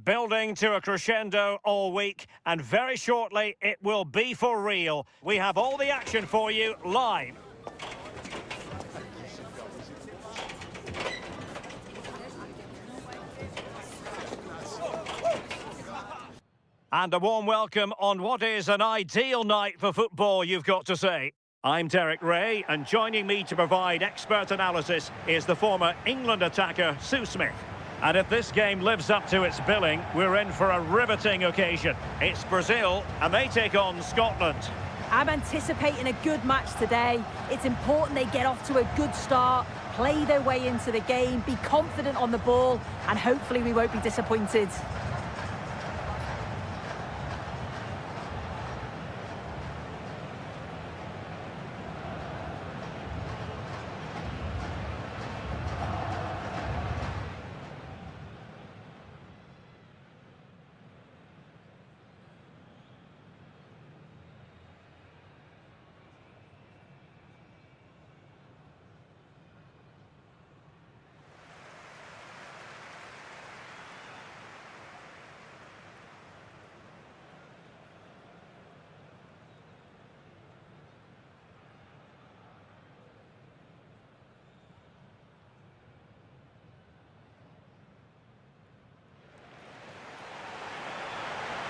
building to a crescendo all week, and very shortly it will be for real. We have all the action for you live. And a warm welcome on what is an ideal night for football, you've got to say. I'm Derek Ray, and joining me to provide expert analysis is the former England attacker, Sue Smith. And if this game lives up to its billing, we're in for a riveting occasion. It's Brazil, and they take on Scotland. I'm anticipating a good match today. It's important they get off to a good start, play their way into the game, be confident on the ball, and hopefully we won't be disappointed.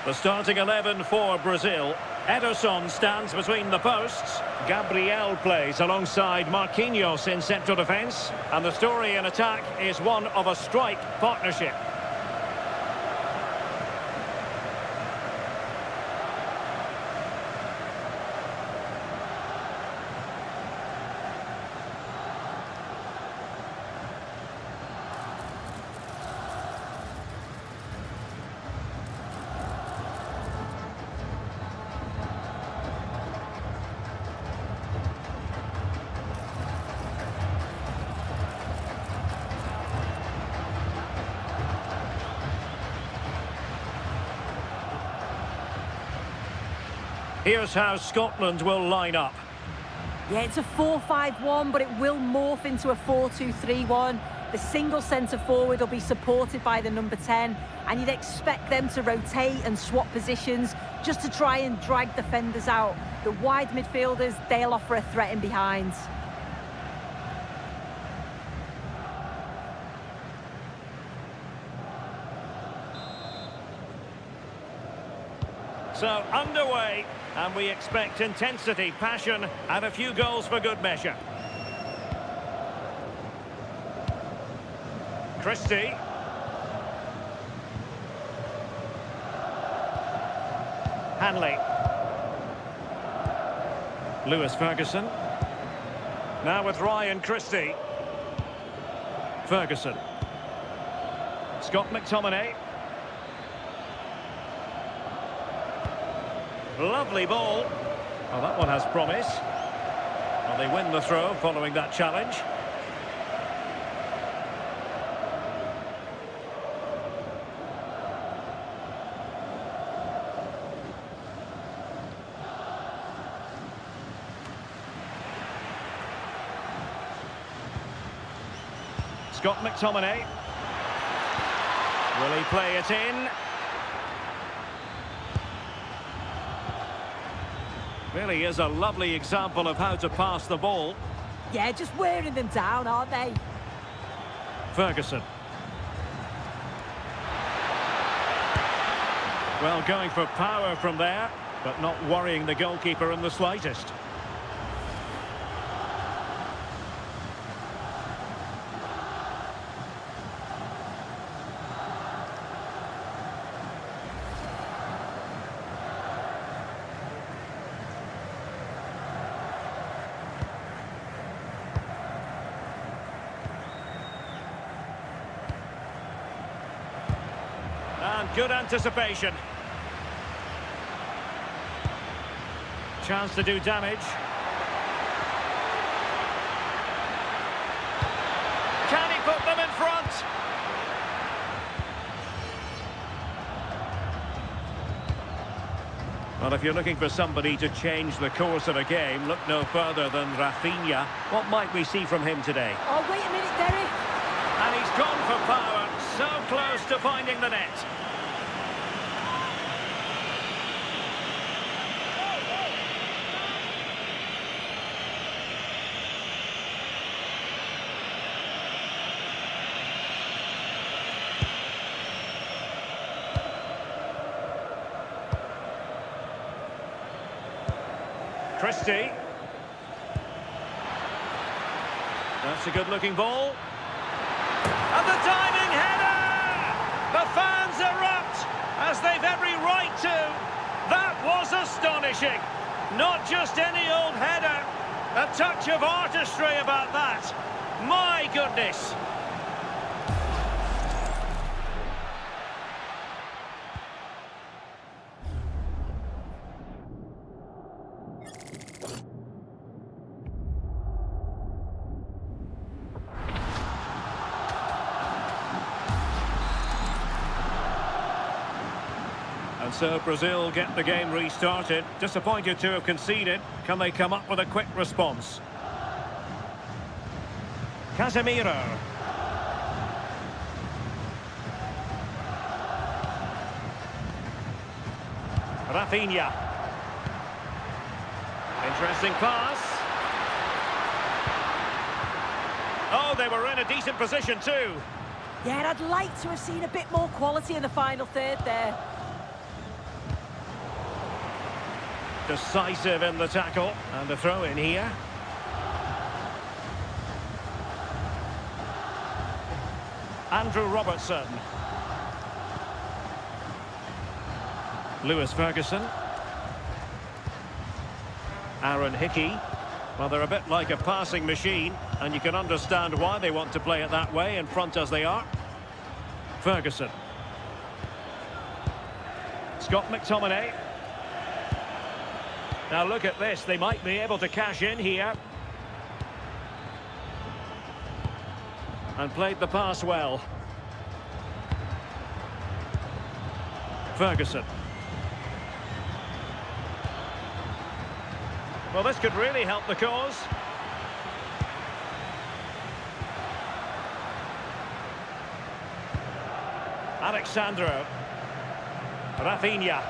The starting 11 for Brazil. Ederson stands between the posts. Gabriel plays alongside Marquinhos in central defence. And the story in attack is one of a strike partnership. Here's how Scotland will line up. Yeah, it's a 4-5-1, but it will morph into a 4-2-3-1. The single centre-forward will be supported by the number 10, and you'd expect them to rotate and swap positions just to try and drag defenders out. The wide midfielders, they'll offer a threat in behind. So, underway, and we expect intensity, passion, and a few goals for good measure. Christie. Hanley. Lewis Ferguson. Now with Ryan Christie. Ferguson. Scott McTominay. Lovely ball. Well, that one has promise. Well, they win the throw following that challenge. Scott McTominay. Will he play it in? Really is a lovely example of how to pass the ball. Yeah, just wearing them down, aren't they? Ferguson. Well, going for power from there, but not worrying the goalkeeper in the slightest. And good anticipation. Chance to do damage. Can he put them in front? Well, if you're looking for somebody to change the course of a game, look no further than Rafinha. What might we see from him today? Oh, wait a minute, Derek. And he's gone for power. So close to finding the net. Christie. That's a good-looking ball. And the diving header! The fans erupt, as they've every right to. That was astonishing. Not just any old header. A touch of artistry about that. My goodness. And so Brazil get the game restarted. Disappointed to have conceded. Can they come up with a quick response? Casemiro. Rafinha. Interesting pass. Oh, they were in a decent position too. Yeah, I'd like to have seen a bit more quality in the final third there. Decisive in the tackle. And a throw in here. Andrew Robertson. Lewis Ferguson. Aaron Hickey. Well, they're a bit like a passing machine, and you can understand why they want to play it that way, in front as they are. Ferguson. Scott McTominay. Now look at this, they might be able to cash in here. And played the pass well. Ferguson. Well, this could really help the cause. Alexandro. Rafinha.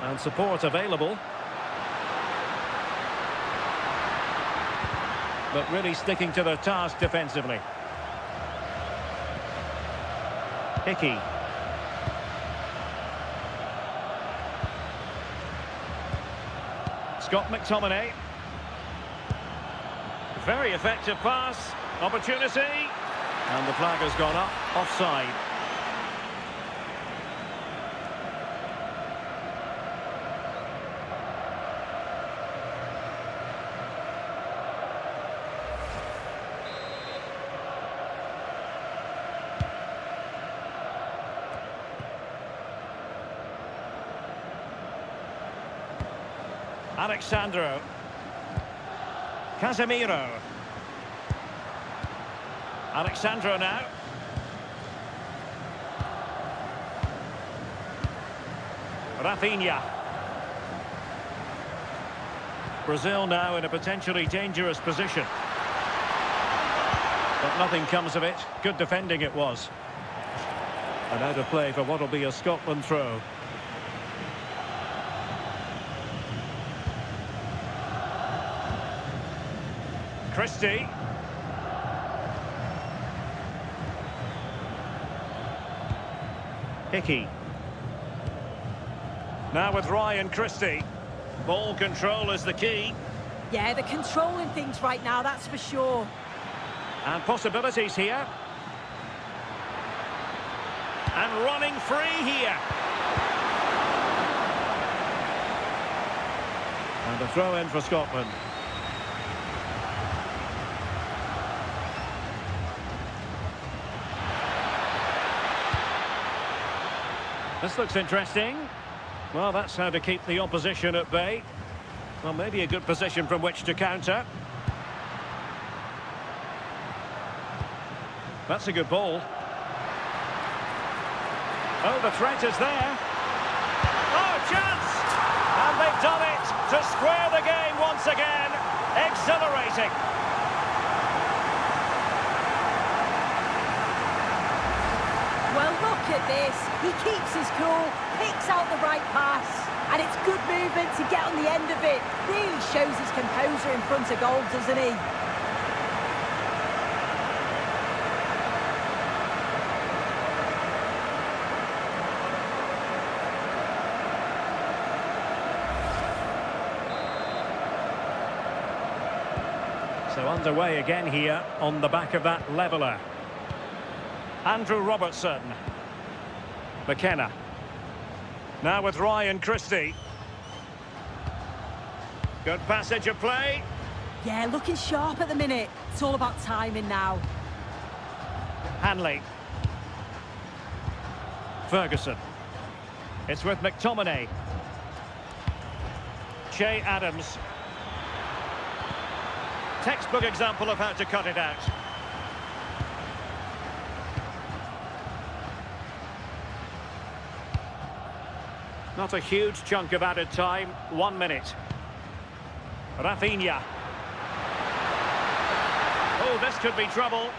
And support available. But really sticking to their task defensively. Hickey. Scott McTominay. Very effective pass. Opportunity. And the flag has gone up. Offside. Alexandro. Casemiro. Alexandro now. Rafinha. Brazil now in a potentially dangerous position. But nothing comes of it. Good defending it was. And out of play for what will be a Scotland throw. Christie. Hickey. Now with Ryan Christie. Ball control is the key. Yeah, they're controlling things right now, that's for sure. And possibilities here. And running free here. And a throw in for Scotland. This looks interesting. Well, that's how to keep the opposition at bay. Well, maybe a good position from which to counter. That's a good ball. Oh, the threat is there. Oh, chance! And they've done it to square the game once again. Exhilarating. Well, look at this. He keeps his cool, picks out the right pass, and it's good movement to get on the end of it. Really shows his composure in front of goal, doesn't he? So underway again here on the back of that leveller. Andrew Robertson. McKenna. Now with Ryan Christie. Good passage of play. Yeah, looking sharp at the minute. It's all about timing now. Hanley. Ferguson. It's with McTominay. Che Adams. Textbook example of how to cut it out. Not a huge chunk of added time. 1 minute. Rafinha. Oh, this could be trouble.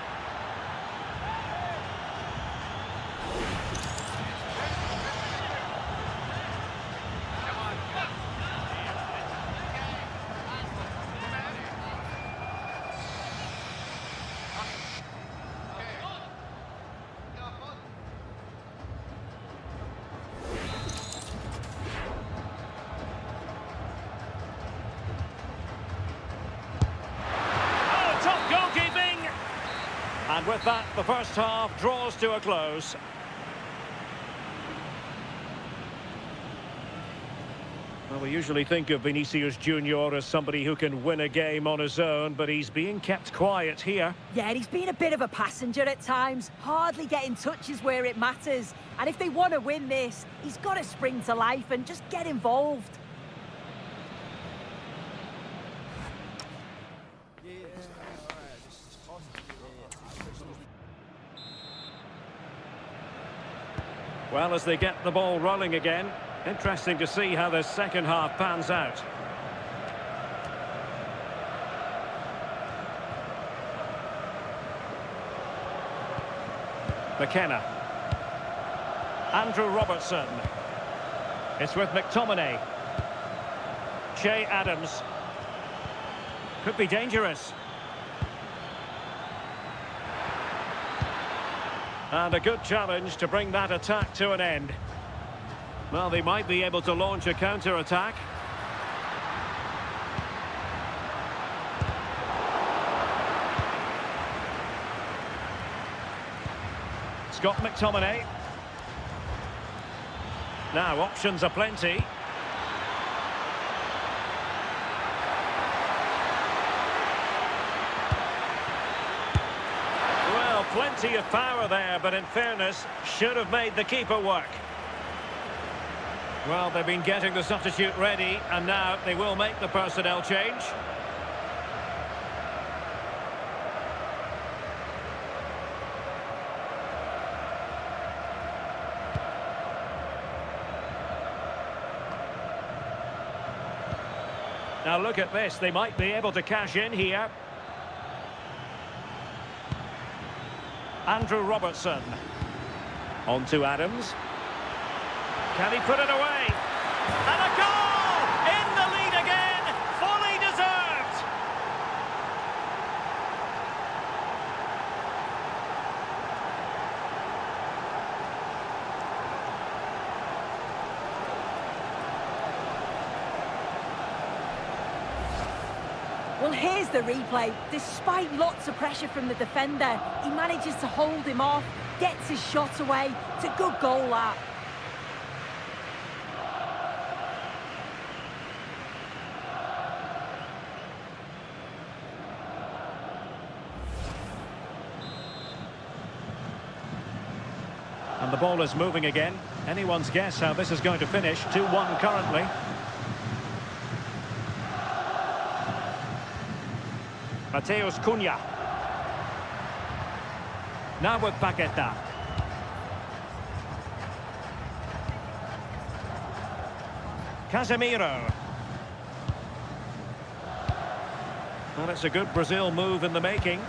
And with that, the first half draws to a close. Well, we usually think of Vinicius Junior as somebody who can win a game on his own, but he's being kept quiet here. Yeah, and he's been a bit of a passenger at times, hardly getting touches where it matters. And if they want to win this, he's got to spring to life and just get involved. Well, as they get the ball rolling again, interesting to see how the second half pans out. McKenna. Andrew Robertson. It's with McTominay. Che Adams. Could be dangerous. And a good challenge to bring that attack to an end. Well, they might be able to launch a counter-attack. Scott McTominay. Now, options are plenty. Plenty of power there, but in fairness, should have made the keeper work. Well, they've been getting the substitute ready, and now they will make the personnel change. Now look at this, they might be able to cash in here. Andrew Robertson. On to Adams. Can he put it away? And a goal! In the lead again! Fully deserved! Well, here's the replay. Despite lots of pressure from the defender, he manages to hold him off, gets his shot away. It's a good goal, that. And the ball is moving again. Anyone's guess how this is going to finish. 2-1 currently. Mateus Cunha. Now with Paqueta. Casemiro. Well, it's a good Brazil move in the making.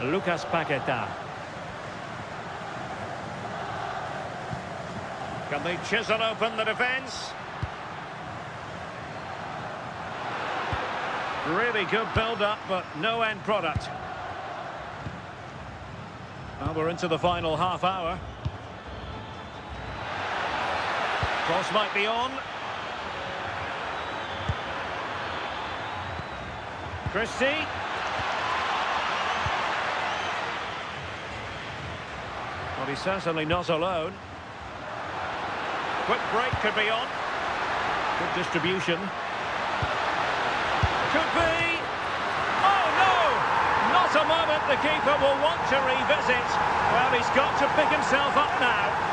Lucas Paqueta. Can they chisel open the defence? Really good build-up, but no end product. Well, we're into the final half hour. Cross might be on. Christie. Well, he's certainly not alone. Quick break could be on. Good distribution. Could be. Oh, no! Not a moment the keeper will want to revisit. Well, he's got to pick himself up now.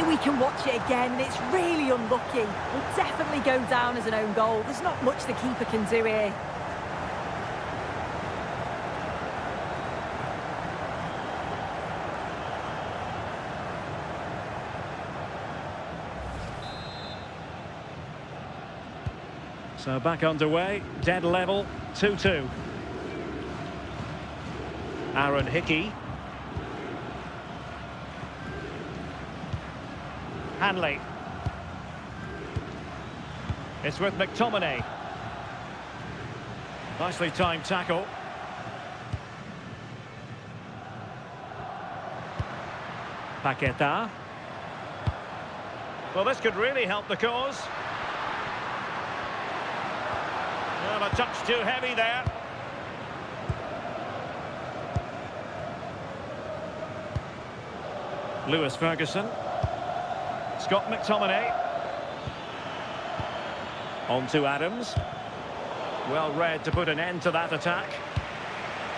We can watch it again, and it's really unlucky. Will definitely go down as an own goal. There's not much the keeper can do here. So back underway, dead level, 2-2. Aaron Hickey. Hanley. It's with McTominay. Nicely timed tackle. Paqueta. Well, this could really help the cause. Well, a touch too heavy there. Lewis Ferguson. Scott McTominay. On to Adams. Well read to put an end to that attack.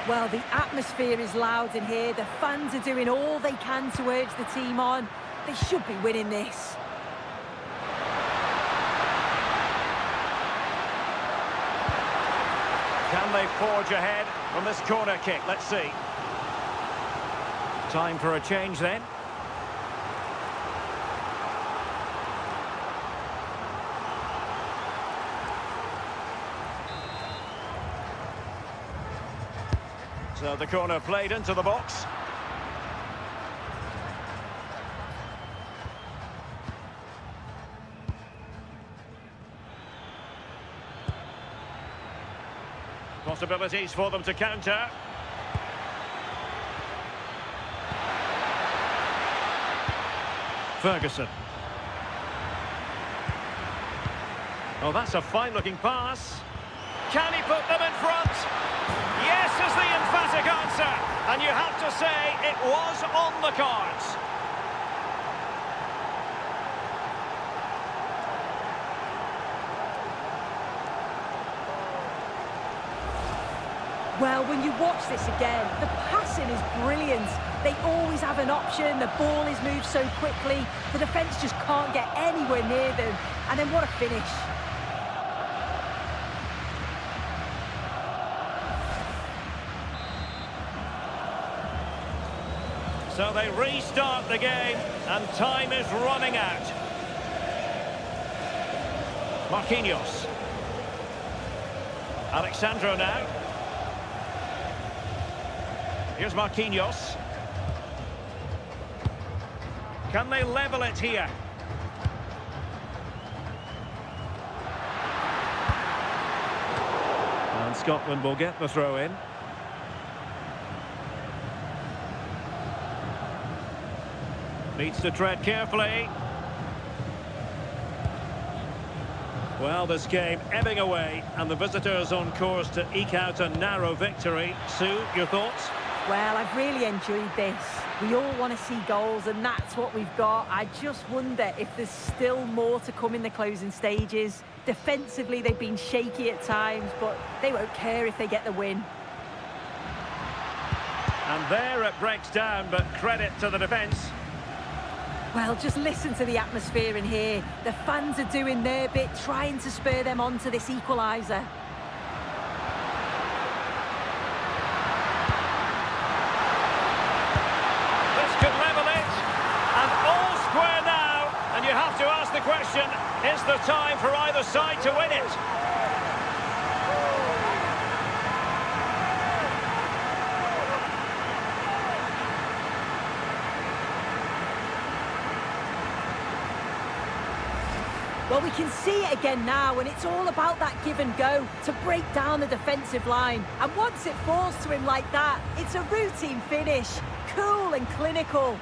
Well, the atmosphere is loud in here. The fans are doing all they can to urge the team on. They should be winning this. Can they forge ahead from this corner kick? Let's see. Time for a change then. So the corner played into the box. Possibilities for them to counter. Ferguson. Oh, that's a fine-looking pass. Can he put them in front? Yes is the emphatic answer. And you have to say it was on the cards. Well, when you watch this again, the passing is brilliant. They always have an option, the ball is moved so quickly, the defence just can't get anywhere near them. And then what a finish. So they restart the game, and time is running out. Marquinhos. Alexandro now. Here's Marquinhos. Can they level it here? And Scotland will get the throw in. Needs to tread carefully. Well, this game ebbing away, and the visitors on course to eke out a narrow victory. Sue, your thoughts? Well, I've really enjoyed this. We all want to see goals, and that's what we've got. I just wonder if there's still more to come in the closing stages. Defensively, they've been shaky at times, but they won't care if they get the win. And there it breaks down, but credit to the defence. Well, just listen to the atmosphere in here. The fans are doing their bit, trying to spur them on to this equaliser. This could level it. And all square now. And you have to ask the question, is there time for either side to win it? Well, we can see it again now, and it's all about that give and go to break down the defensive line. And once it falls to him like that, it's a routine finish, cool and clinical.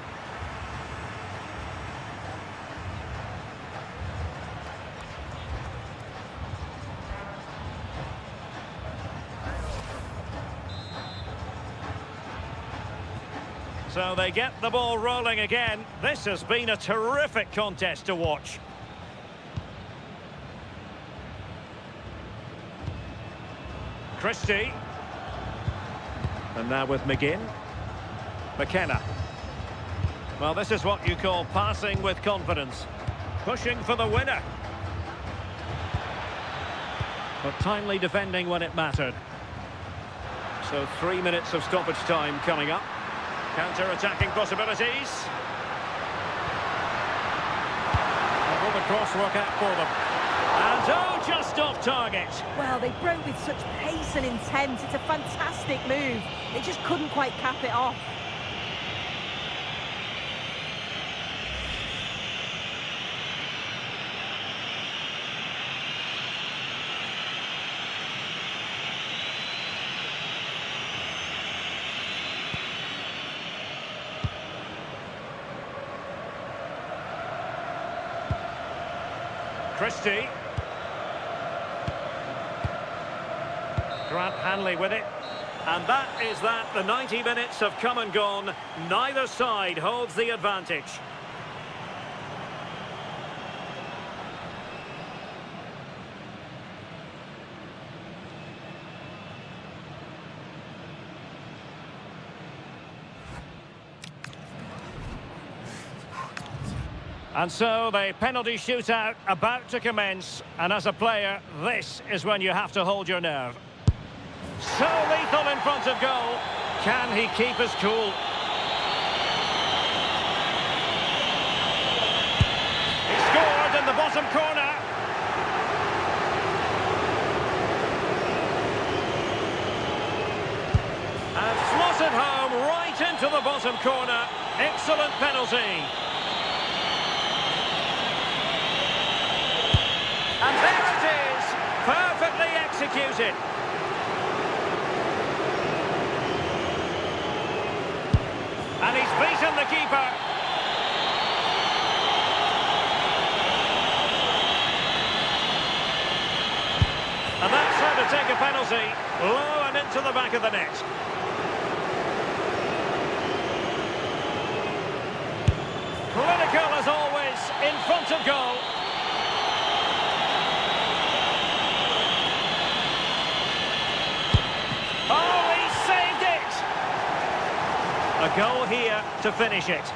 So they get the ball rolling again. This has been a terrific contest to watch. Christie. And now with McGinn. McKenna. Well, this is what you call passing with confidence. Pushing for the winner. But timely defending when it mattered. So 3 minutes of stoppage time coming up. Counter-attacking possibilities. And will the cross work out for them? And oh, just off target. Well, they broke with such pace and intent. It's a fantastic move. They just couldn't quite cap it off. Christie. Grant Hanley with it. And that is that. The 90 minutes have come and gone. Neither side holds the advantage. And so the penalty shootout about to commence. And as a player, this is when you have to hold your nerve. So lethal in front of goal. Can he keep his cool? He scored in the bottom corner. And slotted home right into the bottom corner. Excellent penalty. And there it is, perfectly executed. And he's beaten the keeper. And that's how to take a penalty, low and into the back of the net. Clinical as always, in front of goal. Oh, he saved it! A goal here to finish it.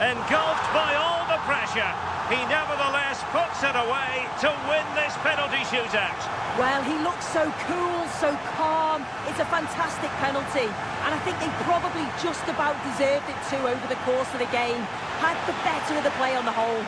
Engulfed by all the pressure, he nevertheless puts it away to win this penalty shootout. Well, he looks so cool, so calm. It's a fantastic penalty. And I think they probably just about deserved it too over the course of the game. Had the better of the play on the whole.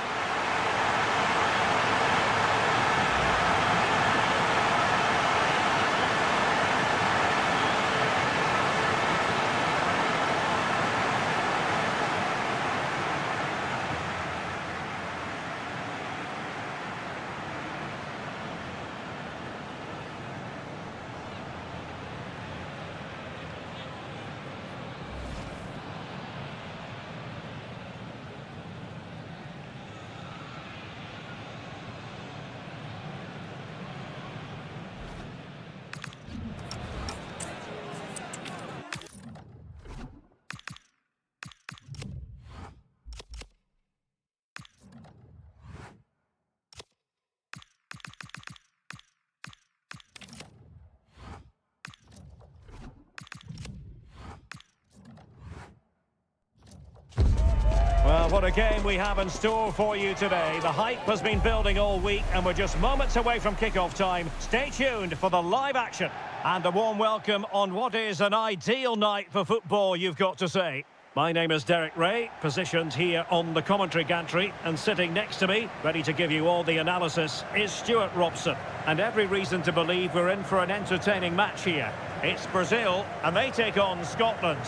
Well, what a game we have in store for you today. The hype has been building all week and we're just moments away from kick-off time. Stay tuned for the live action. And a warm welcome on what is an ideal night for football, you've got to say. My name is Derek Ray, positioned here on the commentary gantry, and sitting next to me, ready to give you all the analysis, is Stuart Robson. And every reason to believe we're in for an entertaining match here. It's Brazil, and they take on Scotland.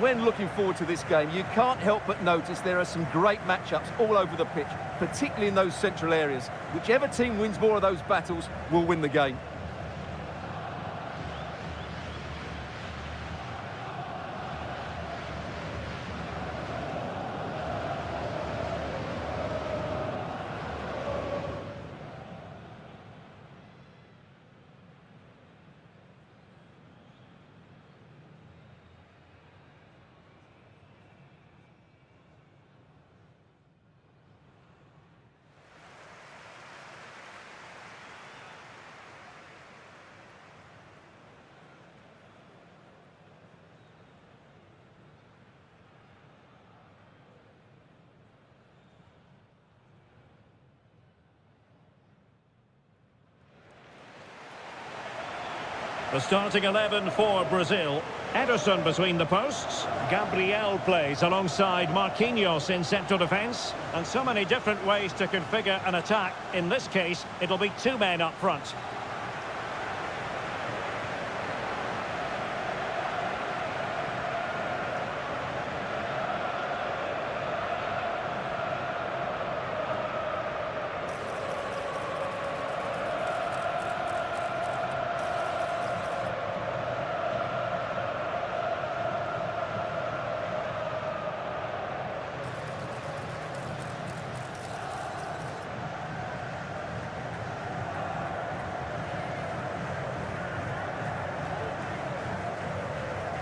When looking forward to this game, you can't help but notice there are some great matchups all over the pitch, particularly in those central areas. Whichever team wins more of those battles will win the game. The starting 11 for Brazil. Ederson between the posts. Gabriel plays alongside Marquinhos in central defence. And so many different ways to configure an attack. In this case, it'll be two men up front.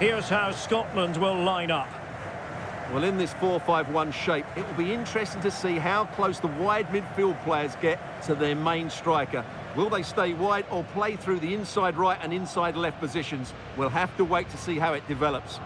Here's how Scotland will line up. Well, in this 4-5-1 shape, it will be interesting to see how close the wide midfield players get to their main striker. Will they stay wide or play through the inside right and inside left positions? We'll have to wait to see how it develops.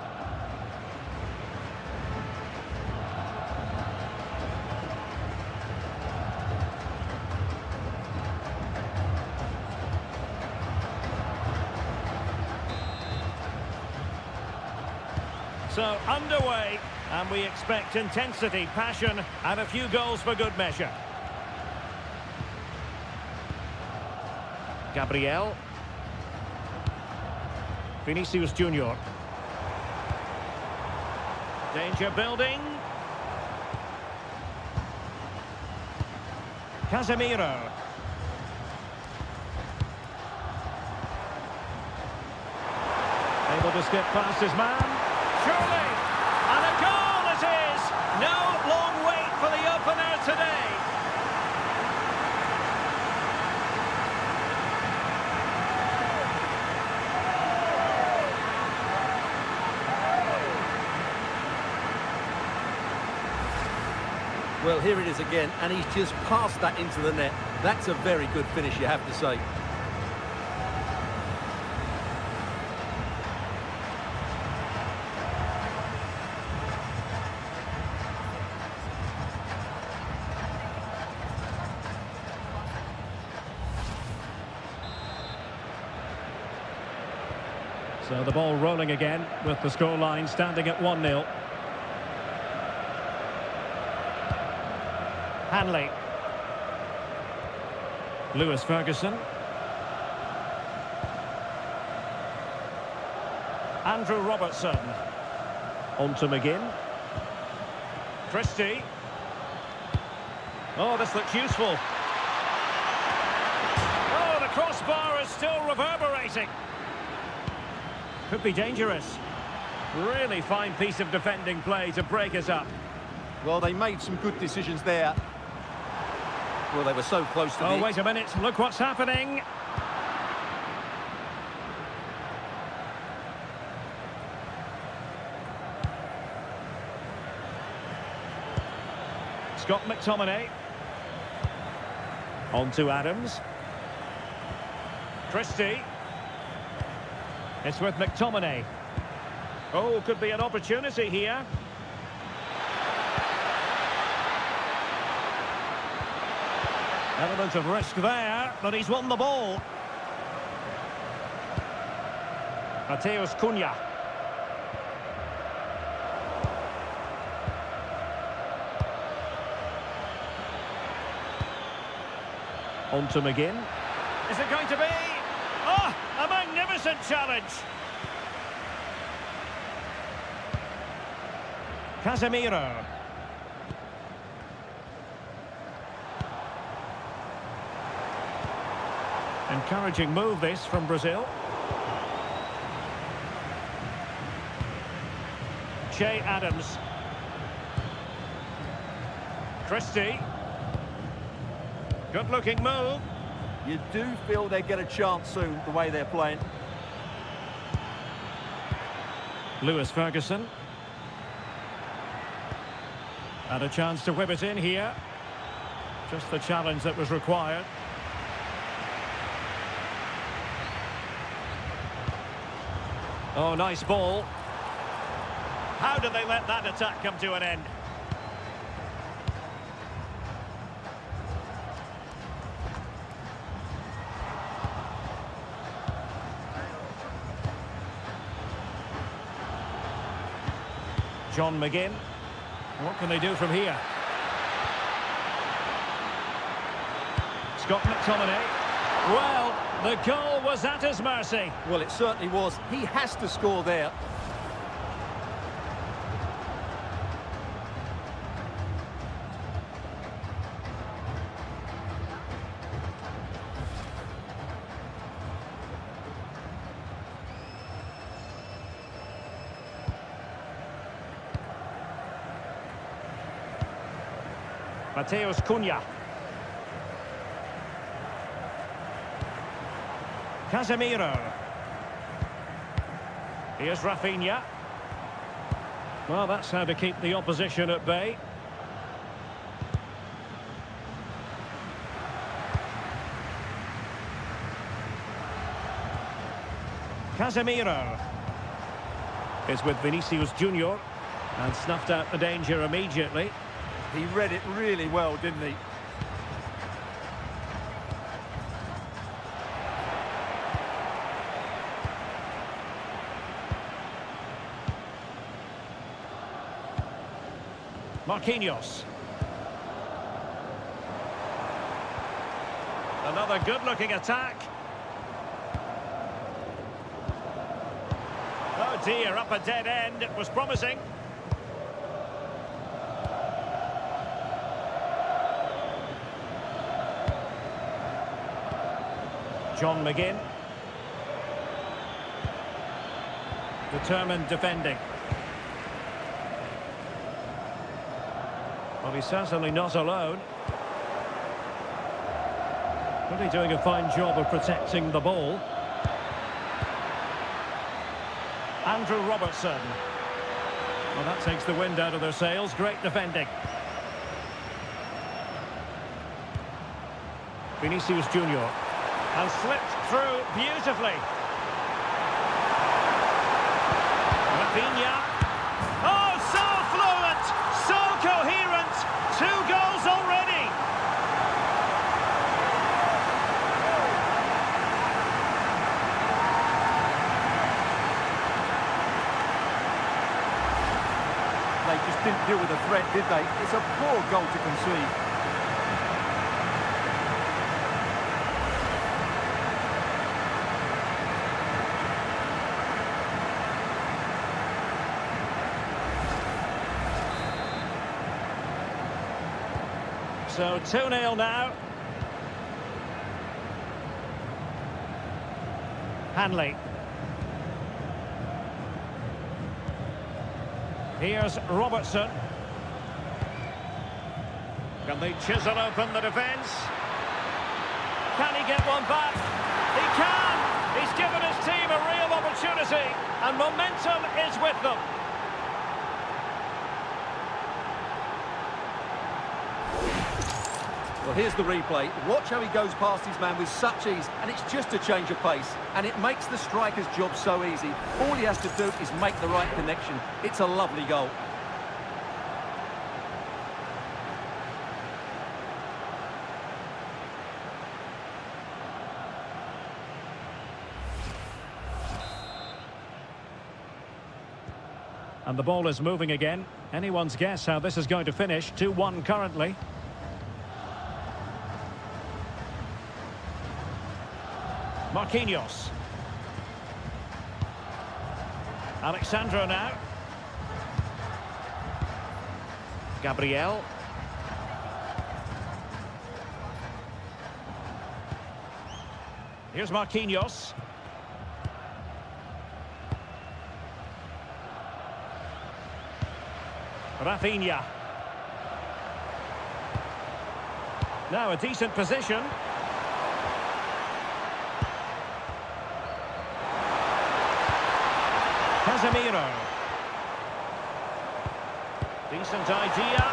So, underway, and we expect intensity, passion, and a few goals for good measure. Gabriel. Vinicius Junior. Danger building. Casemiro. Able to skip past his man. Surely, and a goal it is! No long wait for the opener today. Well, here it is again, and he's just passed that into the net. That's a very good finish, you have to say. So the ball rolling again with the scoreline standing at 1-0. Hanley. Lewis Ferguson. Andrew Robertson. On to McGinn. Christie. Oh, this looks useful. Oh, the crossbar is still reverberating. Could be dangerous. Really fine piece of defending play to break us up. Well, they made some good decisions there. Well, they were so close to Oh, wait a minute. Look what's happening. Scott McTominay. On to Adams. Christie. It's with McTominay. Oh, could be an opportunity here. Element of risk there, but he's won the ball. Mateus Cunha. On to McGinn. Is it going to be? Oh, a magnificent challenge. Casemiro. Encouraging move this from Brazil. Che Adams. Christie. Good looking move. You do feel they get a chance soon, the way they're playing. Lewis Ferguson. And a chance to whip it in here. Just the challenge that was required. Oh, nice ball. How did they let that attack come to an end? John McGinn. What can they do from here? Scott McTominay. Well, the goal was at his mercy. Well, it certainly was. He has to score there. Mateus Cunha. Casemiro. Here's Rafinha. Well, that's how to keep the opposition at bay. Casemiro is with Vinicius Junior and snuffed out the danger immediately. He read it really well, didn't he? Marquinhos. Another good-looking attack. Oh dear, up a dead end. It was promising. John McGinn. Determined defending. Well, he's certainly not alone. Really doing a fine job of protecting the ball. Andrew Robertson. Well, that takes the wind out of their sails. Great defending. Vinicius Junior. And slipped through beautifully. Rafinha. Oh, so fluent, so coherent. 2 goals already. They just didn't deal with the threat, did they? It's a poor goal to concede. So 2-0 now. Hanley. Here's Robertson. Can they chisel open the defence? Can he get one back? He can! He's given his team a real opportunity, and momentum is with them. Well, here's the replay. Watch how he goes past his man with such ease, and it's just a change of pace. And it makes the striker's job so easy. All he has to do is make the right connection. It's a lovely goal. And the ball is moving again. Anyone's guess how this is going to finish. 2-1 currently. Marquinhos. Alexandro now. Gabriel. Here's Marquinhos. Rafinha. Now a decent position. Casemiro. Decent idea.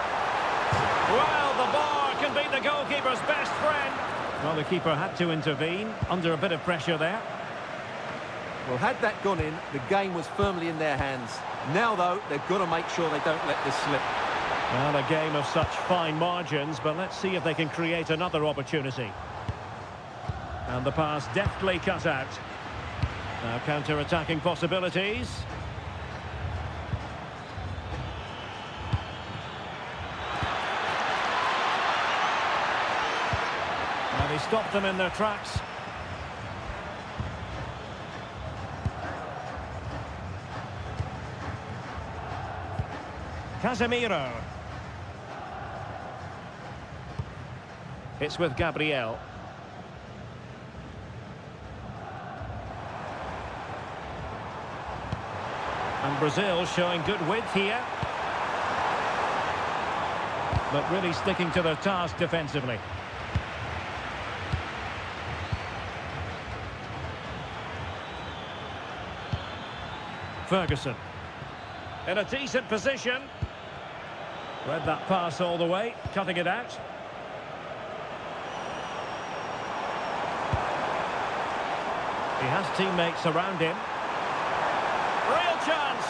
Well, the bar can be the goalkeeper's best friend. Well, the keeper had to intervene under a bit of pressure there. Well, had that gone in, the game was firmly in their hands. Now, though, they've got to make sure they don't let this slip. Well, a game of such fine margins, but let's see if they can create another opportunity. And the pass deftly cut out. Now counter-attacking possibilities. And he stopped them in their tracks. Casemiro. It's with Gabriel. And Brazil showing good width here. But really sticking to their task defensively. Ferguson. In a decent position. Read that pass all the way, cutting it out. He has teammates around him. Real chance.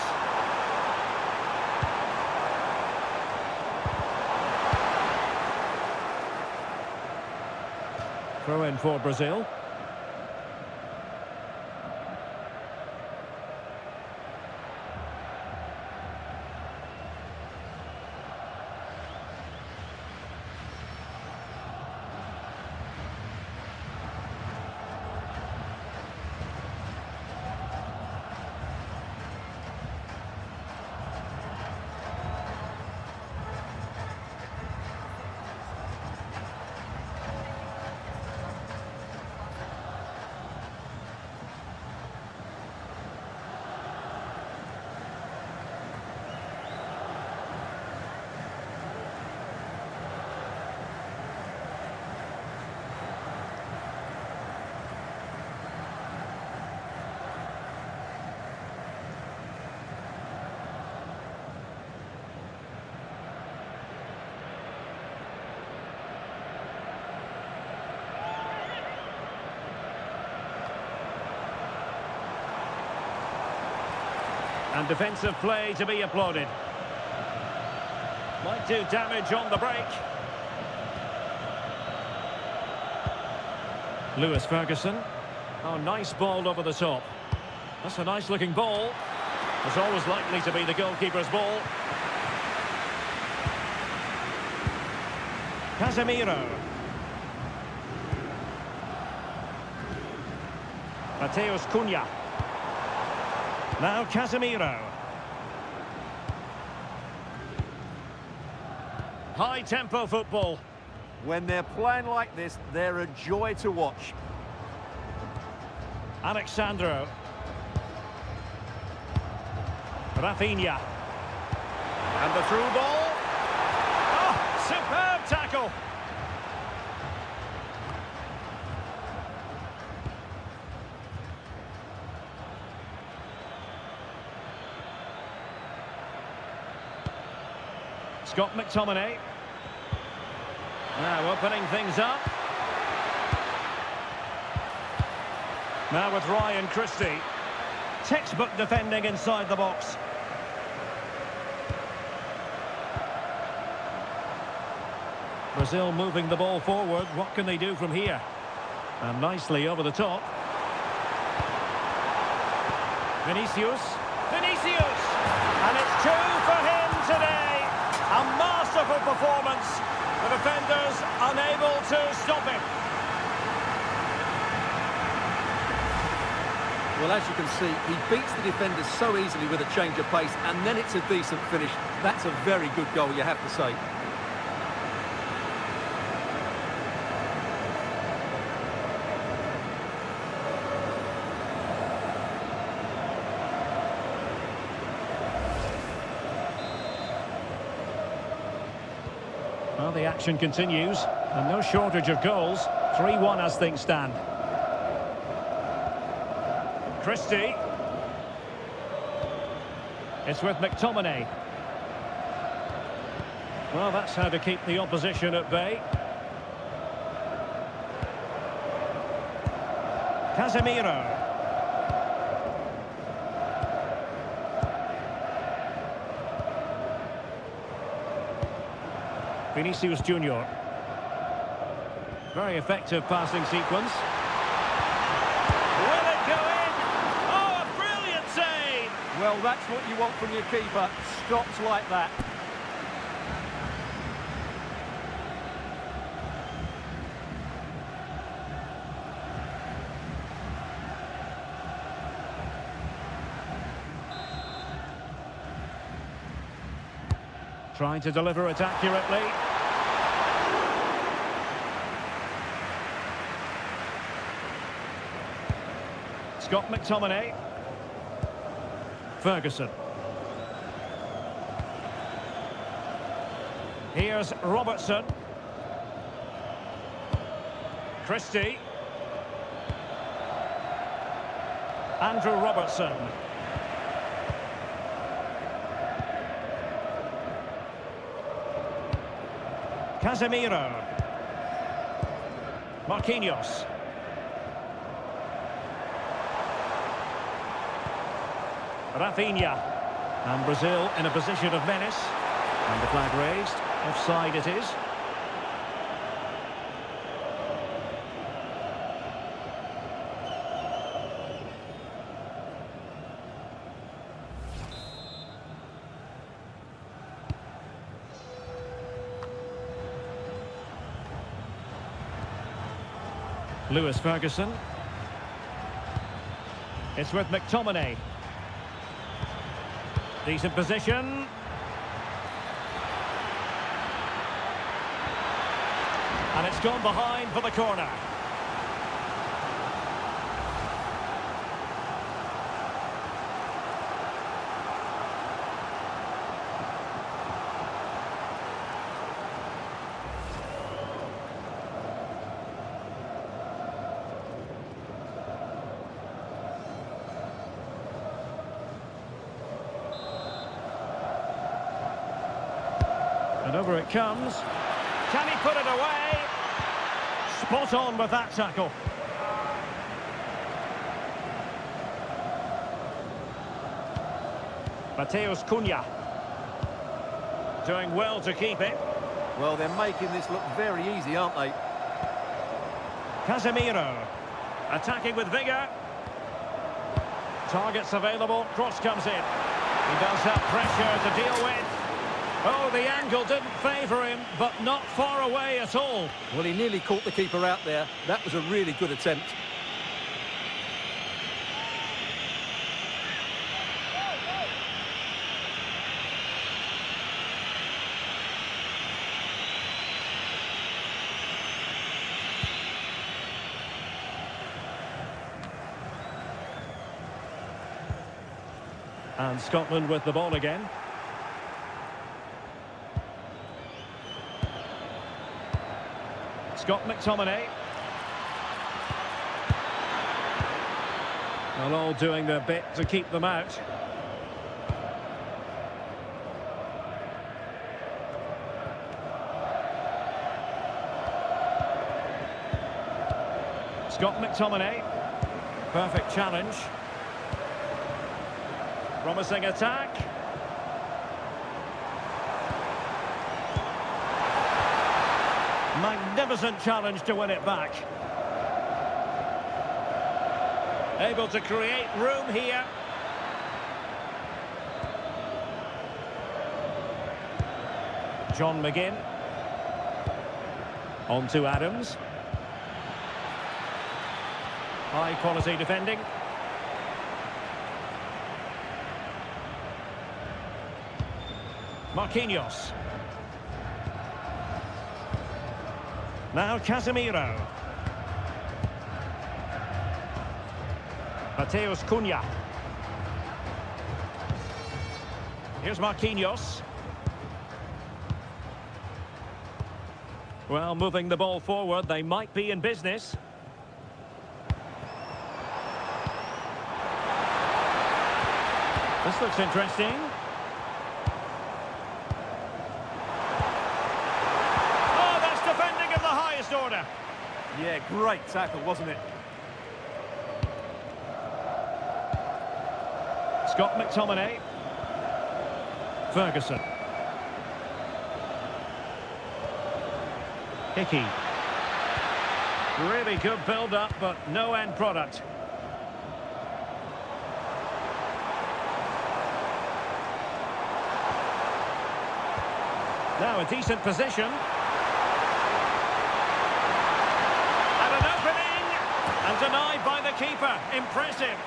Throw in for Brazil. And defensive play to be applauded. Might do damage on the break. Lewis Ferguson. Oh, nice ball over the top. That's a nice looking ball. It's always likely to be the goalkeeper's ball. Casemiro. Mateus Cunha. Now Casemiro. High-tempo football. When they're playing like this, they're a joy to watch. Alexandro. Rafinha. And the through ball. Oh, superb tackle. Scott McTominay. Now opening things up. Now with Ryan Christie. Textbook defending inside the box. Brazil moving the ball forward. What can they do from here? And nicely over the top. Vinicius. Vinicius! And it's two for him today. A masterful performance. The defenders unable to stop him. Well, as you can see, he beats the defenders so easily with a change of pace, and then it's a decent finish. That's a very good goal, you have to say. Well, the action continues, and no shortage of goals. 3-1 as things stand. Christie. It's with McTominay. Well, that's how to keep the opposition at bay. Casemiro. Vinicius Junior. Very effective passing sequence. Will it go in? Oh, a brilliant save! Well, that's what you want from your keeper. Stops like that. Trying to deliver it accurately. Scott McTominay. Ferguson. Here's Robertson. Christie. Andrew Robertson. Casemiro. Marquinhos. Rafinha. And Brazil in a position of menace. And the flag raised. Offside it is. Lewis Ferguson. It's with McTominay. Decent position. And it's gone behind for the corner. And over it comes. Can he put it away? Spot on with that tackle. Mateus Cunha. Doing well to keep it. Well, they're making this look very easy, aren't they? Casemiro. Attacking with vigour. Targets available. Cross comes in. He does have pressure to deal with. Oh, the angle didn't favour him, but not far away at all. Well, he nearly caught the keeper out there. That was a really good attempt. And Scotland with the ball again. Scott McTominay. Well, all doing their bit to keep them out. Scott McTominay. Perfect challenge. Promising attack. Magnificent challenge to win it back. Able to create room here. John McGinn. On to Adams. High quality defending. Marquinhos. Now Casemiro. Mateus Cunha. Here's Marquinhos. Well, moving the ball forward, they might be in business. This looks interesting. Oh, that's defending of the highest order. Yeah, great tackle, wasn't it? Scott McTominay. Ferguson. Hickey. Really good build-up, but no end product. Now a decent position. And an opening! And denied by the keeper. Impressive.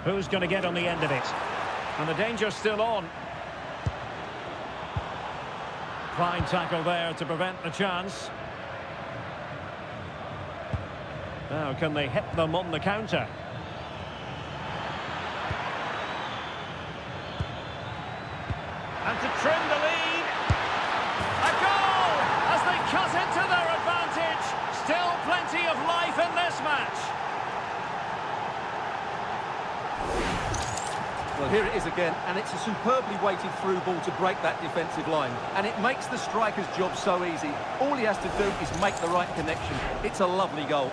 Who's going to get on the end of it? And the danger's still on. Fine tackle there to prevent the chance. Now, can they hit them on the counter? And to trim the lead. A goal! As they cut into their advantage. Still plenty of life in this match. Well, here it is again, and it's a superbly weighted through ball to break that defensive line. And it makes the striker's job so easy. All he has to do is make the right connection. It's a lovely goal.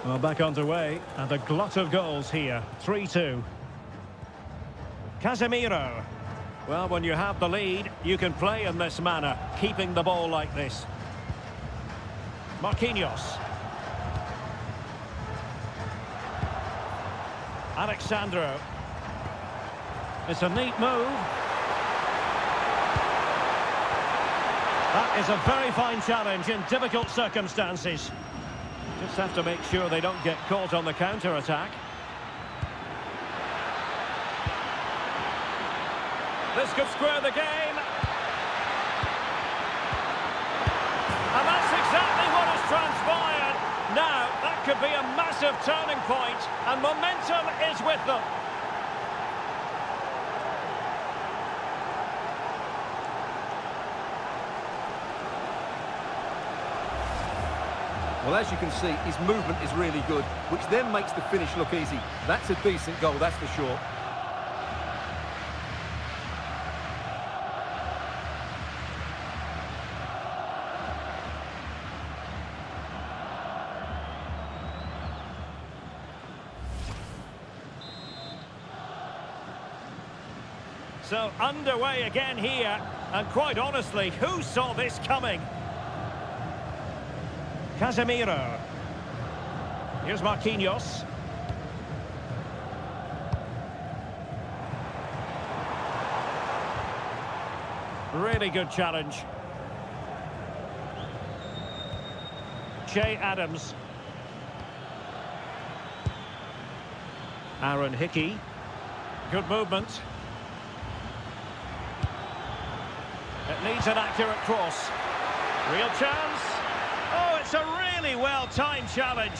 Well, back underway, and a glut of goals here. 3-2. Casemiro. Well, when you have the lead, you can play in this manner, keeping the ball like this. Marquinhos. Alexandro. It's a neat move. That is a very fine challenge in difficult circumstances. Just have to make sure they don't get caught on the counter-attack. This could square the game. And that's exactly what has transpired. Now, that could be a massive turning point, and momentum is with them. Well, as you can see, his movement is really good, which then makes the finish look easy. That's a decent goal, that's for sure. So underway again here, and quite honestly, who saw this coming? Casemiro. Here's Marquinhos. Really good challenge. Che Adams. Aaron Hickey. Good movement. It needs an accurate cross. Real chance. Oh, it's a really well-timed challenge.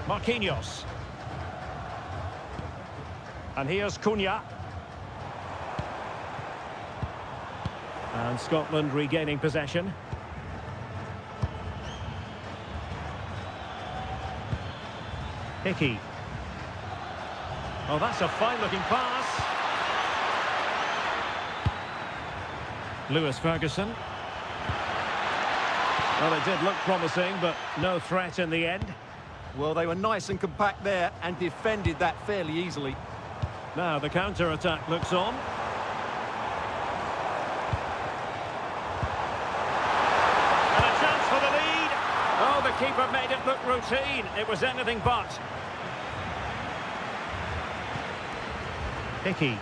Marquinhos. And here's Cunha. And Scotland regaining possession. Hickey. Oh, that's a fine-looking pass. Lewis Ferguson. Well, it did look promising, but no threat in the end. Well, they were nice and compact there and defended that fairly easily. Now the counter-attack looks on. And a chance for the lead. Oh, the keeper made it look routine. It was anything but. Hickey.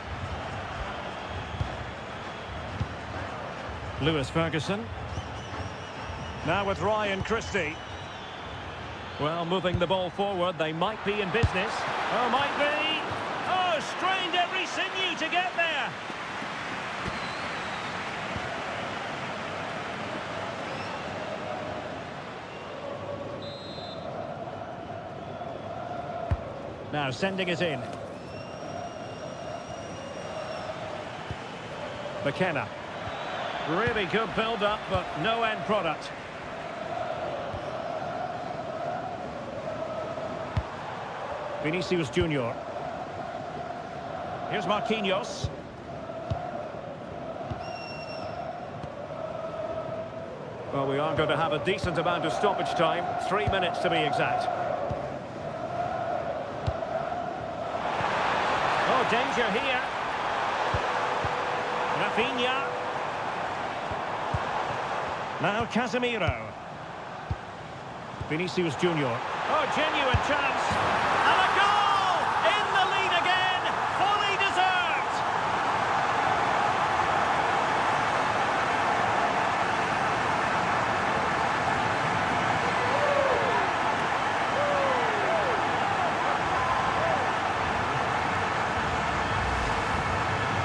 Lewis Ferguson. Now with Ryan Christie. Well, moving the ball forward, they might be in business. Oh, might be. Oh, strained every sinew to get there. Now sending it in. McKenna. Really good build-up, but no end product. Vinicius Junior. Here's Marquinhos. Well, we are going to have a decent amount of stoppage time. 3 minutes to be exact. Oh, danger here. Rafinha. Now Casemiro. Vinicius Junior. Oh, genuine chance. And a goal! In the lead again. Fully deserved.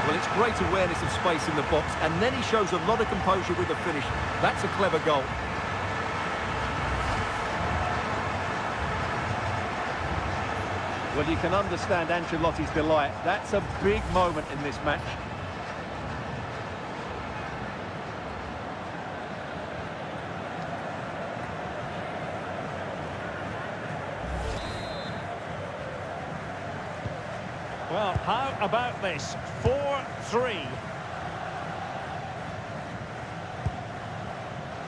Well, it's great awareness of space in the box, and then he shows a lot of composure with the finish. That's a clever goal. Well, you can understand Ancelotti's delight. That's a big moment in this match. Well, how about this? 4-3.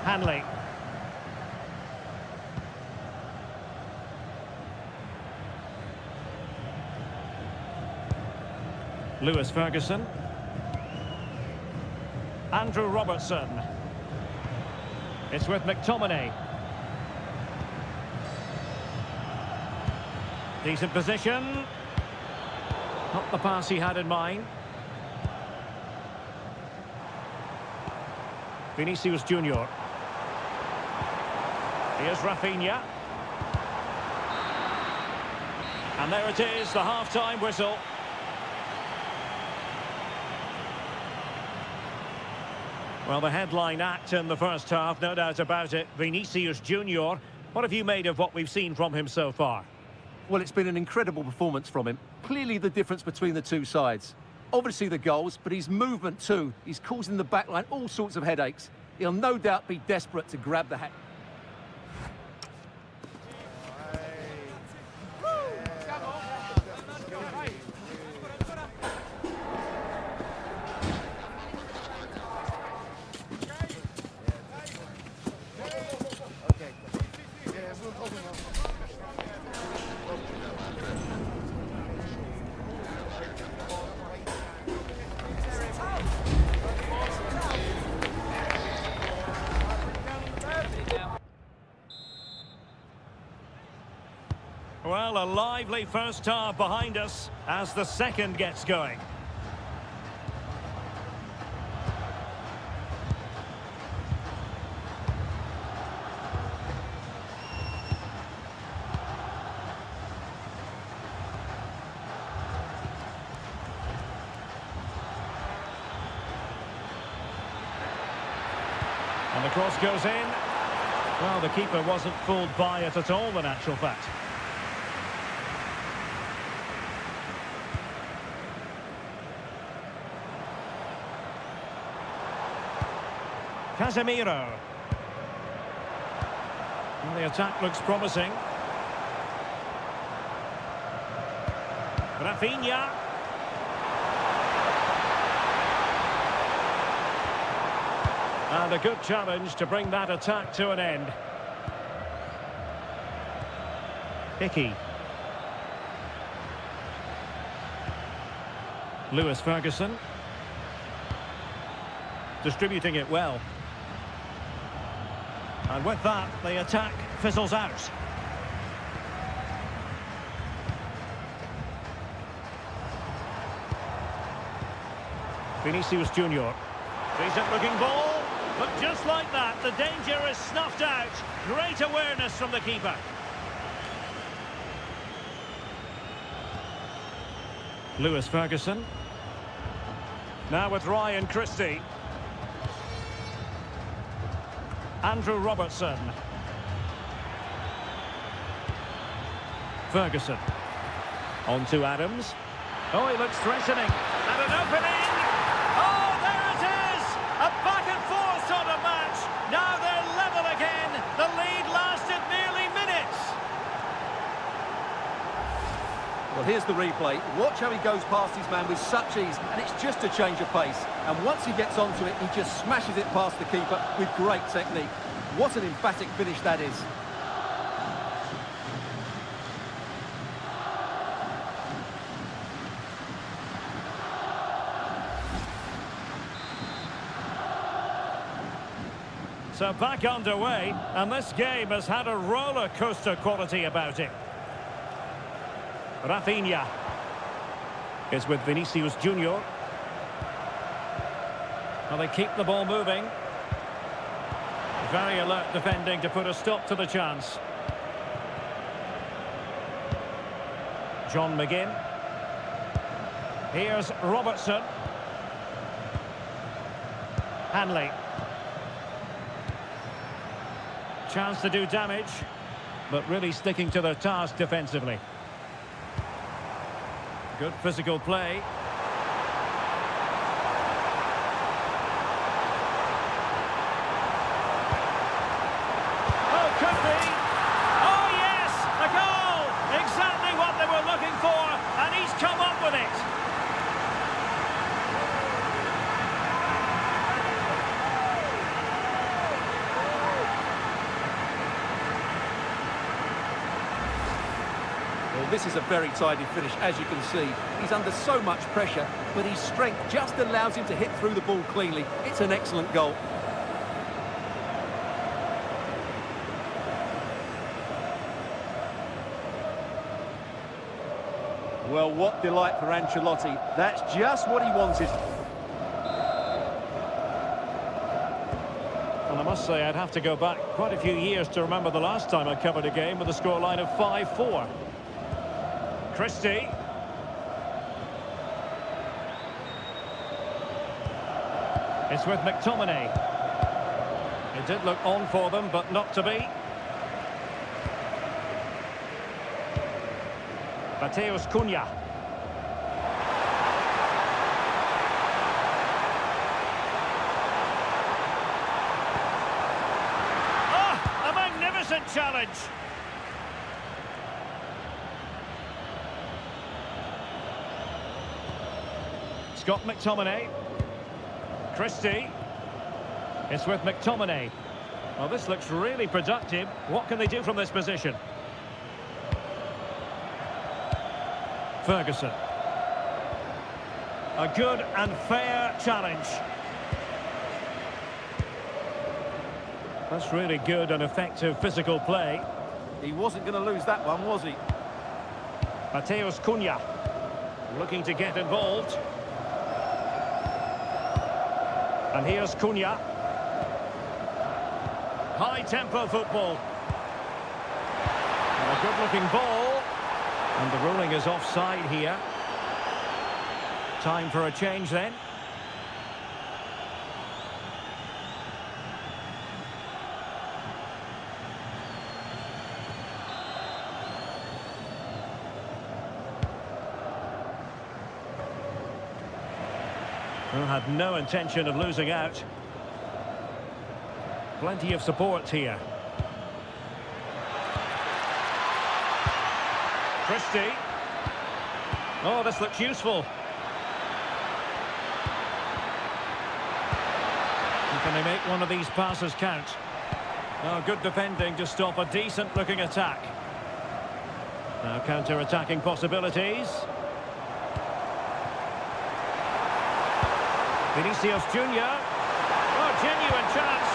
Hanley. Lewis Ferguson. Andrew Robertson. It's with McTominay. Decent position. Not the pass he had in mind. Vinicius Junior. Here's Rafinha. And there it is, the half-time whistle. Well, the headline act in the first half, no doubt about it. Vinicius Junior. What have you made of what we've seen from him so far? Well, it's been an incredible performance from him. Clearly the difference between the two sides. Obviously the goals, but his movement too. He's causing the backline all sorts of headaches. He'll no doubt be desperate to grab the hat. Well, a lively first half behind us as the second gets going. And the cross goes in. Well, the keeper wasn't fooled by it at all, in actual fact. Casemiro. And the attack looks promising. Rafinha. And a good challenge to bring that attack to an end. Hickey. Lewis Ferguson. Distributing it well. And with that, the attack fizzles out. Vinicius Junior. Decent looking ball, but just like that, the danger is snuffed out. Great awareness from the keeper. Lewis Ferguson. Now with Ryan Christie. Andrew Robertson. Ferguson. On to Adams. Oh, he looks threatening. And an opening. Oh, there it is! A back and forth sort of match. Now they're level again. The lead lasted nearly minutes. Well, here's the replay. Watch how he goes past his man with such ease, and it's just a change of pace. And once he gets onto it, he just smashes it past the keeper with great technique. What an emphatic finish that is. So back underway, and this game has had a roller coaster quality about it. Rafinha is with Vinicius Junior. Well, they keep the ball moving. Very alert defending to put a stop to the chance. John McGinn. Here's Robertson. Hanley. Chance to do damage, but really sticking to their task defensively. Good physical play. Oh, could be. Oh, yes, a goal. Exactly what they were looking for, and he's come up with it. Well, this is a very tidy finish, as you can see. He's under so much pressure, but his strength just allows him to hit through the ball cleanly. It's an excellent goal. Well, what delight for Ancelotti. That's just what he wanted. Well, I must say, I'd have to go back quite a few years to remember the last time I covered a game with a scoreline of 5-4. Christie. It's with McTominay. It did look on for them, but not to be. Mateus Cunha. Ah, a magnificent challenge. Scott McTominay. Christie. It's with McTominay. Well, this looks really productive. What can they do from this position? Ferguson. A good and fair challenge. That's really good and effective physical play. He wasn't going to lose that one, was he? Mateus Cunha looking to get involved. And here's Cunha. High-tempo football. And a good-looking ball. And the ruling is offside here. Time for a change then. Who had no intention of losing out. Plenty of support here. Christie. Oh, this looks useful. And can they make one of these passes count? Oh, good defending to stop a decent-looking attack. Now counter-attacking possibilities. Vinicius Junior. Oh, genuine chance.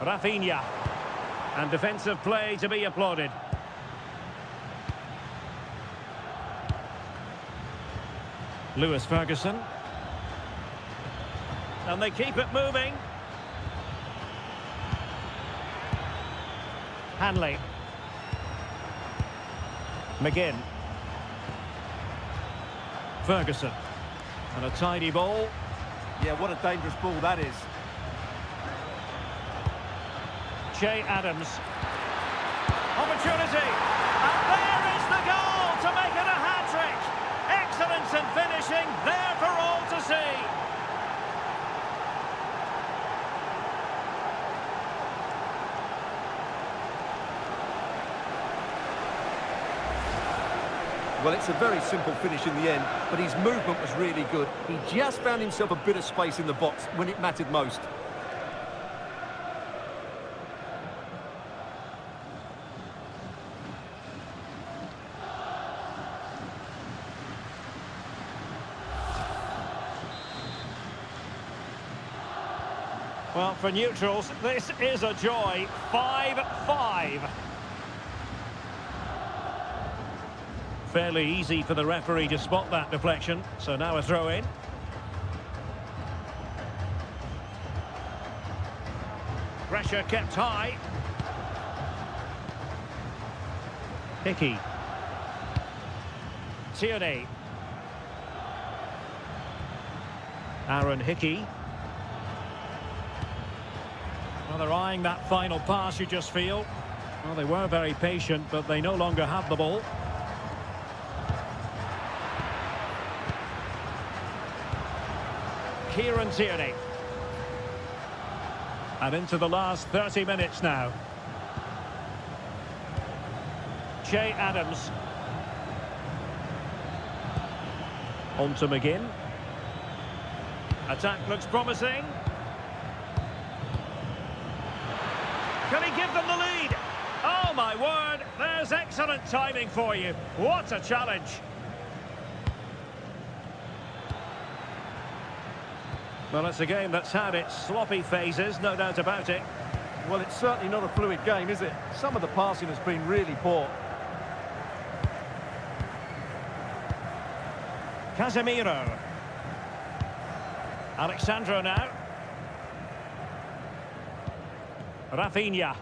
Rafinha. And defensive play to be applauded. Lewis Ferguson. And they keep it moving. Hanley. McGinn. Ferguson. And a tidy ball. Yeah, what a dangerous ball that is. Che Adams. Opportunity. And there is the goal to make it a hat-trick. Excellence in finishing, there for all to see. Well, it's a very simple finish in the end, but his movement was really good. He just found himself a bit of space in the box when it mattered most. Well, for neutrals, this is a joy. 5-5. Fairly easy for the referee to spot that deflection. So now a throw-in. Pressure kept high. Hickey. Tierney. Aaron Hickey. Well, they're eyeing that final pass, you just feel. Well, they were very patient, but they no longer have the ball. Kieran Tierney. And into the last 30 minutes now. Che Adams. On to McGinn. Attack looks promising. Can he give them the lead? Oh, my word. There's excellent timing for you. What a challenge. Well, it's a game that's had its sloppy phases, no doubt about it. Well, it's certainly not a fluid game, is it? Some of the passing has been really poor. Casemiro. Alexandro now. Rafinha.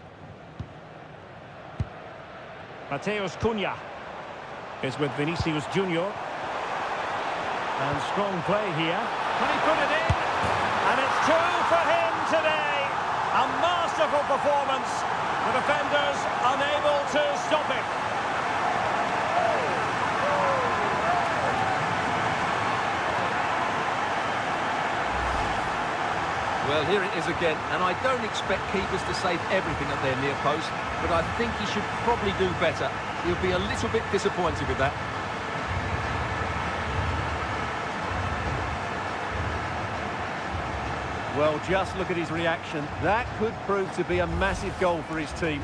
Mateus Cunha is with Vinicius Junior. And strong play here. Can he put it in? And it's two for him today. A masterful performance. The defenders unable to stop him. Well, here it is again, and I don't expect keepers to save everything at their near post, but I think he should probably do better. He'll be a little bit disappointed with that. Well, just look at his reaction. That could prove to be a massive goal for his team.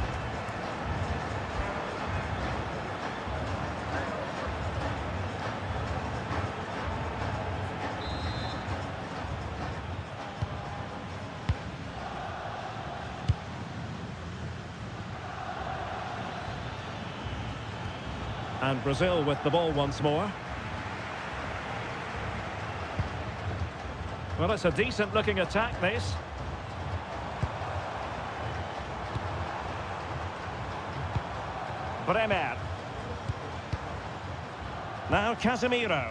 And Brazil with the ball once more. Well, it's a decent-looking attack, this. Bremer. Now Casemiro.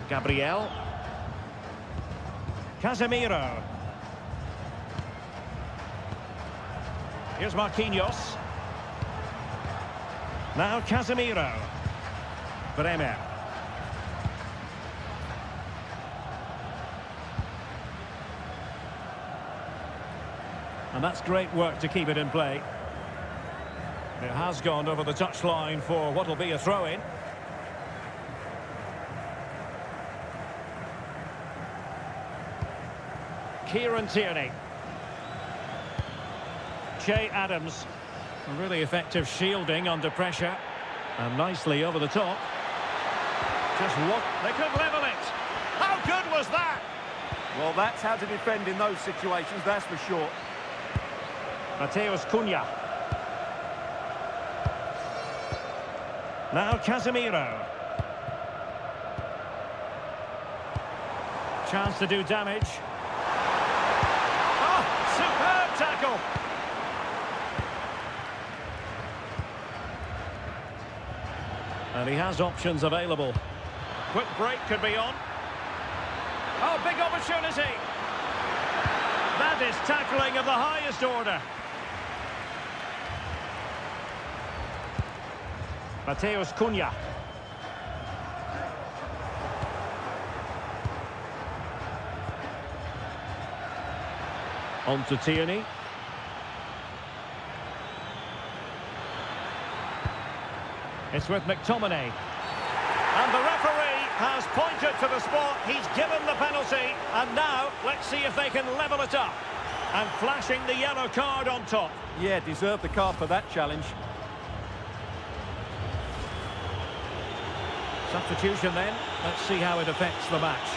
Gabriel. Casemiro. Here's Marquinhos. Now Casemiro. Bremer. And that's great work to keep it in play. It has gone over the touchline for what will be a throw-in. Kieran Tierney. Che Adams. Really effective shielding under pressure. And nicely over the top. Just what? They could level it. How good was that? Well, that's how to defend in those situations, that's for sure. Mateus Cunha. Now Casemiro. Chance to do damage. Oh, superb tackle. And he has options available. Quick break could be on. Oh, big opportunity. That is tackling of the highest order. Mateus Cunha. On to Tierney. It's with McTominay. And the referee has pointed to the spot. He's given the penalty. And now, let's see if they can level it up. And flashing the yellow card on top. Yeah, deserved the card for that challenge. Substitution then. Let's see how it affects the match.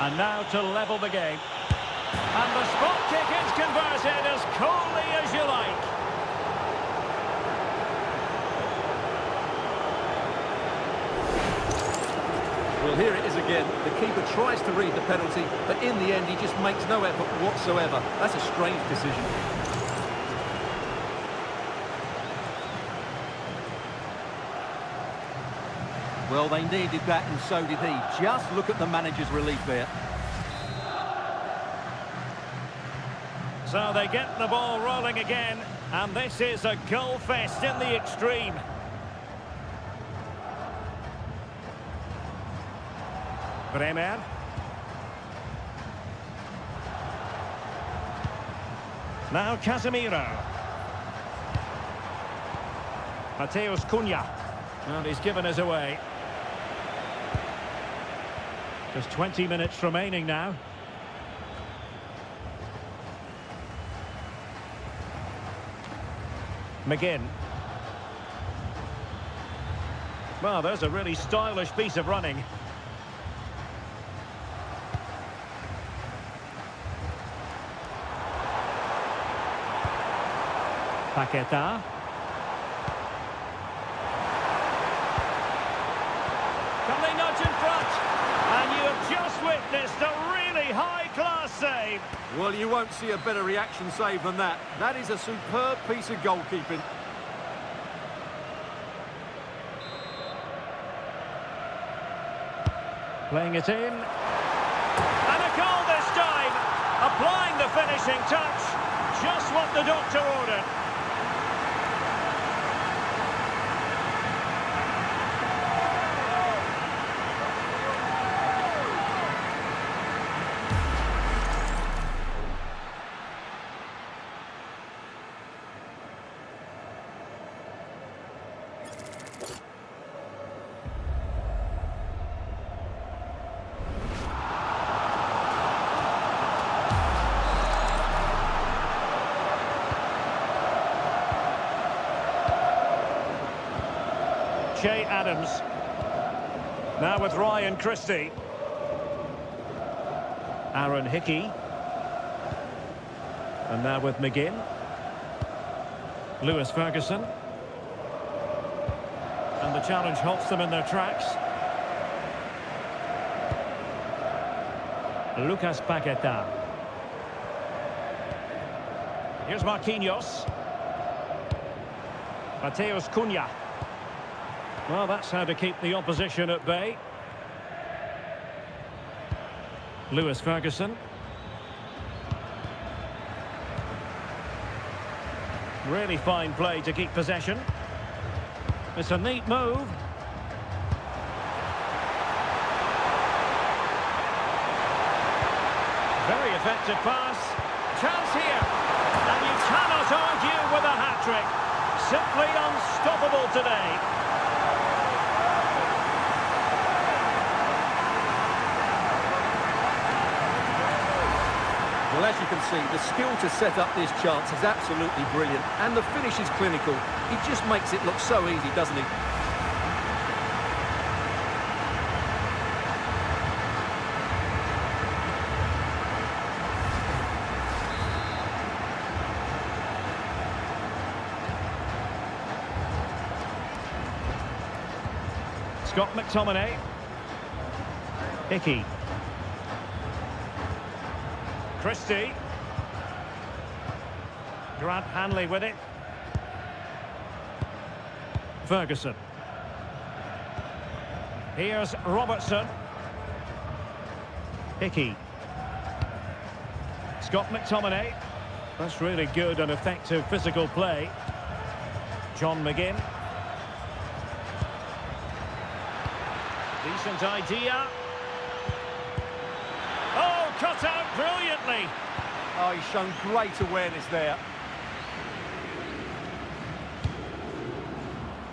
And now to level the game. And the spot kick is converted as coolly as you like. Well, here it is again. The keeper tries to read the penalty, but in the end he just makes no effort whatsoever. That's a strange decision. Well, they needed that, and so did he. Just look at the manager's relief there. So they get the ball rolling again, and this is a goal fest in the extreme. Bremer. Now Casemiro. Mateus Cunha. And he's given us away. Just 20 minutes remaining now. McGinn. Well, there's a really stylish piece of running. Paqueta. Can they nudge in front? And you have just witnessed a really high-class save. Well, you won't see a better reaction save than that. That is a superb piece of goalkeeping. Playing it in. And a goal this time. Applying the finishing touch. Just what the doctor ordered. Che Adams. Now with Ryan Christie. Aaron Hickey. And now with McGinn. Lewis Ferguson. And the challenge halts them in their tracks. Lucas Paqueta. Here's Marquinhos. Mateus Cunha. Well, that's how to keep the opposition at bay. Lewis Ferguson. Really fine play to keep possession. It's a neat move. Very effective pass. Chance here. And you cannot argue with a hat-trick. simply unstoppable today. Well, as you can see, the skill to set up this chance is absolutely brilliant, and the finish is clinical. He just makes it look so easy, doesn't he? Scott McTominay. Hickey. Christie. Grant Hanley with it. Ferguson. Here's Robertson. Hickey. Scott McTominay. That's really good and effective physical play. John McGinn. Decent idea. Oh, cut out brilliantly. Oh, he's shown great awareness there.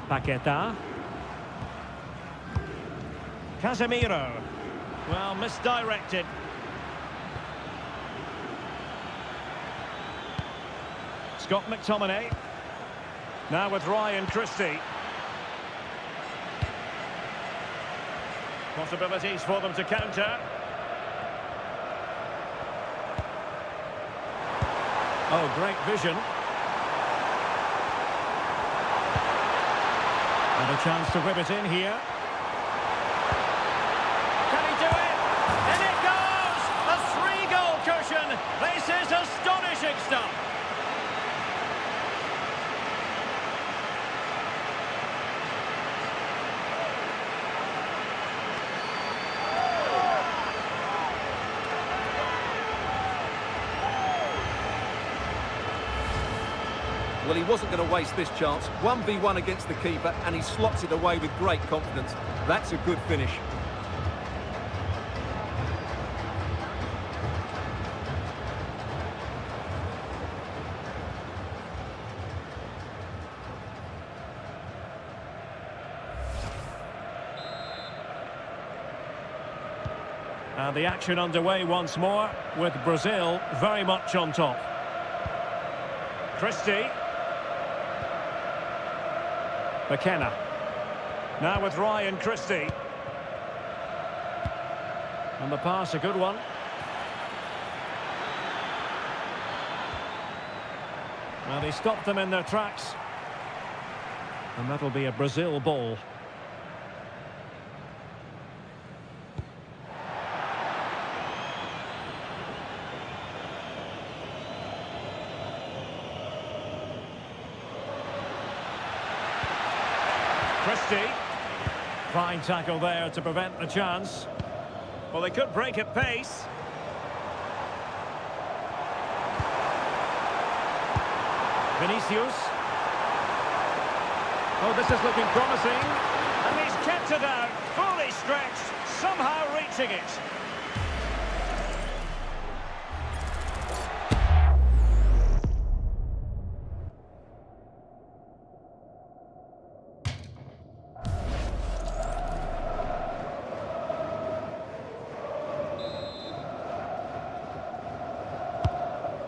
Paqueta. Casemiro. Well, misdirected. Scott McTominay. Now with Ryan Christie. Possibilities for them to counter. Oh, great vision. And a chance to whip it in here. Can he do it? In it goes! A 3-goal cushion. This is astonishing stuff. Well, he wasn't going to waste this chance. 1v1 against the keeper, and he slots it away with great confidence. That's a good finish. And the action underway once more, with Brazil very much on top. Christie. McKenna. Now with Ryan Christie. And the pass, a good one. Well, he stopped them in their tracks. And that'll be a Brazil ball. Christie. Fine tackle there to prevent the chance. Well, they could break at pace. Vinicius. Oh, this is looking promising. And he's kept it out, fully stretched, somehow reaching it.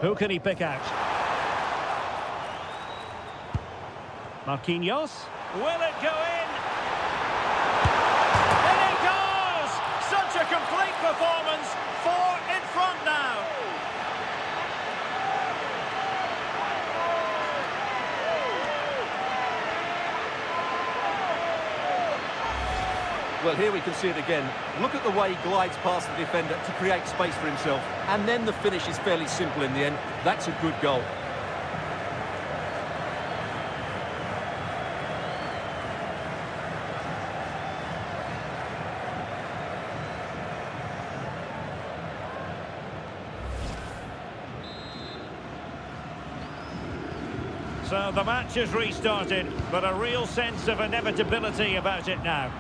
Who can he pick out? Marquinhos. Will it go in? In it goes! Such a complete performance. 4 in front now. Well, here we can see it again. Look at the way he glides past the defender to create space for himself. And then the finish is fairly simple in the end. That's a good goal. So the match has restarted, but a real sense of inevitability about it now.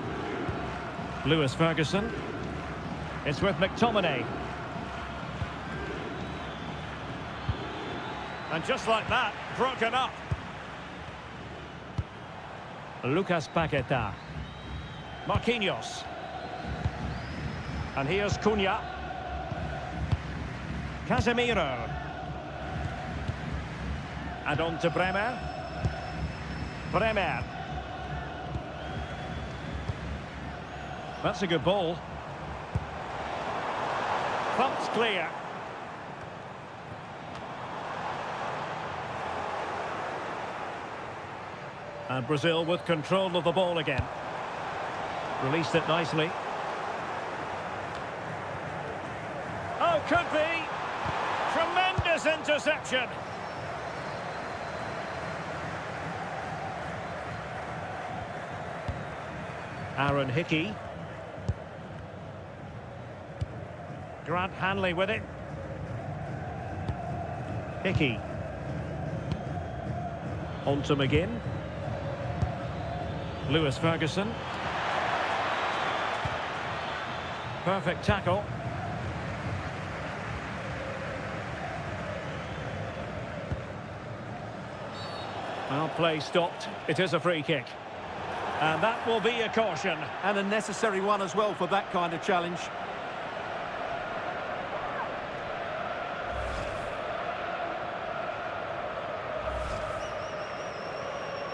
Lewis Ferguson. It's with McTominay. And just like that, broken up. Lucas Paqueta. Marquinhos. And here's Cunha. Casemiro. And on to Bremer. Bremer. That's a good ball. Thumped clear. And Brazil with control of the ball again. Released it nicely. Oh, could be. Tremendous interception. Aaron Hickey. Grant Hanley with it. Hickey. On to McGinn. Lewis Ferguson. Perfect tackle. Well, play stopped. It is a free kick. And that will be a caution. And a necessary one as well for that kind of challenge.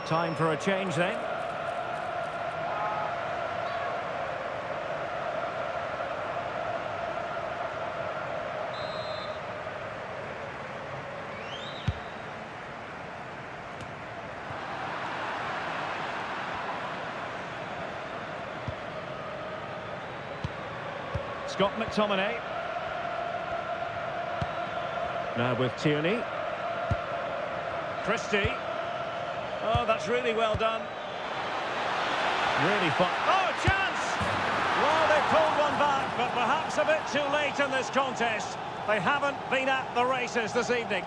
Time for a change then. Scott McTominay. Now with Tierney. Christie. Oh, that's really well done. Really fun. Oh, chance! Well, they pulled one back, but perhaps a bit too late in this contest. They haven't been at the races this evening.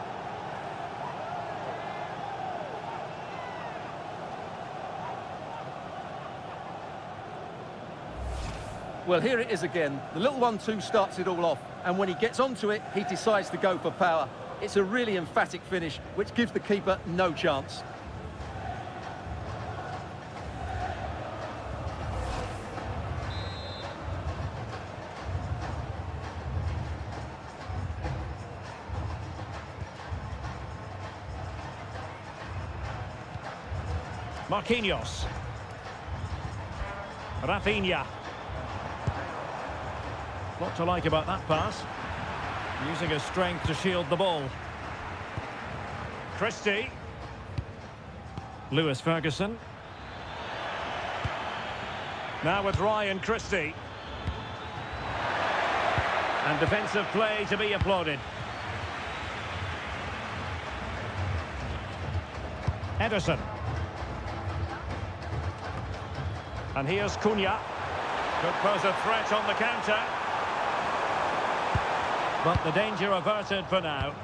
Well, here it is again. The little 1-2 starts it all off, and when he gets onto it, he decides to go for power. It's a really emphatic finish, which gives the keeper no chance. Marquinhos. Rafinha. What to like about that pass? Using his strength to shield the ball. Christie. Lewis Ferguson. Now with Ryan Christie. And defensive play to be applauded. Ederson. And here's Cunha. Could pose a threat on the counter. But the danger averted for now.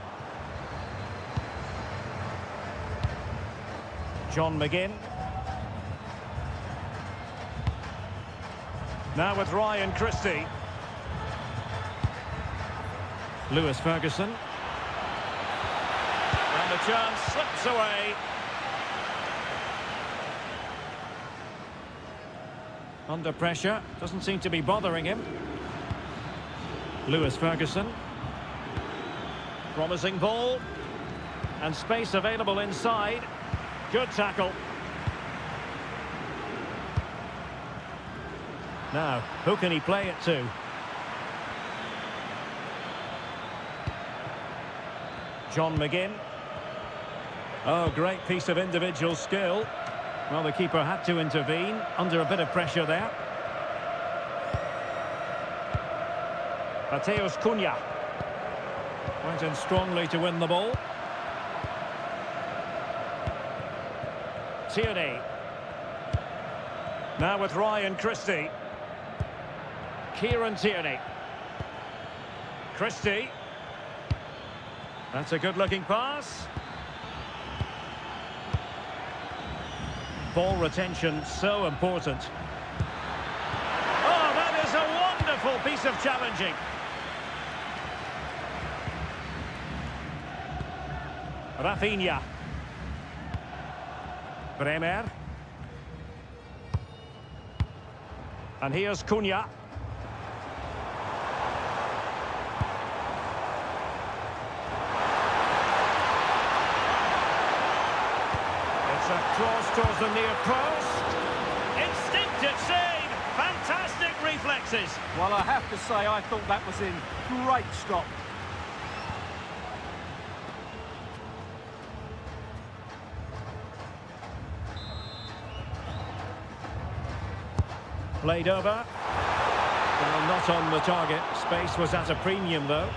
John McGinn. Now with Ryan Christie. Lewis Ferguson. And the chance slips away. Under pressure, doesn't seem to be bothering him. Lewis Ferguson. Promising ball. And space available inside. Good tackle. Now, who can he play it to? John McGinn. Oh, great piece of individual skill. Well, the keeper had to intervene under a bit of pressure there. Mateus Cunha. Went in strongly to win the ball. Tierney. Now with Ryan Christie. Kieran Tierney. Christie. That's a good-looking pass. Ball retention so important. Oh, that is a wonderful piece of challenging. Rafinha. Bremer. And here's Cunha. It's a cross towards the near post. Instinctive save. Fantastic reflexes. Well, I have to say, I thought that was in. Great stop. Played over. Well, not on the target. Space was at a premium, though.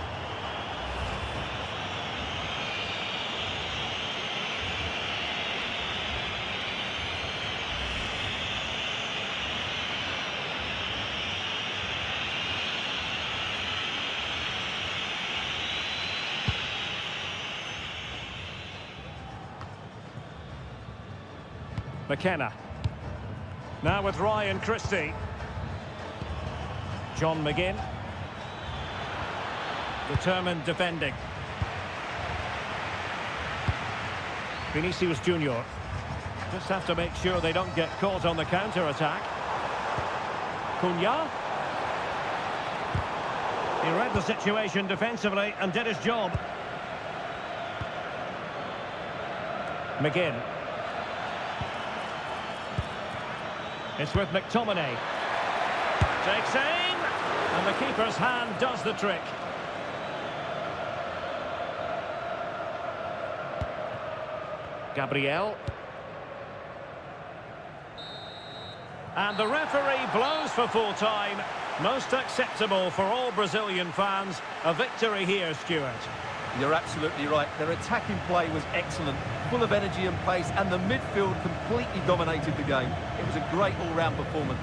McKenna. Now with Ryan Christie. John McGinn. Determined defending. Vinicius Junior. Just have to make sure they don't get caught on the counter-attack. Cunha. He read the situation defensively and did his job. McGinn. It's with McTominay. Takes aim, and the keeper's hand does the trick. Gabriel. And the referee blows for full time. Most acceptable for all Brazilian fans. A victory here, Stuart. You're absolutely right. Their attacking play was excellent, full of energy and pace, and the midfield completely dominated the game. It was a great all-round performance.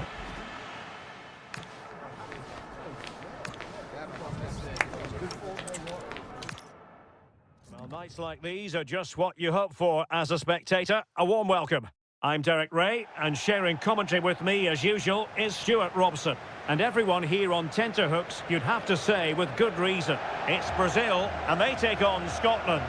Well, nights like these are just what you hope for as a spectator. A warm welcome. I'm Derek Ray, and sharing commentary with me, as usual, is Stuart Robson. And everyone here on tenterhooks, you'd have to say with good reason. It's Brazil, and they take on Scotland.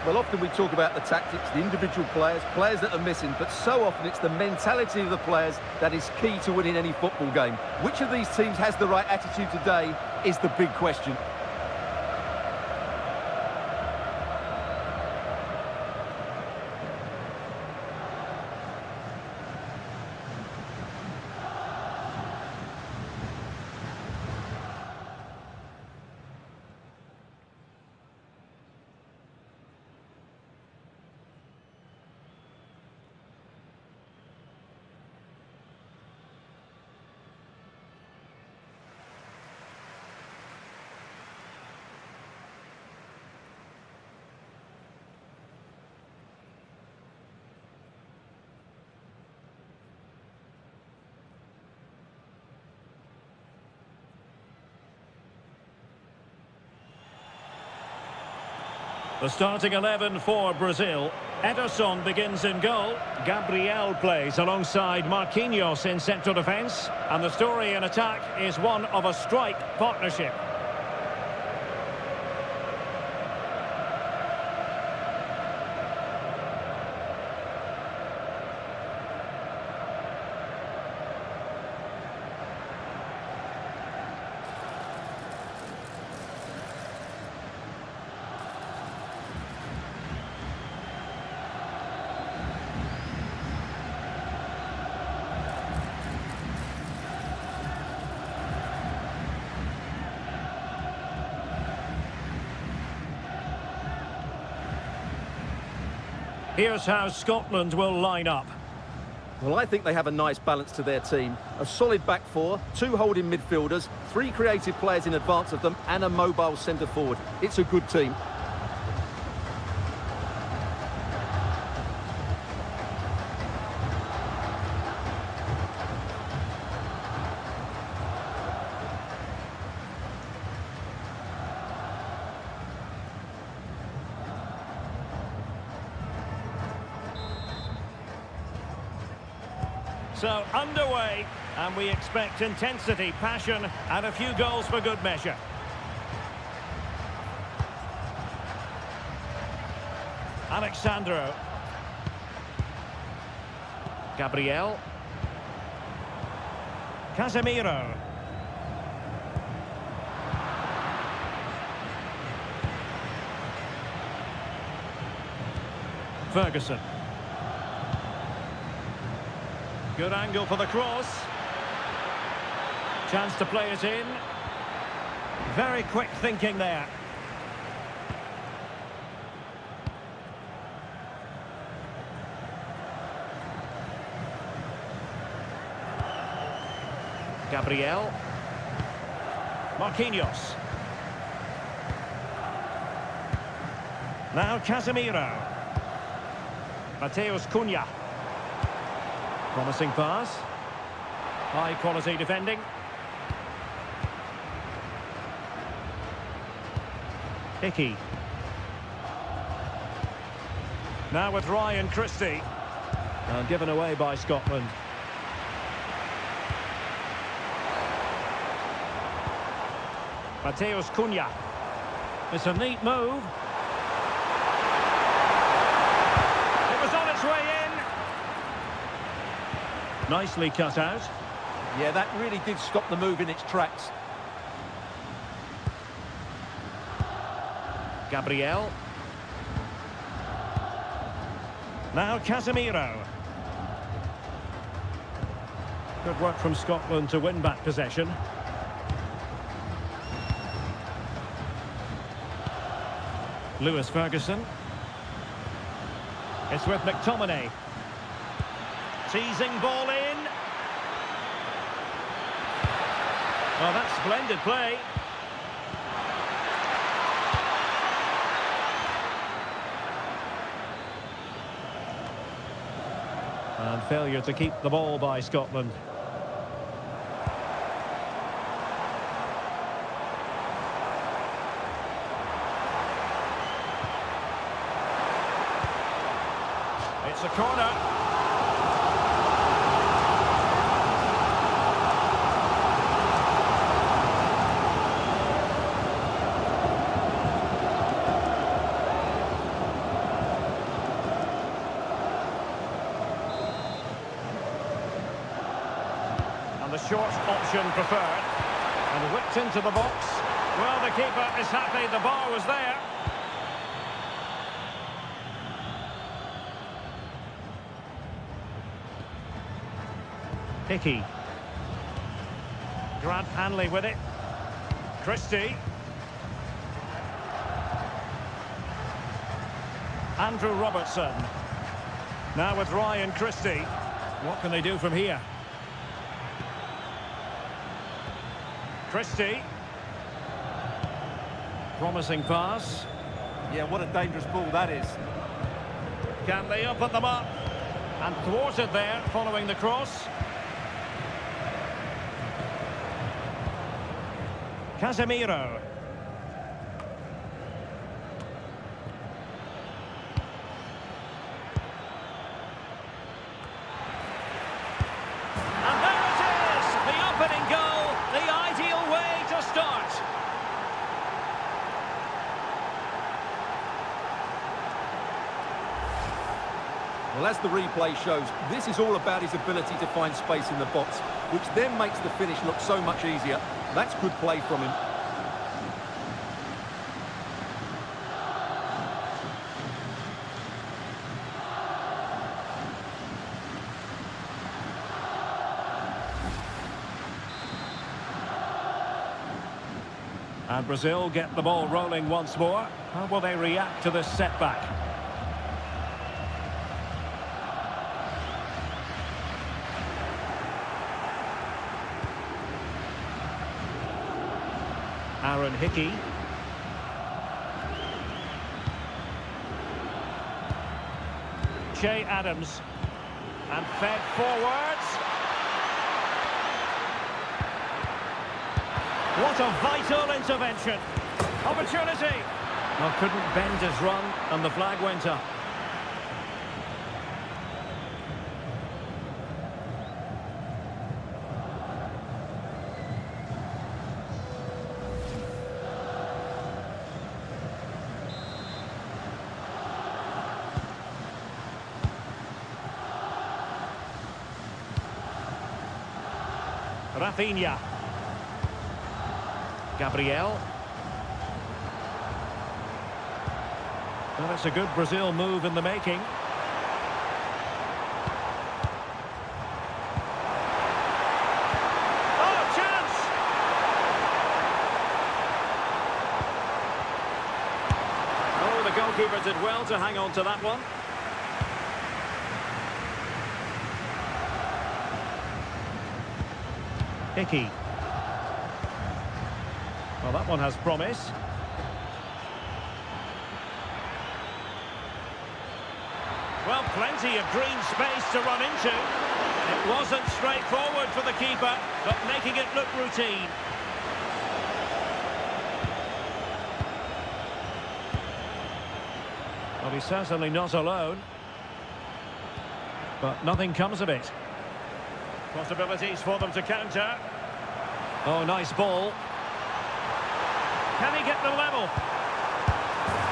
Well, often we talk about the tactics, the individual players that are missing, but so often it's the mentality of the players that is key to winning any football game. Which of these teams has the right attitude today is the big question. The starting 11 for Brazil. Ederson begins in goal. Gabriel plays alongside Marquinhos in central defence. And the story in attack is one of a strike partnership. Here's how Scotland will line up. Well, I think they have a nice balance to their team. A solid back four, two holding midfielders, three creative players in advance of them, and a mobile centre forward. It's a good team. So, underway, and we expect intensity, passion, and a few goals for good measure. Alexandro. Gabriel. Casemiro. Ferguson. Good angle for the cross. Chance to play it in. Very quick thinking there. Gabriel. Marquinhos. Now Casemiro. Mateus Cunha. Promising pass. High quality defending. Hickey. Now with Ryan Christie. And given away by Scotland. Mateus Cunha. It's a neat move. It was on its way in. Nicely cut out. Yeah, that really did stop the move in its tracks. Gabriel. Now Casemiro. Good work from Scotland to win back possession. Lewis Ferguson. It's with McTominay. Teasing ball in. Well, that's splendid play. And failure to keep the ball by Scotland. It's a corner. And the short option preferred. And whipped into the box. Well, the keeper is happy the bar was there. Hickey. Grant Hanley with it. Christie. Andrew Robertson. Now with Ryan Christie. What can they do from here? Christie. Promising pass. Yeah, what a dangerous ball that is. Can they open them up? And thwarted there following the cross. Casemiro. And there it is! The opening goal, the ideal way to start. Well, as the replay shows, this is all about his ability to find space in the box, which then makes the finish look so much easier. That's good play from him. And Brazil get the ball rolling once more. How will they react to this setback? Aaron Hickey. Che Adams. And fed forwards. What a vital intervention. Opportunity. Well, couldn't bend his run and the flag went up. Rafinha. Gabriel. Well, it's a good Brazil move in the making. Oh, chance! Oh, the goalkeeper did well to hang on to that one. Hickey. Well, that one has promise. Well, plenty of green space to run into. It wasn't straightforward for the keeper, but making it look routine. Well, he's certainly not alone. But nothing comes of it. Possibilities for them to counter. Oh, nice ball. Can he get the level?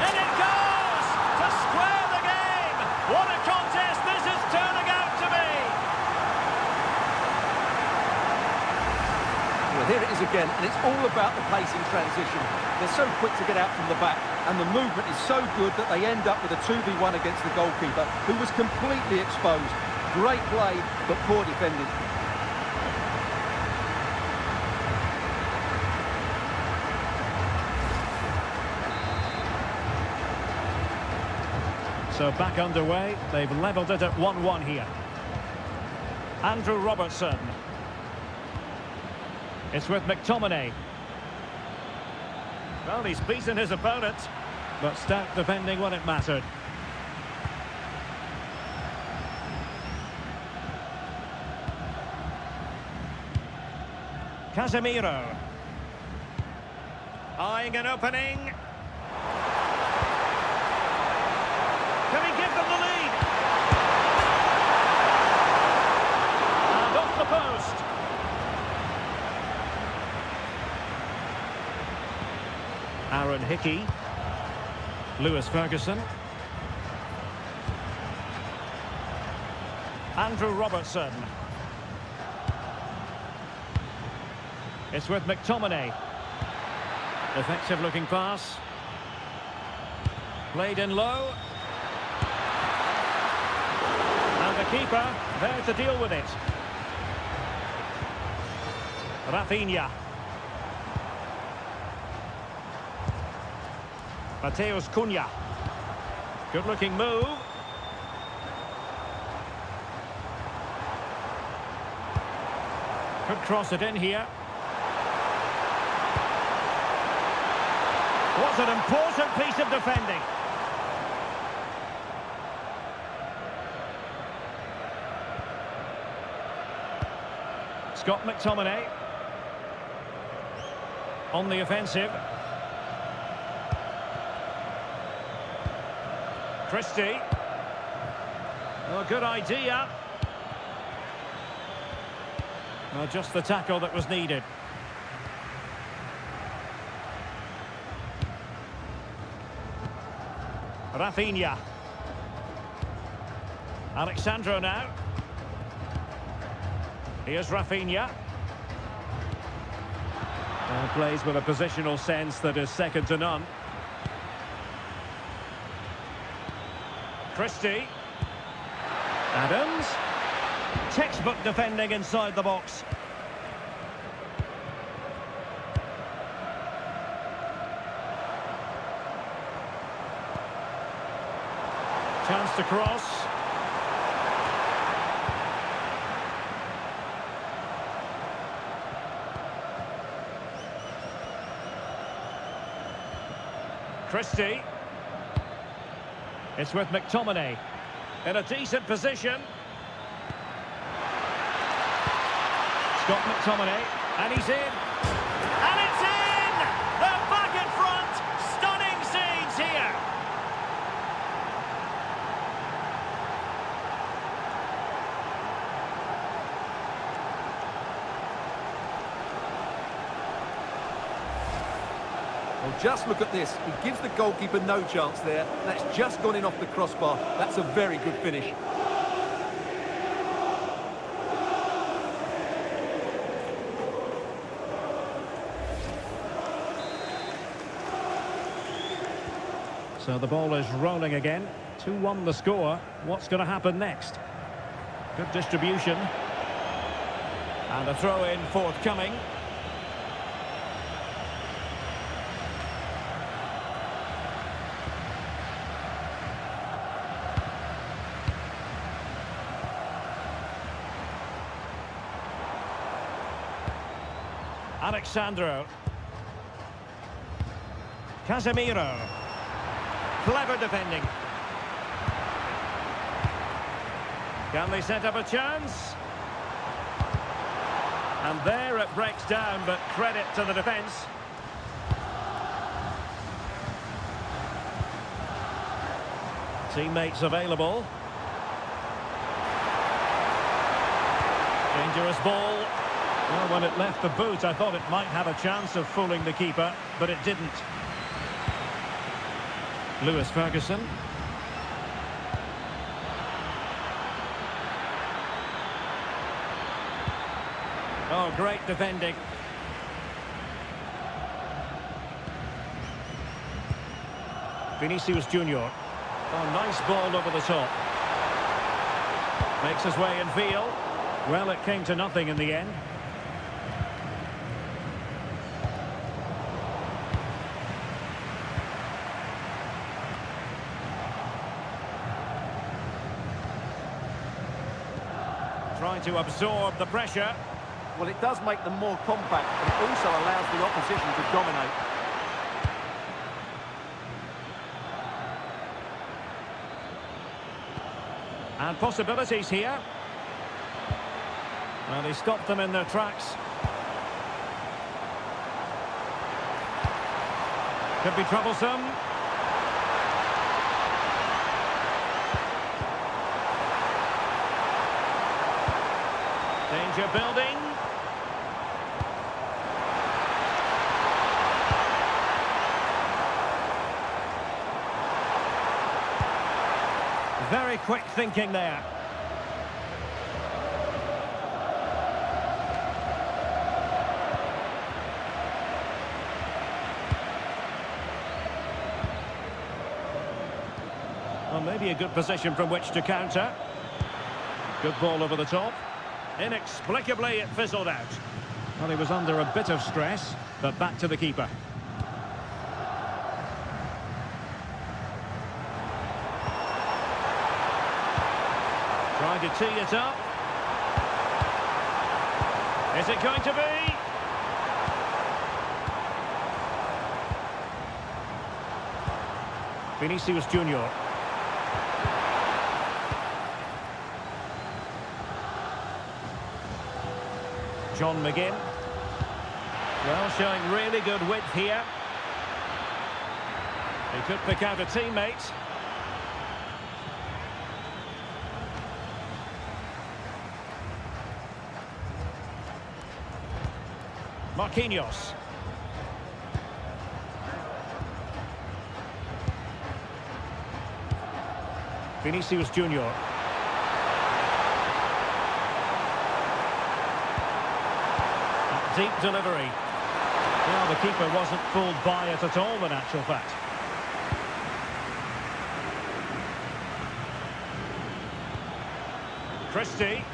And it goes to square the game. What a contest this is turning out to be. Well, here it is again, and it's all about the pace in transition. They're so quick to get out from the back, and the movement is so good that they end up with a 2v1 against the goalkeeper, who was completely exposed. Great play, but poor defending. So back underway, they've levelled it at 1-1 here. Andrew Robertson. It's with McTominay. Well, he's beaten his opponent, but stout defending when it mattered. Casemiro. Eyeing an opening. Can he give them the lead? And off the post. Aaron Hickey. Lewis Ferguson. Andrew Robertson. It's with McTominay. Effective looking pass. Played in low. And the keeper there to deal with it. Rafinha. Mateus Cunha. Good looking move. Could cross it in here. What an important piece of defending. Scott McTominay on the offensive. Christie. Well, good idea. Well, just the tackle that was needed. Rafinha. Alexandro now. Here's Rafinha. And plays with a positional sense that is second to none. Christie. Adams. Textbook defending inside the box. Chance to cross. Christie. It's with McTominay. In a decent position. Scott McTominay. And he's in. And it's in! They're back in front! Stunning scenes here! Well, just look at this. He gives the goalkeeper no chance there. That's just gone in off the crossbar. That's a very good finish. So the ball is rolling again. 2-1 the score. What's going to happen next? Good distribution. And a throw-in forthcoming. Alexandro. Casemiro. Clever defending. Can they set up a chance? And there it breaks down, but credit to the defence. Teammates available. Dangerous ball. Well, when it left the boot, I thought it might have a chance of fooling the keeper, but it didn't. Lewis Ferguson. Oh, great defending. Vinicius Junior. Oh, nice ball over the top. Makes his way in field. Well, it came to nothing in the end. Trying to absorb the pressure. Well, it does make them more compact, but it also allows the opposition to dominate. And possibilities here. Well, he stopped them in their tracks. Could be troublesome. Danger building. Very quick thinking there. Well, maybe a good position from which to counter. Good ball over the top. Inexplicably, it fizzled out. Well, he was under a bit of stress, but back to the keeper. Trying to tee it up. Is it going to be? Vinicius Junior. John McGinn. Well, showing really good width here. He could pick out a teammate. Marquinhos. Vinicius Junior. Deep delivery. Well, the keeper wasn't fooled by it at all, in actual fact. Christie.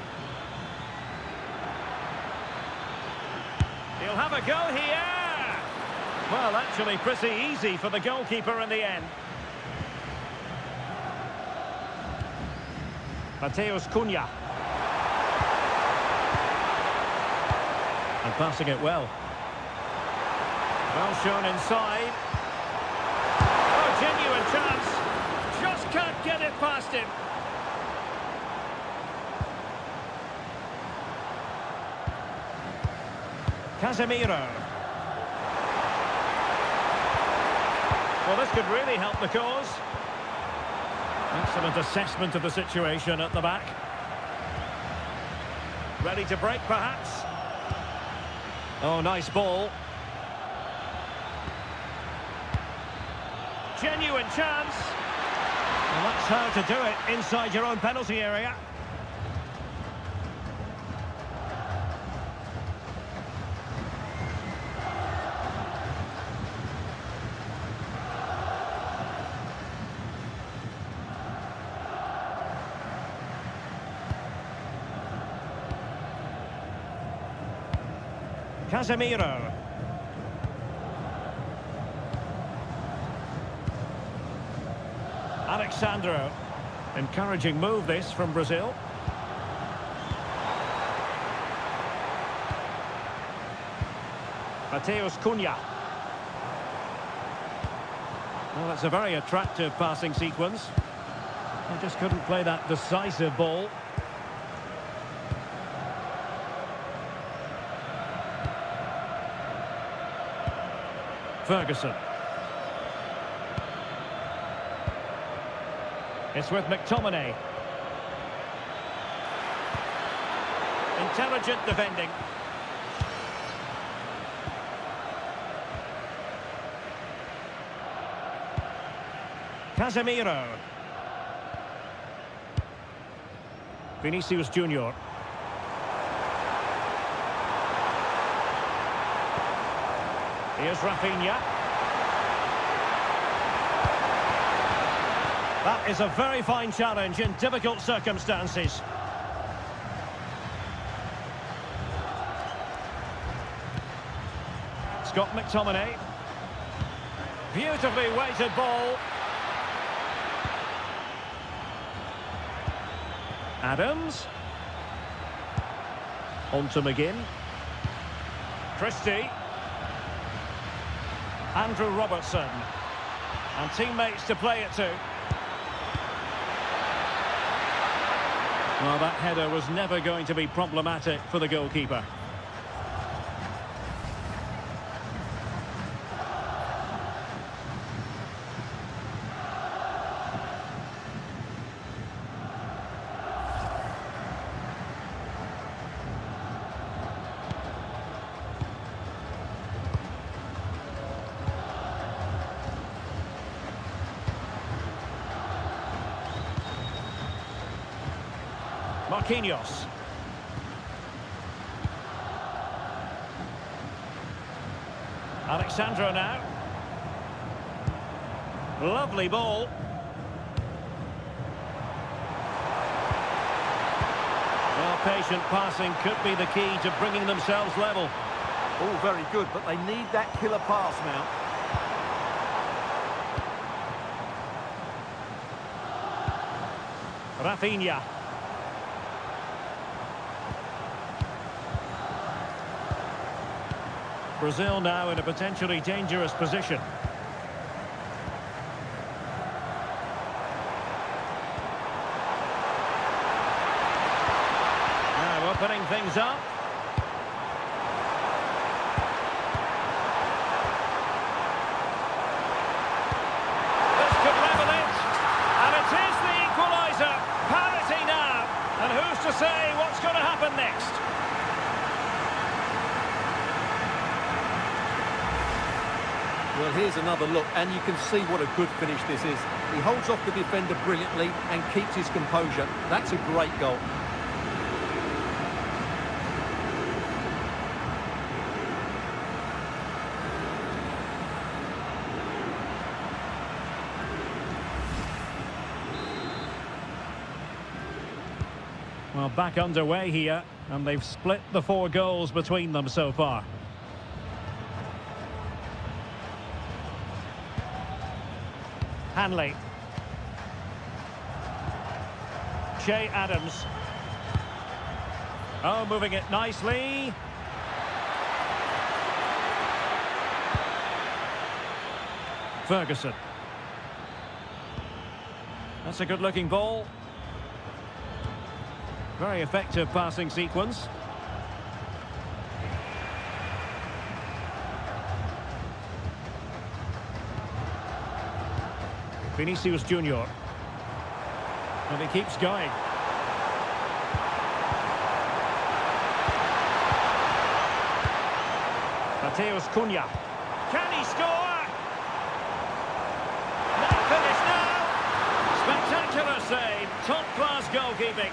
He'll have a go here. Well, actually pretty easy for the goalkeeper in the end. Mateus Cunha. And passing it well. Well shown inside. Oh, genuine chance. Just can't get it past him. Casemiro. Well, this could really help the cause. Excellent assessment of the situation at the back. Ready to break, perhaps? Oh, nice ball. Genuine chance. Well, that's how to do it inside your own penalty area. Casemiro. Alexandro. Encouraging move this from Brazil. Mateus Cunha. Well, that's a very attractive passing sequence. They just couldn't play that decisive ball. Ferguson. It's with McTominay. Intelligent defending. Casemiro. Vinicius Junior. Here's Rafinha. That is a very fine challenge in difficult circumstances. Scott McTominay. Beautifully weighted ball. Adams. On to McGinn. Christie. Andrew Robertson. And teammates to play it to. Well, that header was never going to be problematic for the goalkeeper. Marquinhos. Alexandro now. Lovely ball. Well, patient passing could be the key to bringing themselves level. All very good, but they need that killer pass now. Rafinha. Brazil now in a potentially dangerous position. Now opening things up. This could level it. And it is the equaliser. Parity now. And who's to say what's going to happen next? Well, here's another look, and you can see what a good finish this is. He holds off the defender brilliantly and keeps his composure. That's a great goal. Well, back underway here, and they've split the 4 goals between them so far. Hanley. Che Adams. Oh, moving it nicely. Ferguson. That's a good-looking ball. Very effective passing sequence. Vinicius Junior. And he keeps going. Mateus Cunha. Can he score? Not finished now. Spectacular save. Top-class goalkeeping.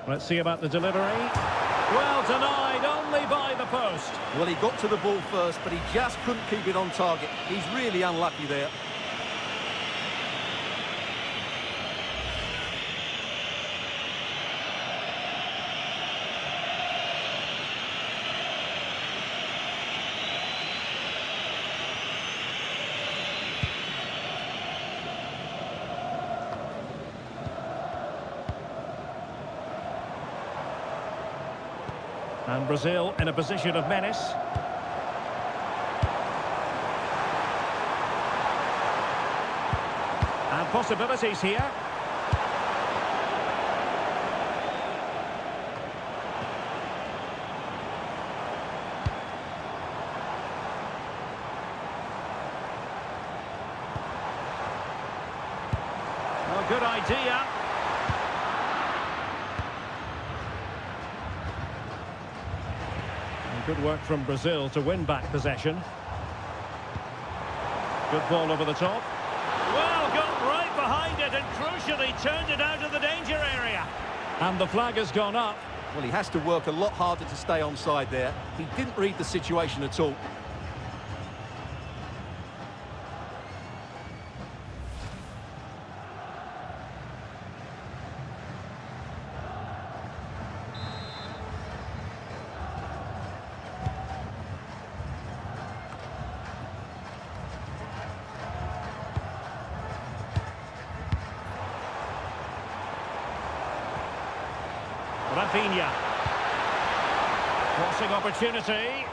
Let's see about the delivery. Well denied on only by the post. Well, he got to the ball first, but he just couldn't keep it on target. He's really unlucky there. And Brazil in a position of menace. And possibilities here. Well, good idea. Good work from Brazil to win back possession. Good ball over the top. Well, got right behind it and crucially turned it out of the danger area. And the flag has gone up. Well, he has to work a lot harder to stay onside there. He didn't read the situation at all. Rafinha. Crossing opportunity.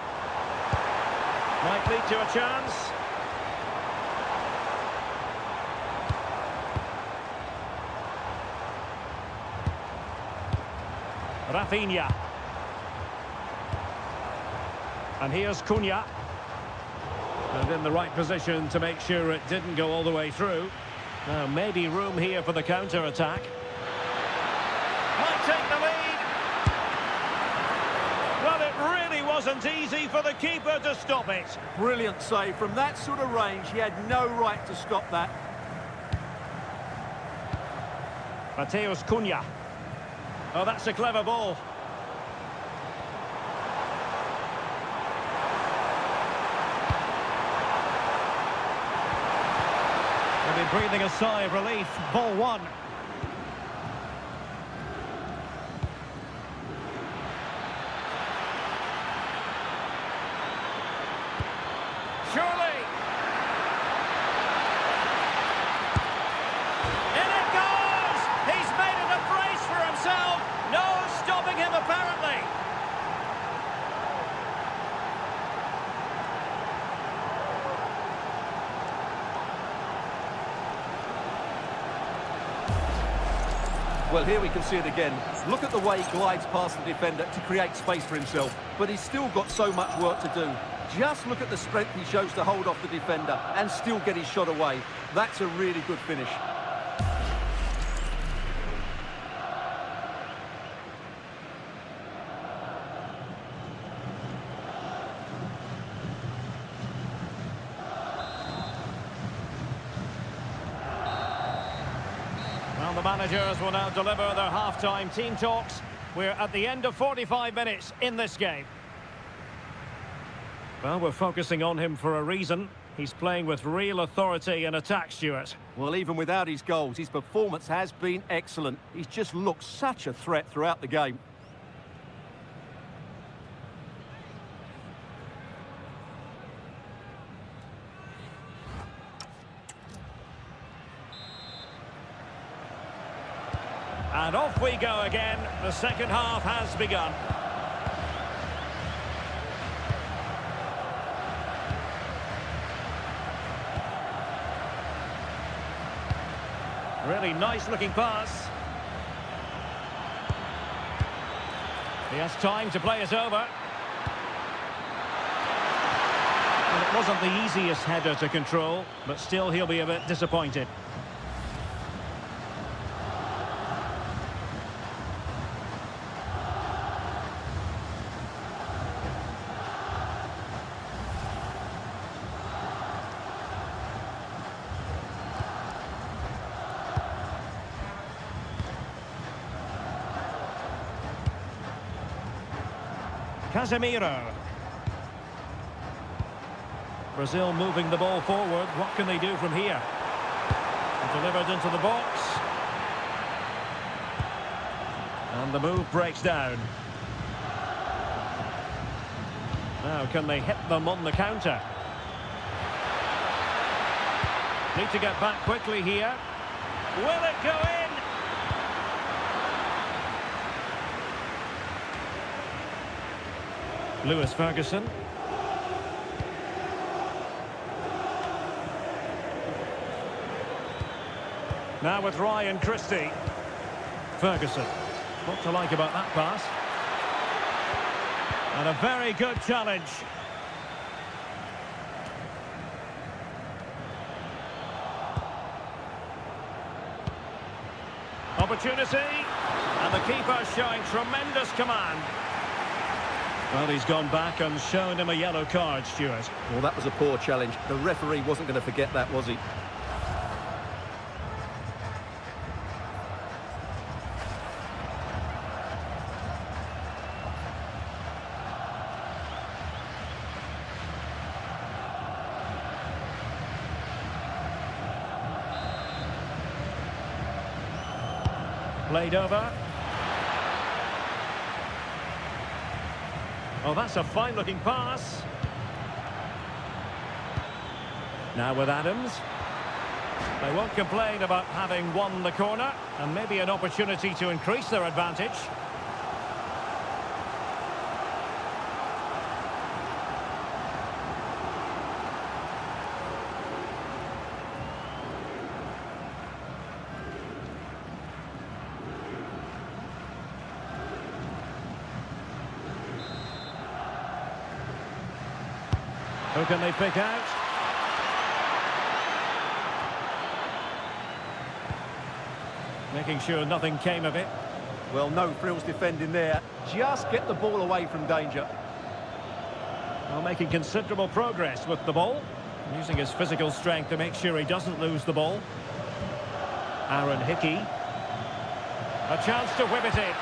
Might lead to a chance. Rafinha. And here's Cunha. And in the right position to make sure it didn't go all the way through. Now, maybe room here for the counter-attack. Might take the lead. Well, it really wasn't easy for the keeper to stop it. Brilliant save. From that sort of range, he had no right to stop that. Mateus Cunha. Oh, that's a clever ball. They'll be breathing a sigh of relief. Ball one. Surely. In it goes! He's made it a brace for himself. No stopping him, apparently. Well, here we can see it again. Look at the way he glides past the defender to create space for himself. But he's still got so much work to do. Just look at the strength he shows to hold off the defender and still get his shot away. That's a really good finish. Well, the managers will now deliver their half-time team talks. We're at the end of 45 minutes in this game. Well, we're focusing on him for a reason. He's playing with real authority and attack, Stuart. Well, even without his goals, his performance has been excellent. He's just looked such a threat throughout the game. And off we go again. The second half has begun. Really nice looking pass. He has time to play it over. And it wasn't the easiest header to control, but still he'll be a bit disappointed. Casemiro. Brazil moving the ball forward. What can they do from here? Delivered into the box. And the move breaks down. Now, can they hit them on the counter? Need to get back quickly here. Will it go in? Lewis Ferguson. Now with Ryan Christie. Ferguson. What to like about that pass? And a very good challenge. Opportunity. And the keeper showing tremendous command. Well, he's gone back and shown him a yellow card, Stuart. Well, that was a poor challenge. The referee wasn't going to forget that, was he? Played over. Oh, that's a fine-looking pass. Now with Adams. They won't complain about having won the corner, and maybe an opportunity to increase their advantage. Who can they pick out? Making sure nothing came of it. Well, no frills defending there. Just get the ball away from danger. Well, making considerable progress with the ball. Using his physical strength to make sure he doesn't lose the ball. Aaron Hickey. A chance to whip it in.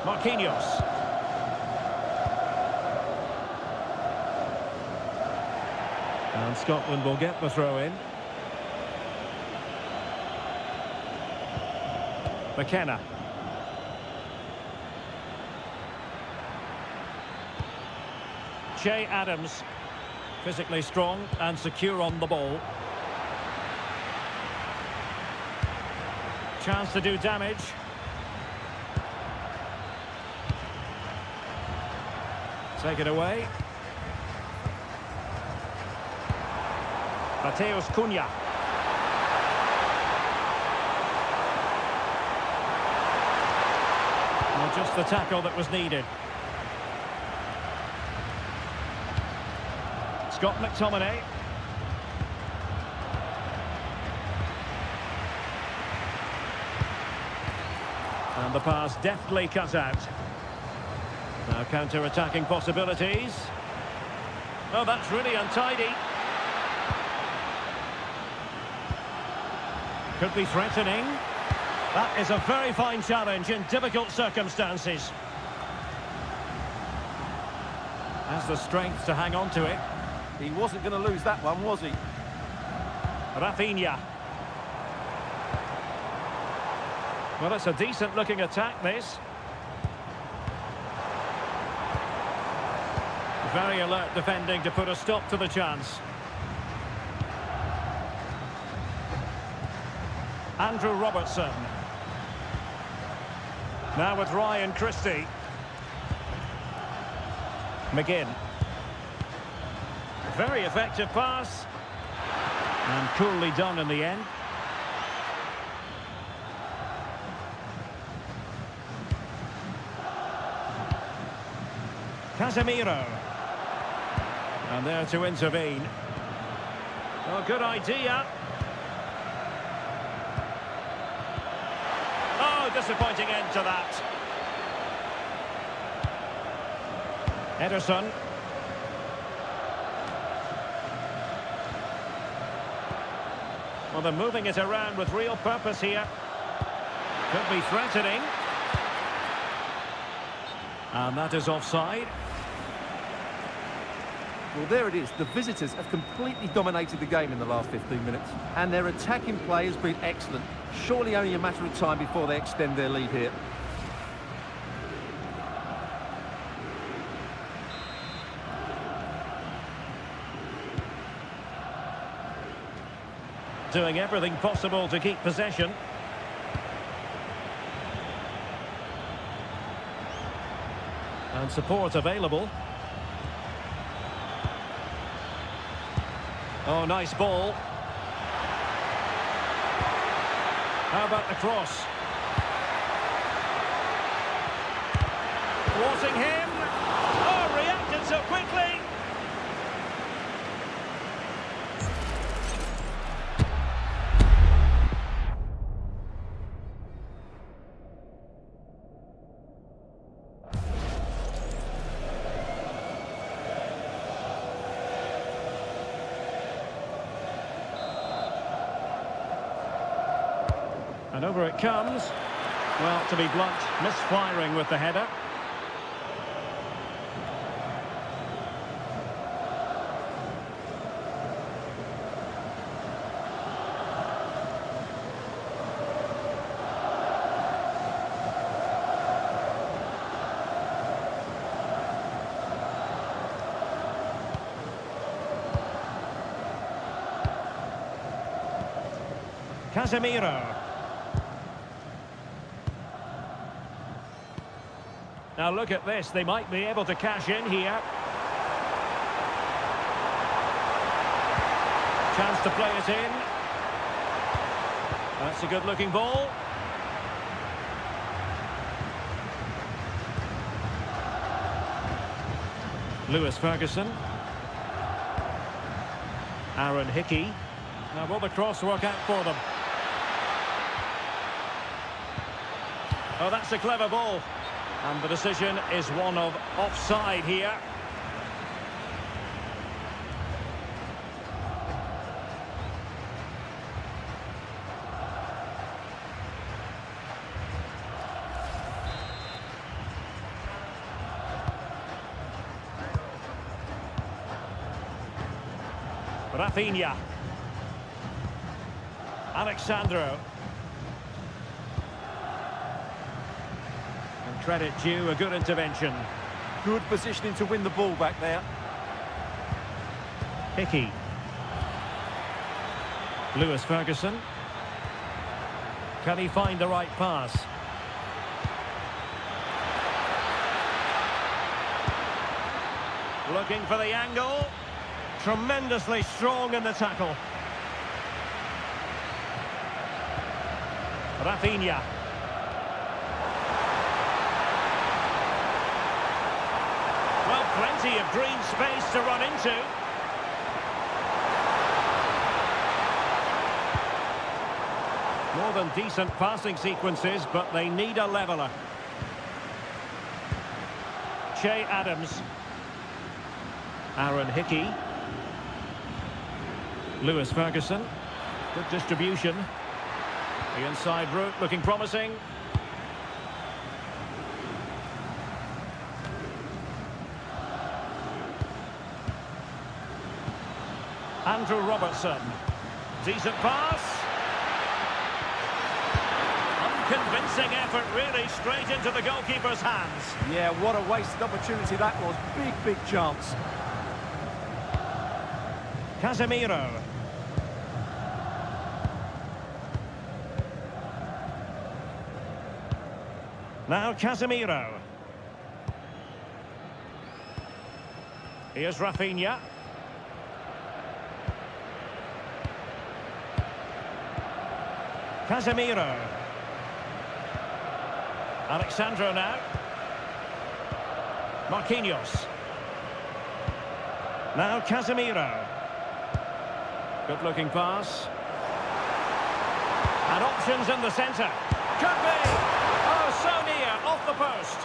Marquinhos. And Scotland will get the throw in. McKenna. Che Adams. Physically strong and secure on the ball. Chance to do damage. Take it away. Mateus Cunha. Well, just the tackle that was needed. Scott McTominay. And the pass deftly cut out. Now counter-attacking possibilities. Oh, that's really untidy. Could be threatening. That is a very fine challenge in difficult circumstances. Has the strength to hang on to it. He wasn't going to lose that one, was he? Rafinha. Well, it's a decent-looking attack, this. Very alert defending to put a stop to the chance. Andrew Robertson. Now with Ryan Christie. McGinn. Very effective pass. And coolly done in the end. Casemiro. And there to intervene. Oh, good idea. Oh, disappointing end to that. Ederson. Well, they're moving it around with real purpose here. Could be threatening. And that is offside. Well, there it is. The visitors have completely dominated the game in the last 15 minutes. And their attacking play has been excellent. Surely only a matter of time before they extend their lead here. Doing everything possible to keep possession. And support available. Oh, nice ball. How about the cross? Thwarting him. Oh, reacted so quickly. And over it comes. Well, to be blunt, misfiring with the header. Casemiro. Now look at this, they might be able to cash in here. Chance to play it in. That's a good looking ball. Lewis Ferguson. Aaron Hickey. Now will the cross work out for them? Oh, that's a clever ball. And the decision is one of offside here. Rafinha. Alexandro. Credit due, a good intervention. Good positioning to win the ball back there. Hickey. Lewis Ferguson. Can he find the right pass? Looking for the angle. Tremendously strong in the tackle. Rafinha. Well, plenty of green space to run into. More than decent passing sequences, but they need a leveller. Che Adams. Aaron Hickey. Lewis Ferguson. Good distribution. The inside route looking promising. Andrew Robertson. Decent pass. Unconvincing effort, really, straight into the goalkeeper's hands. Yeah, what a wasted opportunity that was. Big chance. Casemiro. Now Casemiro. Here's Rafinha. Casemiro. Alexandro now. Marquinhos. Now Casemiro. Good looking pass. And options in the centre. Could be! Oh, so near, off the post.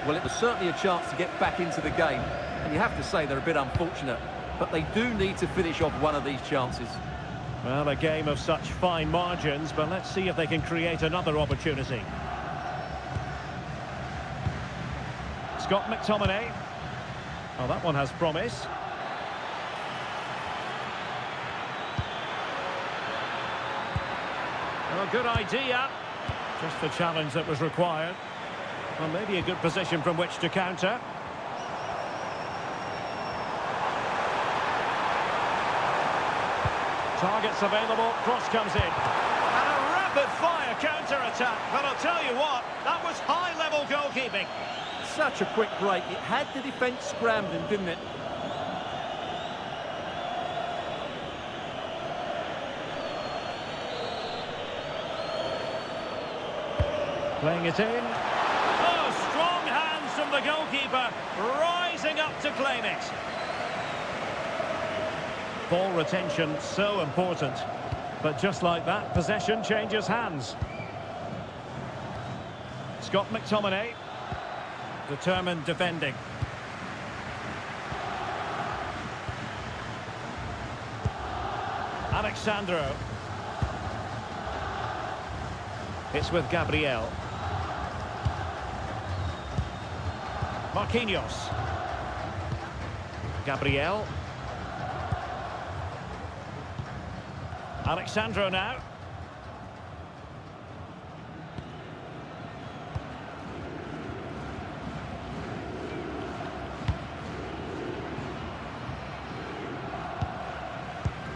Well, it was certainly a chance to get back into the game, and you have to say they're a bit unfortunate, but they do need to finish off one of these chances. Well, a game of such fine margins, but let's see if they can create another opportunity. Scott McTominay. Oh, that one has promise. Oh, good idea. Just the challenge that was required. Well, maybe a good position from which to counter. Targets available, cross comes in. And a rapid-fire counter-attack. But I'll tell you what, that was high-level goalkeeping. Such a quick break. It had the defence scrambling, didn't it? Playing it in. Oh, strong hands from the goalkeeper, rising up to claim it. Ball retention, so important. But just like that, possession changes hands. Scott McTominay. Determined defending. Alexandro. It's with Gabriel. Marquinhos. Gabriel. Alexandro now.